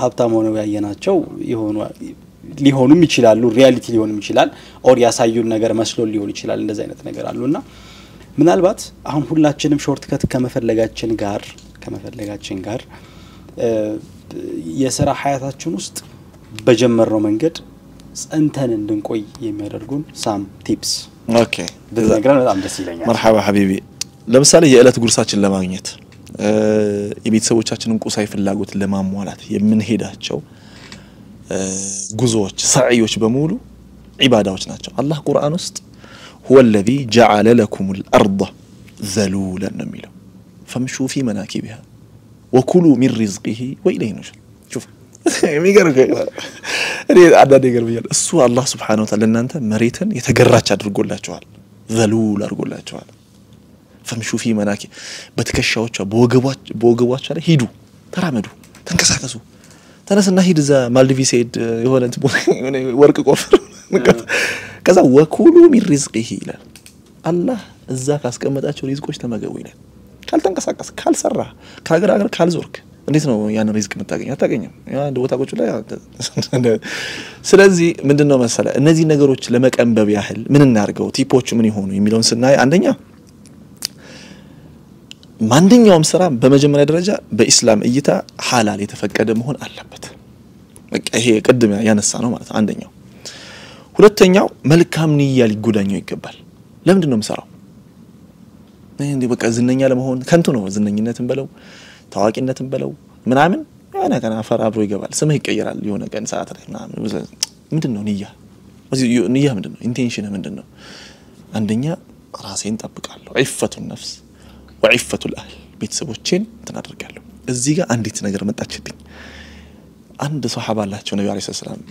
ሀብታም ሆነው ያየናቸው ሊሆኑም ይችላሉ ሪያሊቲ ሊሆንም ይችላል ኦር ያሳዩን ነገር መስሎ ሊሆን ይችላል እንደዛ አይነት ነገር አሉና ምናልባት አሁን ሁላችንም ሾርትከት ከመፈለጋችን ጋር የሥራ ሐያታችን ውስጥ በጀመረው መንገድ ጸንተን እንድንቆይ የሚያደርጉን ሳም ቲፕስ ኦኬ በነገራችን በጣም ደስ ይለኛል مرحبا حبيبي ለምሳሌ የዕለት ጉርሳችን ለማግኘት የቤተሰቦቻችንን ቁሳይ ፍላጎት ለማሟላት የምንሄዳቸው ጉዞዎች ሰዓዮች በሙሉ ኢባዳዎች ናቸው አላህ ቁርአን ውስጥ هو الذي جعل لكم الارض ذلولا نميلو فامشوا في مناكبها وكلوا من رزقه واليه النشور شوف የሚገርም እኔ አዳደ ይገርምኛል እሱ አላህ Subhanahu Wa Ta'ala እናንተ መሬትን የተገራች አድርጎላችኋል ذلول አድርጎላችኋል فامشوا في مناكب በትከሻዎቿ በወገቧቿ ላይ ሂዱ ተራመዱ ተንቀሳቀሱ ተነስና ሂድ እዛ ማልዲቪስ ሄድ የሆነ ወርቅ ቆፍር ከዛ ወኩሉ ሚን ሪዝቂሂ ይላል አላህ እዛ ካስቀመጣቸው ሪዝቆች ተመገቡ ይላል ካልተንቀሳቀስ ካልሰራ ከሀገር ካልዞርክ እንዴት ነው ያን ሪዝቅ የምታገኘው አታገኘም አንድ ቦታ ቁጭ ላይ ስለዚህ ምንድነው መሰለ እነዚህ ነገሮች ለመቀንበብ ያህል ምን እናርገው ቲፖቹ ምን ይሆኑ የሚለውን ስናይ አንደኛ ማንኛውም ስራ በመጀመሪያ ደረጃ በእስላም እይታ ሐላል የተፈቀደ መሆን አለበት በቃ ይሄ ቅድም ያነሳ ነው ማለት አንደኛው ሁለተኛው መልካም ንያ ሊጎዳኘው ይገባል ለምንድን ነው የምሰራው እንዴ በቃ ዝነኛ ለመሆን ከንቱ ነው ዝነኝነትን በለው ታዋቂነትን በለው ምናምን ያና kana አፈር አብሮ ይገባል ስምህ ይቀየራል የሆነ ቀን ሰዓት ላይ ምንድነው ንያ ምንድነው ኢንቴንሽን ምንድነው አንደኛ ራሴን ጠብቃለሁ ዒፈቱ ነፍስ وعفة الأهل ቤተሰቦቼን ተናደርጋለሁ እዚህ ጋር አንዲት ነገር መጣችልኝ አንድ ሱሐባ አላቸው ነብዩ አለይሂ ሰላም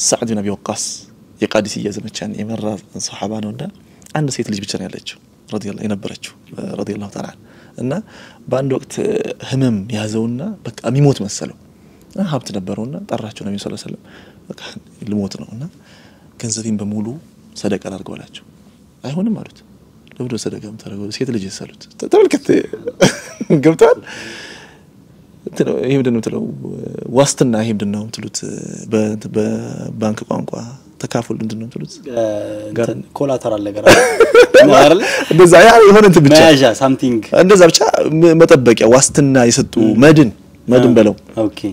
ሰዓድ ኢብኑ አቢ ወቃስ የቃዲስያ ዘመቻን የመራ ሱሐባ ነውና አንድ ሴት ልጅ ብቻ ነው ያለችው ረዲየላሁ የነበረችው ረዲየላሁ ተዓላ እና በአንድ ወቅት ህመም ያዘውና በቃ የሚሞት መሰለው ሀብት ነበርውና ጠራቸው ነብዩ ሰለላሁ ዐለይሂ ወሰለም በቃ ልሞት ነውና ገንዘቤን በሙሉ ሰደቃ አድርገውላቸው አይሆንም አሉት ለብዶ ሰደቃም ታረጋው ሴት ልጅ ይሰሉት ተመልከት ገብቷል ይሄ ምንድነው ተለው ዋስትና ይሄ ምንድነው ትሉት በባንክ ቋንቋ ተካፈል ምንድነው ትሉት ኮላተራል ነገር አይደል እንደዛ ያ የሆነ እንት ብቻ ማያዣ ሳምቲንግ እንደዛ ብቻ መጠበቂያ ዋስትና የሰጡ መድን በለው ኦኬ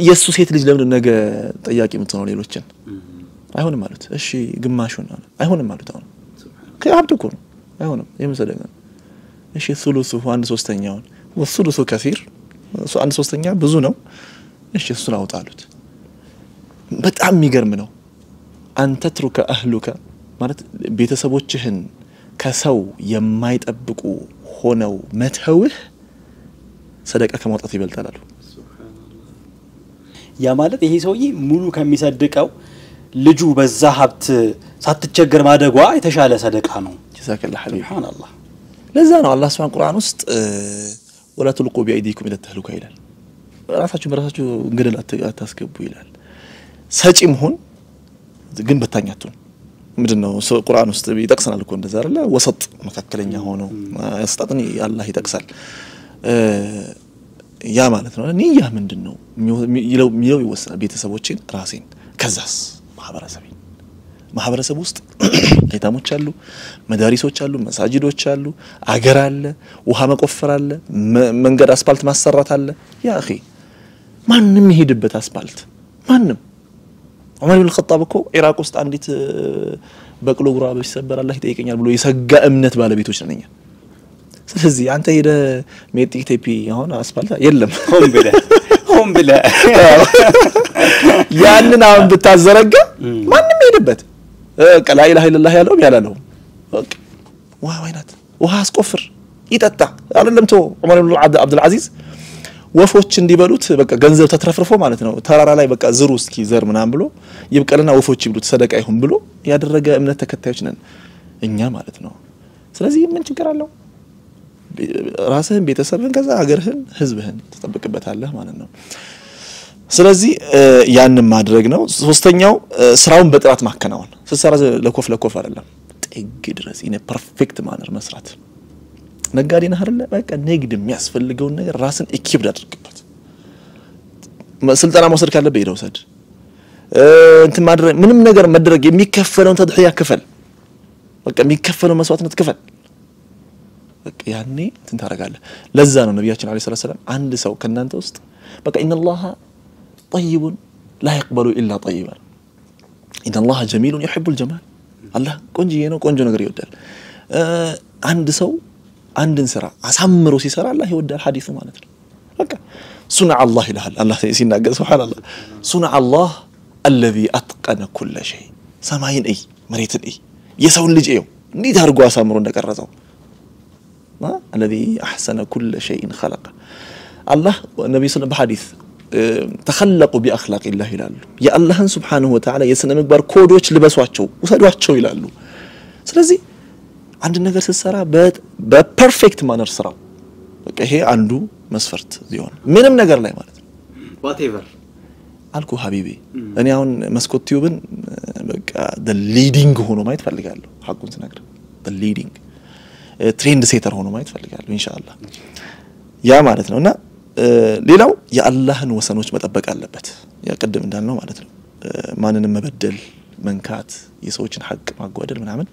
የሱ ሴት ልጅ ለምን ነገ ጠያቂ ምትሆነው ሌሎችን አይሆንም ማለት እሺ ግማሹን አይሆንም ማለት አሁን ከአብዱኩ አይሆንም የምሰደጋ እሺ ثلث 1/3 ወثلث كثير 1/3 ብዙ ነው እሺ እሱን አውጣሉት በጣም የሚገርም ነው አንተ ትሩከ አህሉከ ማለት ቤተሰቦችህን ከሰው የማይጠብቁ ሆነው መተውህ ሰደቃ ከማውጣት ይበልጣል አሉ ያ ማለት ይሄ ሰውዬ ሙሉ ከሚሰድቀው ልጁ በዛ ሀብት ሳትቸገር ማደጓ የተሻለ ሰደቃ ነው ጀዛከላህ ሱብሃንአላህ ለዛ ነው አላህ ሱብሃን ቁርአን ውስጥ ወላ ትልቁ በአይዲኩም ኢላ ተህሉካ ይላል ራሳችሁ በራሳችሁ እንግደል አታስገቡ ይላል ሰጪም ሆን ግን በታኛቱን ምንድነው ቁርአን ውስጥ ይጠቅሰናል እኮ እንደዛ አይደለ ወሰጥ መካከለኛ ሆኖ ያስጣጥኒ አላህ ይጠቅሳል ያ ማለት ነው ንያ ምንድነው የሚለው ይወሰናል ቤተሰቦችን ራሴን ከዛስ ማህበረሰቤን ማህበረሰብ ውስጥ አይታሞች አሉ መዳሪሶች አሉ መሳጅዶች አሉ አገር አለ ውሃ መቆፈር አለ መንገድ አስፋልት ማሰራት አለ ያ اخي ማንንም ይሄድበት አስፋልት ማንንም ዑመር ኢብኑ ኸጣብ እኮ ኢራቅ ውስጥ አንዲት በቅሎ ጉራ ቢሰበር አላህ ይጠይቀኛል ብሎ የሰጋ እምነት ባለቤቶች ነኝ ስለዚህ አንተ ሄደ ሜጢ ቴፒ አሁን አስፋልት የለም ሆም ብለ ያንን አሁን ብታዘረጋ ማንንም ይሄድበት ላ ኢላሃ ኢላላህ ያለው ያላለው በቃ ዋይናት ውሃ አስቆፍር ይጠጣ አይደለም ተው ዑመር ኢብኑ አብዱል አዚዝ ወፎች እንዲበሉት በቃ ገንዘብ ተትረፍርፎ ማለት ነው ተራራ ላይ በቃ ዝሩ እስኪ ዘር ምናም ብሎ ይብቀልና ወፎች ይብሉት ሰደቃ ይሁን ብሎ ያደረገ እምነት ተከታዮች ነን እኛ ማለት ነው ስለዚህ ምን ችግር አለው ራስህን ቤተሰብህን ከዛ ሀገርህን ህዝብህን ተጠብቅበታለህ ማለት ነው ስለዚህ ያንን ማድረግ ነው ሶስተኛው ስራውን በጥራት ማከናወን ሲሰራ ለኮፍ አይደለም ጥግ ድረስ ኢነ ፐርፌክት ማነር መስራት ነጋዴ ነህ አይደለ በቃ ንግድ የሚያስፈልገው ነገር ራስን ኢኪፕድ አድርግበት ስልጣና መውሰድ ካለበት ይደው ሰድ እንት ማድረግ ምንም ነገር መድረግ የሚከፈለውን ተድህያ ክፈል በቃ የሚከፈለው መስዋዕትነት ክፈል በቃ ያኔ እንትን ታረጋለህ ለዛ ነው ነብያችን አለይሂ ሰላም አንድ ሰው ከናንተ ውስጥ በቃ ኢነላህ طيب لا يقبل الا طيبا ان الله جميل يحب الجمال الله ቆንጆ ነው ቆንጆ ነገር ይወዳል አንድ ሰው አንድን ስራ አሳምሮ ሲሰራ አላህ ይወዳል ሐዲሱ ማለት ነው በቃ ሱንዐ አላህ ይላል አላህ ሲናገር ሱብሃንአላህ ሱንዐ አላህ الذي اتقن كل شيء ሰማይን መሬትን የሰው ልጅ እንዴት አድርጎ አሳምሮ እንደቀረጸው الذي احسن كل شيء خلق الله النبي صلى الله عليه وسلم بحديث تخلقوا باخلاق الله ይላሉ የአላህን Subhanahu Wa Ta'ala የስነ ምግባር ኮዶች ልበሷቸው ወሰዷቸው ይላሉ ስለዚህ አንድ ነገር ሲሰራ በፐርፌክት ማነር ስራው በቃ ይሄ አንዱ መስፈርት ሊሆን ምንም ነገር ላይ ማለት ነው whatever አልኩ ሐቢቢ እኔ አሁን መስኮት ቲዩብን በቃ the leading ሆኖ ማየት ፈልጋለሁ ሐቁን ተናግረ the leading ትሬንድ ሴተር ሆኖ ማየት ፈልጋለሁ ኢንሻአላህ ያ ማለት ነውና ሌላው የአላህን ወሰኖች መጠበቅ አለበት ያ ቀደም እንዳልነው ማለት ነው ማንንም መበደል መንካት የሰዎችን ሐቅ ማጓደል ምናምን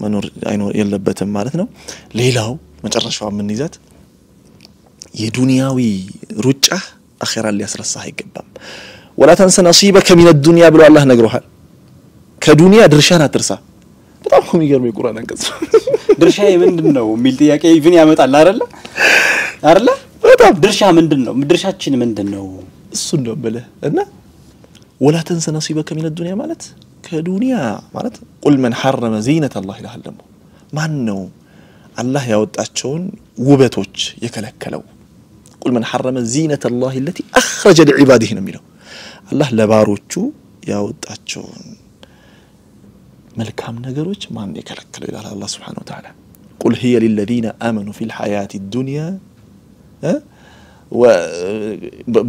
መኖር አይኖር የለበትም ማለት ነው ሌላው መጨረሻው ምን ይዛት የዱንያዊ ሩጫ አኺራ ሊያስረሳህ አይገባም ወላ ተንሰ ነሲበከ ሚን الدنيا ብሎ አላህ ነግሮሃል ከዱንያ ድርሻን አትርሳ በጣም የሚገርም የቁርአን አንቀጽ ድርሻዬ ምንድነው የሚል ጥያቄ ኢቭን ያመጣል አይደለ በጣም ድርሻ ምንድነው ድርሻችን ምንድነው እሱ ነው በለ እና ولا تنسى نصيبك من الدنيا ማለት ከዱንያ ማለት قل من حرم زينة الله ይላል ደግሞ ማን ነው አላህ ያወጣቸውን ውበቶች የከለከለው قل من حرم زينة الله التي اخرج لعباده ነው የሚለው አላህ ለባሮቹ ያወጣቸውን መልካም ነገሮች ማን የከለከለው ይላል አላህ Subhanahu Wa Ta'ala قل هي للذين آمنوا في الحياة الدنيا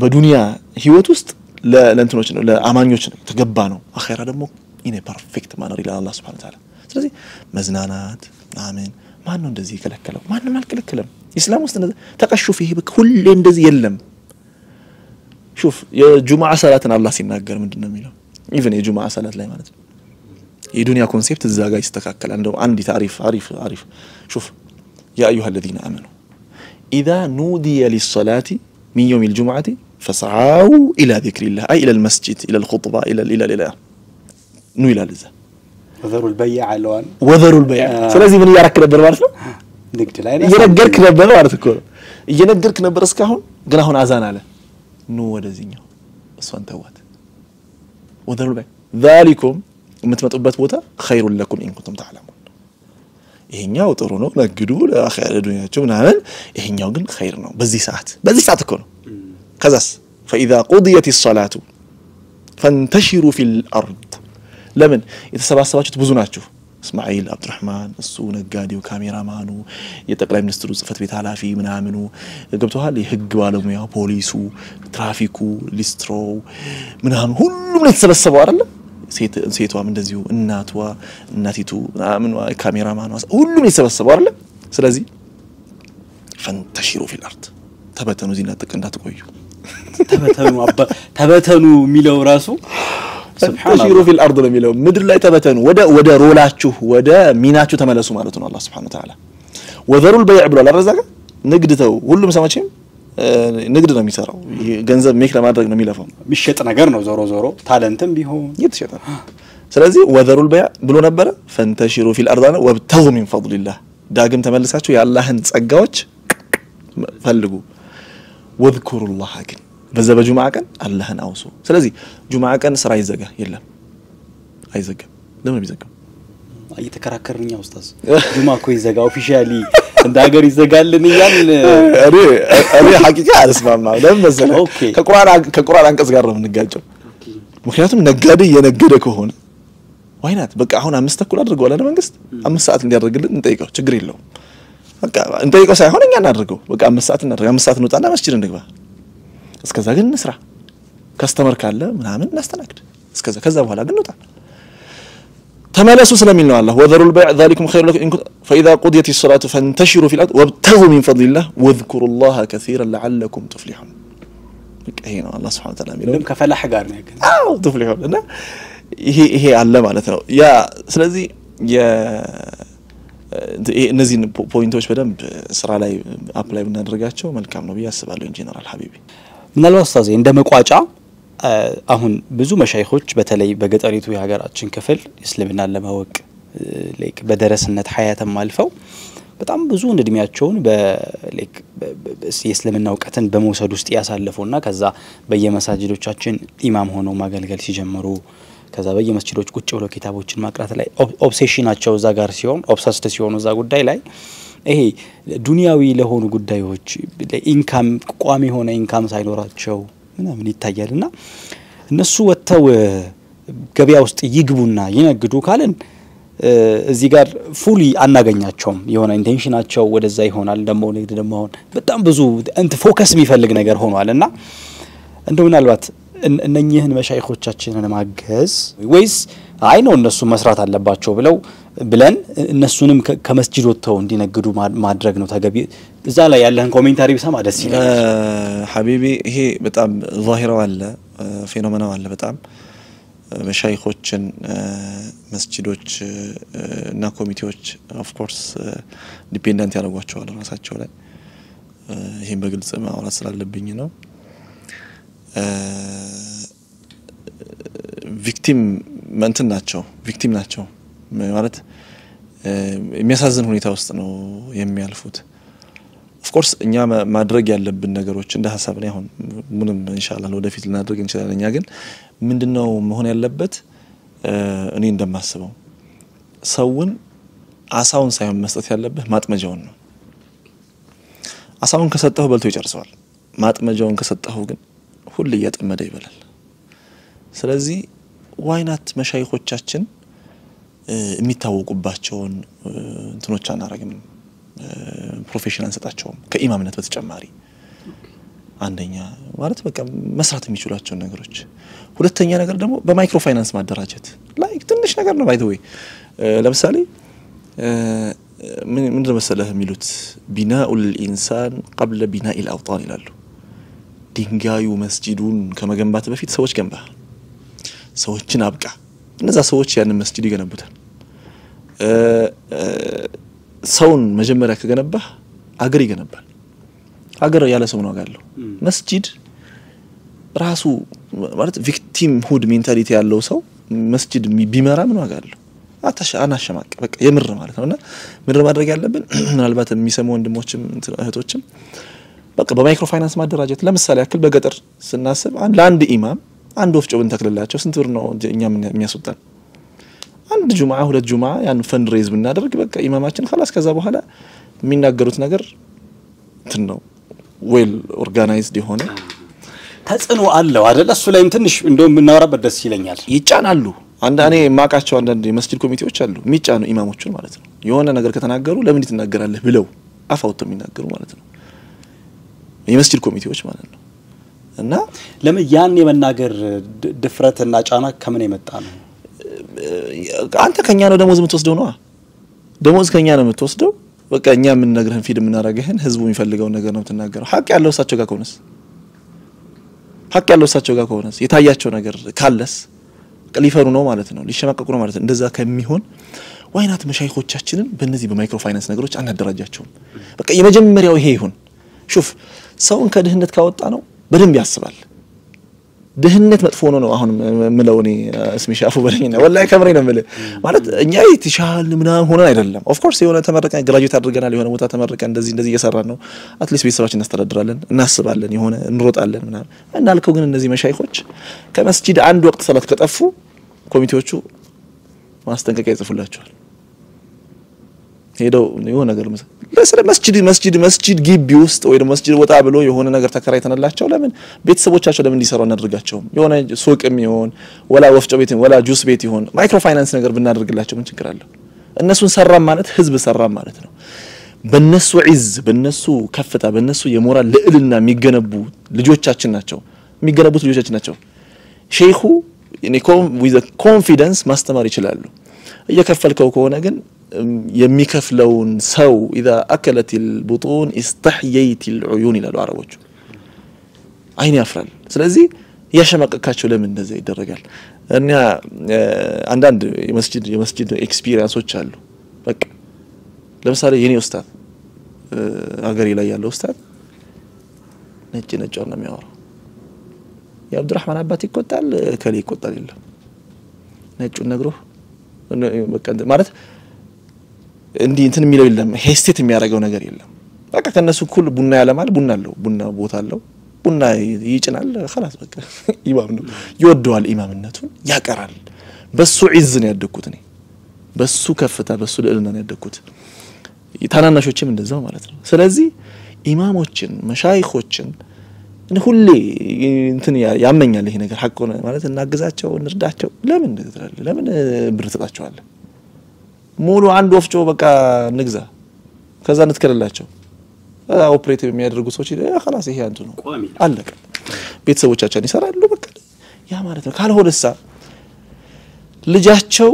በዱንያ ህይወት ውስጥ ለእንትኖች ነው ለአማኞች ነው ተገባ ነው አኺራ ደግሞ ኢነ ፐርፌክት ማነር ይላል አላህ Subhanahu Wa Ta'ala ስለዚህ መዝናናት አሜን ማን ነው እንደዚህ ይከለከለው ማንንም አልከለከለም እስላም ውስጥ ተቀሹፍ ይሄ ሁሌ እንደዚህ የለም شوف የጁማዓ ሰላትን አላህ ሲናገር ምንድነው የሚለው ኢቭን የጁማዓ ሰላት ላይ ማለት ነው የዱንያ ኮንሴፕት እዛ ጋር ይስተካከላል እንደው አንድ አሪፍ شوف يا ايها الذين امنوا اذا نودي للصلاه من يوم الجمعه فسعوا الى ذكر الله اي الى المسجد الى الخطبه الى نو الى لذا وذروا البيع ስለዚህ ምን ያረክ ነበር ማለት ነው ንግድ ላይ እየነገርክ ነበር ማለት እኮ እየነገርክ ነበር እስካሁን ግን አሁን አዛን አለ ኑ ወደዚህኛው እሷን ተዋት وذروا البيع ذلكم የምትመጡበት ቦታ خير لكم ان كنتم تعلمون ይሄኛው ጥሩ ነው ነግዱ ለአኺራ ዱንያቸው ምናምን ይሄኛው ግን خير ነው በዚህ ሰዓት እኮ ነው ከዛስ فاذا قضيت الصلاه فانتشروا في الارض ለምን የተሰባሰባችሁት ብዙ ናችሁ እስማኤል አብዱራህማን እሱ ነጋዴው ካሜራማኑ የጠቅላይ ሚኒስትሩ ጽፈት ቤት ኃላፊ ምናምኑ ገብቷል የህግ ባለሙያው ፖሊሱ ትራፊኩ ሊስትሮ ምናምን ሁሉም ነው የተሰበሰበው አይደል ሴቷም እንደዚሁ እናቲቱ ምናምን ካሜራማኑ ሁሉም የተሰበሰበው አይደል ስለዚህ فانتشروا في الارض ተበተኑ ዚና ጥቅ እንዳትቆዩ ተበተኑ የሚለው ራሱ ተሽሩ ፊል አርድ ነው የሚለው ምድር ላይ ተበተኑ ወደ ሮላችሁ ወደ ሚናችሁ ተመለሱ ማለት ነው አላህ Subhanahu Wa Ta'ala ወዘሩል በይዕ ብሏል አረዛጋ ንግድ ተው ሁሉም ሰማችም ንግድ ነው የሚሰራው ገንዘብ ሜክ ለማድረግ ነው የሚለፈው የሚሸጥ ነገር ነው ዞሮ ታለንትም ቢሆን ይተሸጣ ስለዚህ ወዘሩል በይዕ ብሎ ነበር ፈንተሽሩ ፊል አርድ ወብተጉ ሚን ፈድሊላህ ዳግም ተመልሳችሁ የአላህን ጸጋዎች ፈልጉ ወذكሩላህ ግን በዛ በጁማዓ ቀን አላህን አውሱ ስለዚህ ጁማዓ ቀን ስራ ይዘጋ የለም አይዘጋም ለምን ይዘጋ እየተከራከርኛ ኡስታዝ ጁማዓ እኮ ይዘጋ ኦፊሻሊ እንደ ሀገር ይዘጋልን ይላል እኔ ሐቂቃ አልስማማም ለምን መሰለህ ከቁርአን አንቀጽ ጋር ነው የምንጋጨው ምክንያቱም ነጋዴ የነገደ ከሆነ ዋይናት በቃ አሁን 5 ተኩል አድርገዋል አይደል መንግስት 5 ሰዓት እንዲያደርግልን እንጠይቀው ችግር የለውም በቃ እንጠይቀው ሳይሆን እኛ እናድርገው በቃ 5 ሰዓት እናድርግ 5 ሰዓት እንውጣና መስጂድ እንግባ እስከዛ ግን እንስራ ከስተመር ካለ ምናምን እናስተናግድ እስከዛ ከዛ በኋላ ግን እንውጣ ተመለሱ ስለሚል ነው አላህ ወذروا البيع ذلكم خير لكم فاذا قضيت الصلاه فانتشروا في الارض وابتغوا من فضل الله واذكروا الله كثيرا لعلكم تفلحون ይሄ ነው አላህ Subhanahu Wa Ta'ala የሚለው ከፈላህ ጋር ነው ያገኘ تفلحون እና ይሄ አለ ማለት ነው ያ ስለዚህ እነዚህ ፖይንቶች በደንብ ስራ ላይ አፕላይ ብናደርጋቸው መልካም ነው በያስባለሁ ኢንጂነራል ሐቢቢ ምናልባት ኡስታዝ እንደመቋጫ አሁን ብዙ መሻይኾች በተለይ በገጠሪቱ የሀገራችን ክፍል እስልምናን ለማወቅ ላይክ በደረስነት ሐያተም አልፈው በጣም ብዙ እድሜያቸውን በላይክ የእስልምና ዕውቀትን በመውሰድ ውስጥ ያሳለፉና ከዛ በየመሳጅዶቻችን ኢማም ሆነው ማገልገል ሲጀምሩ ከዛ በየመስጂዶች ቁጭ ብለው ኪታቦችን ማቅራት ላይ ኦብሴሽናቸው እዛ ጋር ሲሆን ኦብሰስድ ሲሆኑ እዛ ጉዳይ ላይ ይሄ ዱንያዊ ለሆኑ ጉዳዮች ለኢንካም ቋሚ ሆነ ኢንካም ሳይኖራቸው ምናምን ይታያልና እነሱ ወጥተው ገበያ ውስጥ ይግቡና ይነግዱ ካለን እዚህ ጋር ፉሊ አናገኛቸውም የሆነ ኢንቴንሽናቸው ወደዛ ይሆናል ደሞ ንግድ ደሞ አሁን በጣም ብዙ ፎከስ የሚፈልግ ነገር ሆኗልና እንደው ምናልባት እነኚህን መሻይኾቻችንን ማገዝ ወይስ አይ ነው እነሱ መስራት አለባቸው ብለን እነሱንም ከመስጂድ ወጥተው እንዲነግዱ ማድረግ ነው ተገቢ እዛ ላይ ያለህን ኮሜንታሪ ብሰማ ደስ ይላል ሐቢቢ ይሄ በጣም ዛሂራው አለ ፌኖሜናው አለ በጣም መሻይኾችን መስጂዶች እና ኮሚቴዎች ኦፍ ኮርስ ዲፔንደንት ያደርጓቸዋል ራሳቸው ላይ ይሄን በግልጽ ማውራት ስላለብኝ ነው ቪክቲም ናቸው ማለት የሚያሳዝን ሁኔታ ውስጥ ነው የሚያልፉት ኦፍ ኮርስ እኛ ማድረግ ያለብን ነገሮች እንደ ሐሳብ ላይ አሁን ምንም ኢንሻአላህ ወደፊት ልናደርግ እንችላለን እኛ ግን ምንድነው መሆን ያለበት እኔ እንደማስበው ሰውን አሳውን ሳይሆን መስጠት ያለበት ማጥመጃውን ነው አሳውን ከሰጠው በልቶ ይጨርሰዋል ማጥመጃውን ከሰጠው ግን ሁሉ እያጠመደ ይበላል ስለዚህ ዋይናት መሻይኾቻችን የሚታወቁባቸውን እንትኖች አናረግም ፕሮፌሽናል እንሰጣቸውም ከኢማምነት በተጨማሪ አንደኛ ማለት በቃ መስራት የሚችሏቸው ነገሮች ሁለተኛ ነገር ደግሞ በማይክሮ ፋይናንስ ማደራጀት ላይክ ትንሽ ነገር ነው ባይ ዘ ዌይ ለምሳሌ ምን መሰለህ የሚሉት ቢናኡል ኢንሳን قبل بناء الاوطان ይላሉ ድንጋዩ መስጂዱን ከመገንባት በፊት ሰዎች ገንባ ሰዎችን አብቃ እነዛ ሰዎች ያን መስጂድ ይገነቡታል ሰውን መጀመሪያ ከገነባ አገር ይገነባል አገር ያለ ሰው ነው ጋለው መስጂድ ራሱ ማለት ቪክቲም ሁድ ሜንታሊቲ ያለው ሰው መስጂድ ቢመራ ምን ዋጋ አለው አናሸማቅ በቃ የምር ማለት ነውና ምድር ማድረግ ያለብን ምናልባት የሚሰሙ ወንድሞችም እህቶችም በቃ በማይክሮ ፋይናንስ ማደራጀት ለምሳሌ ያክል በገጠር ስናስብ ለአንድ ኢማም አንድ ወፍጮ ብንተክልላቸው ስንት ብር ነው እኛ የሚያስወጣን አንድ ጁማዓ ሁለት ጁማዓ ያን ፈንድ ሬዝ ብናደርግ በቃ ኢማማችን خلاص ከዛ በኋላ የሚናገሩት ነገር እንትን ነው ዌል ኦርጋናይዝድ የሆነ ተጽኖ አለው አይደል እሱ ላይም ትንሽ እንደውም እናወራበት ደስ ይለኛል ይጫናሉ አንዳኔ ማቃቸው አንዳንድ የመስጂድ ኮሚቴዎች አሉ የሚጫኑ ኢማሞችን ማለት ነው የሆነ ነገር ከተናገሩ ለምን ይተናገራለህ ብለው አፋውት የሚናገሩ ማለት ነው የመስጂድ ኮሚቴዎች ማለት ነው እና ለምን ያን የመናገር ድፍረትና ጫና ከምን የመጣ ነው አንተ ከኛ ነው ደሞዝ የምትወስደው ነው ደሞዝ ከኛ ነው የምትወስደው በቃ እኛ ምን ነገርህን ፊድ የምናረጋህን ህዝቡ የሚፈልገው ነገር ነው የምትናገረው ሐቅ ያለው እሳቸው ጋር ከሆነስ የታያቸው ነገር ካለስ ሊፈሩ ነው ማለት ነው ሊሸማቀቁ ነው ማለት ነው እንደዛ ከሚሆን ዋይናት መሻይኾቻችንን በእነዚህ በማይክሮ ፋይናንስ ነገሮች አናደራጃቸው በቃ የመጀመሪያው ይሄ ይሁን ሹፍ ሰውን ከድህነት ካወጣ ነው በደንብ ያስባል ድህነት መጥፎ ነው አሁን ምለውኔ እስሚ ሻፉ በለኝና ወላሂ ከምሬ ነው ምለ ማለት እኛ ይትሻል ምናምን ሆነ አይደለም ኦፍ ኮርስ የሆነ ተመረቀን ግራጁዌት አድርገናል የሆነ ቦታ ተመረቀን እንደዚህ እየሰራን ነው አትሊስት ቤተሰባችን እናስተዳድራለን እናስባለን የሆነ እንሮጣለን ምናምን እናልከው ግን እነዚህ መሻይኾች ከመስጂድ አንድ ወቅት ሰላት ከጠፉ ኮሚቴዎቹ ማስጠንቀቂያ ይጽፉላቸዋል ሄደው የሆነ ነገር ለስለ መስጂድ ግቢ ውስጥ ወይ ደግሞ መስጂድ ወጣ ብሎ የሆነ ነገር ተከራይተናላቸው ለምን ቤተሰቦቻቸው ለምን እንዲሰሩ እናደርጋቸው የሆነ ሱቅም ይሆን ወላ ወፍጮ ቤት ወላ ጁስ ቤት ይሆን ማይክሮ ፋይናንስ ነገር ብናደርግላቸው ምን ችግር አለው እነሱን ሰራም ማለት ህዝብ ሰራም ማለት ነው በእነሱ ዒዝ በእነሱ ከፍታ በእነሱ የሞራል ልዕልና የሚገነቡ ልጆቻችን ናቸው ሼኹ with a confidence ማስተማር ይችላሉ እየከፈልከው ከሆነ ግን የሚከፍለውን ሰው اذا اكلت البطون استحييت العيون الى العربوች አይን ያፍራል ስለዚህ ያሸማቀቃቸው ለምን እንደዛ ይደረጋል እና አንዳንድ የመስጂድ ኤክስፒሪየንሶች አሉ በቃ ለምሳሌ የኔ ኡስታዝ አገሬ ላይ ያለው ኡስታዝ ነጭ ነው የሚያወራው የአብዱራህማን አባት ይቆጣል ከሌ ይቆጣል ይላል ነጭው ነግሮ በቃ ማለት እንዲ እንትን የሚለው የለም ሄስቴት የሚያደርገው ነገር የለም በቃ ከነሱ ኩል ቡና ያለማል ቡና አለው ቡና ቦታ አለው ቡና ይጭናል خلاص በቃ ኢማም ነው ይወደዋል ኢማምነቱን ያቀራል በሱ ዒዝ ነው ያደኩት እኔ በሱ ከፍታ በሱ ልዕልና ነው ያደኩት ታናናሾችም እንደዛው ማለት ነው ስለዚህ ኢማሞችን መሻይኾችን ሁሌ እንትን ያመኛል ይሄ ነገር ሐቅ ሆነ ማለት እናግዛቸው እንርዳቸው ለምን ብር ተጣጣቸዋለህ ሙሉ አንድ ወፍጮ በቃ ንግዛ ከዛ እንትከለላቸው ኦፕሬት የሚያደርጉ ሰዎች خلاص ይሄ አንቱ ነው አለቀ ቤተሰቦቻችን ይሰራሉ በቃ ያ ማለት ነው ካልሆነሳ ልጃቸው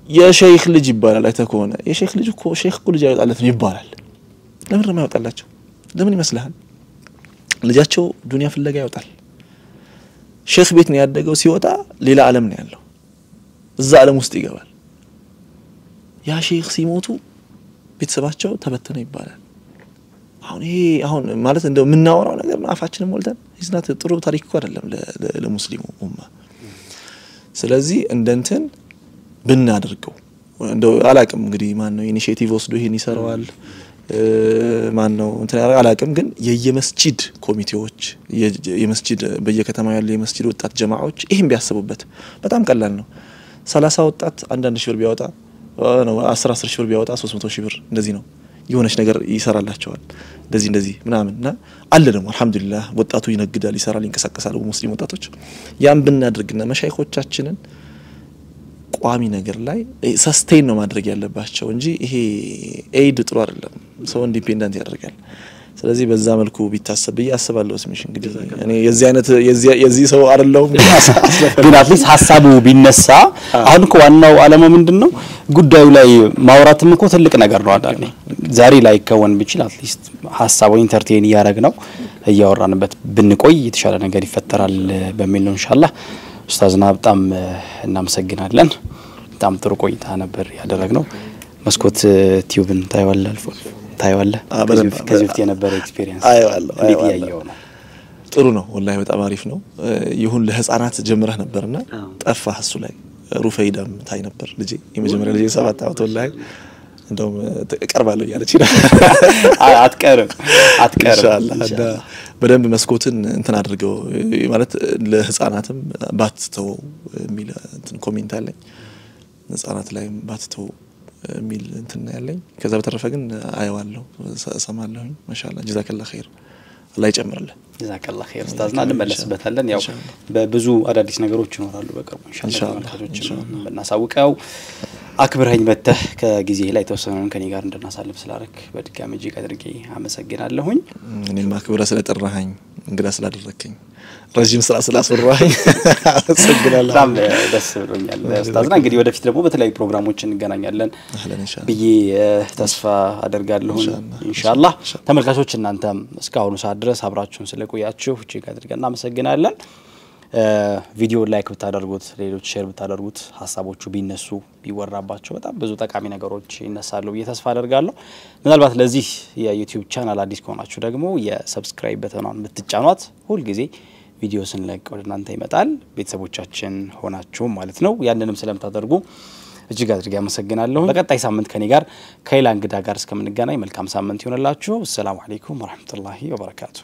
የሼክ ልጅ ይባላል አይተከሆነ የሼክ ልጅ እኮ ሼክ ልጅ አይወጣለት ነው ይባላል ለምን ነው ያወጣላቸው ለምን ይመስልሃል ልጃቸው ዱንያ ፍለጋ ያወጣል ሼክ ቤት ነው ያደገው ሲወጣ ሌላ ዓለም ነው ያለው እዛ ዓለም ውስጥ ይገባል ያ ሼክ ሲሞቱ ቤተሰባቸው ተበተነ ይባላል አሁን ማለት እንደው ምናወራው ነገር አፋችንን ሞልተን ይዝናት ጥሩ ታሪክ እኮ አይደለም ለሙስሊሙ ኡማ ስለዚህ እንደንተን ብናደርገው እንደው አላቅም እንግዲህ ማን ነው ኢኒሺዬቲቭ ወስዶ ይሄን ይሰራዋል ማን ነው እንትን አላቅም ግን የየመስጂድ ኮሚቴዎች የመስጂድ በየከተማው ያለ የመስጂድ ወጣት ጀማዓዎች ይሄን ቢያስቡበት በጣም ቀላል ነው 30 ወጣት አንዳንድ ሺህ ብር ቢያወጣ ነው 10 ሺህ ብር ቢያወጣ 300 ሺህ ብር እንደዚህ ነው የሆነች ነገር ይሰራላቸዋል እንደዚህ ምናምንና አለ ደግሞ አልহামዱሊላህ ወጣቱ ይነግዳል ይሰራል ይንቀሳቀሳል ሙስሊም ወጣቶች ያን ብናደርግና መሻይኾቻችንን ቋሚ ነገር ላይ ሰስቴን ነው ማድረግ ያለባቸው እንጂ ይሄ ኤድ ጥሩ አይደለም ሰው ኢንዲፔንደንት ያደርጋል ስለዚህ በዛ መልኩ ቢታሰብ ያስባለው ስምሽ እንግዲህ እኔ የዚህ አይነት የዚህ ሰው አይደለም ግን አትሊስት ሐሳቡ ቢነሳ አሁን እኮ ዋናው ዓላማ ምንድነው ጉዳዩ ላይ ማውራትም እኮ ትልቅ ነገር ነው አይደል ዛሬ ላይ ከወን ቢችል አትሊስት ሐሳቡ ኢንተርቴን ያደርግነው እያወራንበት ብንቆይ የተሻለ ነገር ይፈጠራል በሚል ነው ኢንሻአላህ ኡስታዝና በጣም እናመሰግናለን በጣም ጥሩ ቆይታ ነበር ያደረግነው መስኮት ቲዩብን ታይዋለህ ከዚህ በፊት የነበረ ኤክስፒሪየንስ አይዋለሁ ጥሩ ነው ወላሂ በጣም አሪፍ ነው ይሁን ለህፃናት ጀምረህ ነበርና ጠፋህ እሱ ላይ ሩፈይዳም ታይ ነበር ልጄ የመጀመሪያ ልጄ 7 አመት ወላሂ እንደውም ተቀርባለሁ ያለች ይላል አትቀርም ኢንሻአላህ በደንብ መስኮትን እንትን አድርገው ማለት ለህፃናትም ባትተው ሚል እንትን ኮሜንት አለኝ ህፃናት ላይ ባትተው ሚል እንትን ያለኝ ከዛ በተረፈ ግን አይዋለሁ ሰማለሁ ማሻአላህ ጀዛከላህ ኸይር الله ይጨምርልህ ጀዛከላህ ኸይር ኡስታዝና እንመለስበታለን ያው በብዙ አዳዲስ ነገሮች ይኖራሉ በቅርቡ ኢንሻአላህ እናሳውቀው አክብረኝ መተህ ከጊዜ ላይ ተወሰነውን ከኔ ጋር እንደናሳልፍ ስላረክ በድጋሚ እጅግ አድርጌ አመሰግናለሁኝ እኔም አክብረ ስለጠራኸኝ እንግዳ ስላደረከኝ ረጅም ስራ ስላስወራኸኝ አመሰግናለሁ በጣም ደስ ብሎኛል ኡስታዝና እንግዲህ ወደፊት ደግሞ በተለያዩ ፕሮግራሞች እንገናኛለን ብዬ ተስፋ አደርጋለሁ ኢንሻአላህ ተመልካቾች እናንተም እስካሁኑ ሰዓት ድረስ አብራችሁን ስለቆያችሁ እጅግ አድርገን እናመሰግናለን ቪዲዮ ላይክ ብታደርጉት ሌሎች ሼር ብታደርጉት ሐሳቦቹ ቢነሱ ቢወራባቸው በጣም ብዙ ጠቃሚ ነገሮች ይነሳሉ ብዬ ተስፋ አደርጋለሁ ምናልባት ለዚህ የዩቲዩብ ቻናል አዲስ ከሆናችሁ ደግሞ የሰብስክራይብ በተኗን ብትጫኗት ሁሉ ጊዜ ቪዲዮ ስንለቅ ወደ እናንተ ይመጣል ቤተሰቦቻችን ሆናችሁ ማለት ነው ያንንም ስለምታደርጉ እጅግ አድርጌ አመሰግናለሁ በቀጣይ ሳምንት ከኔ ጋር ከሌላ እንግዳ ጋር እስከምንገናኝ መልካም ሳምንት ይሁንላችሁ ሰላም አለይኩም ወራህመቱላሂ ወበረካቱ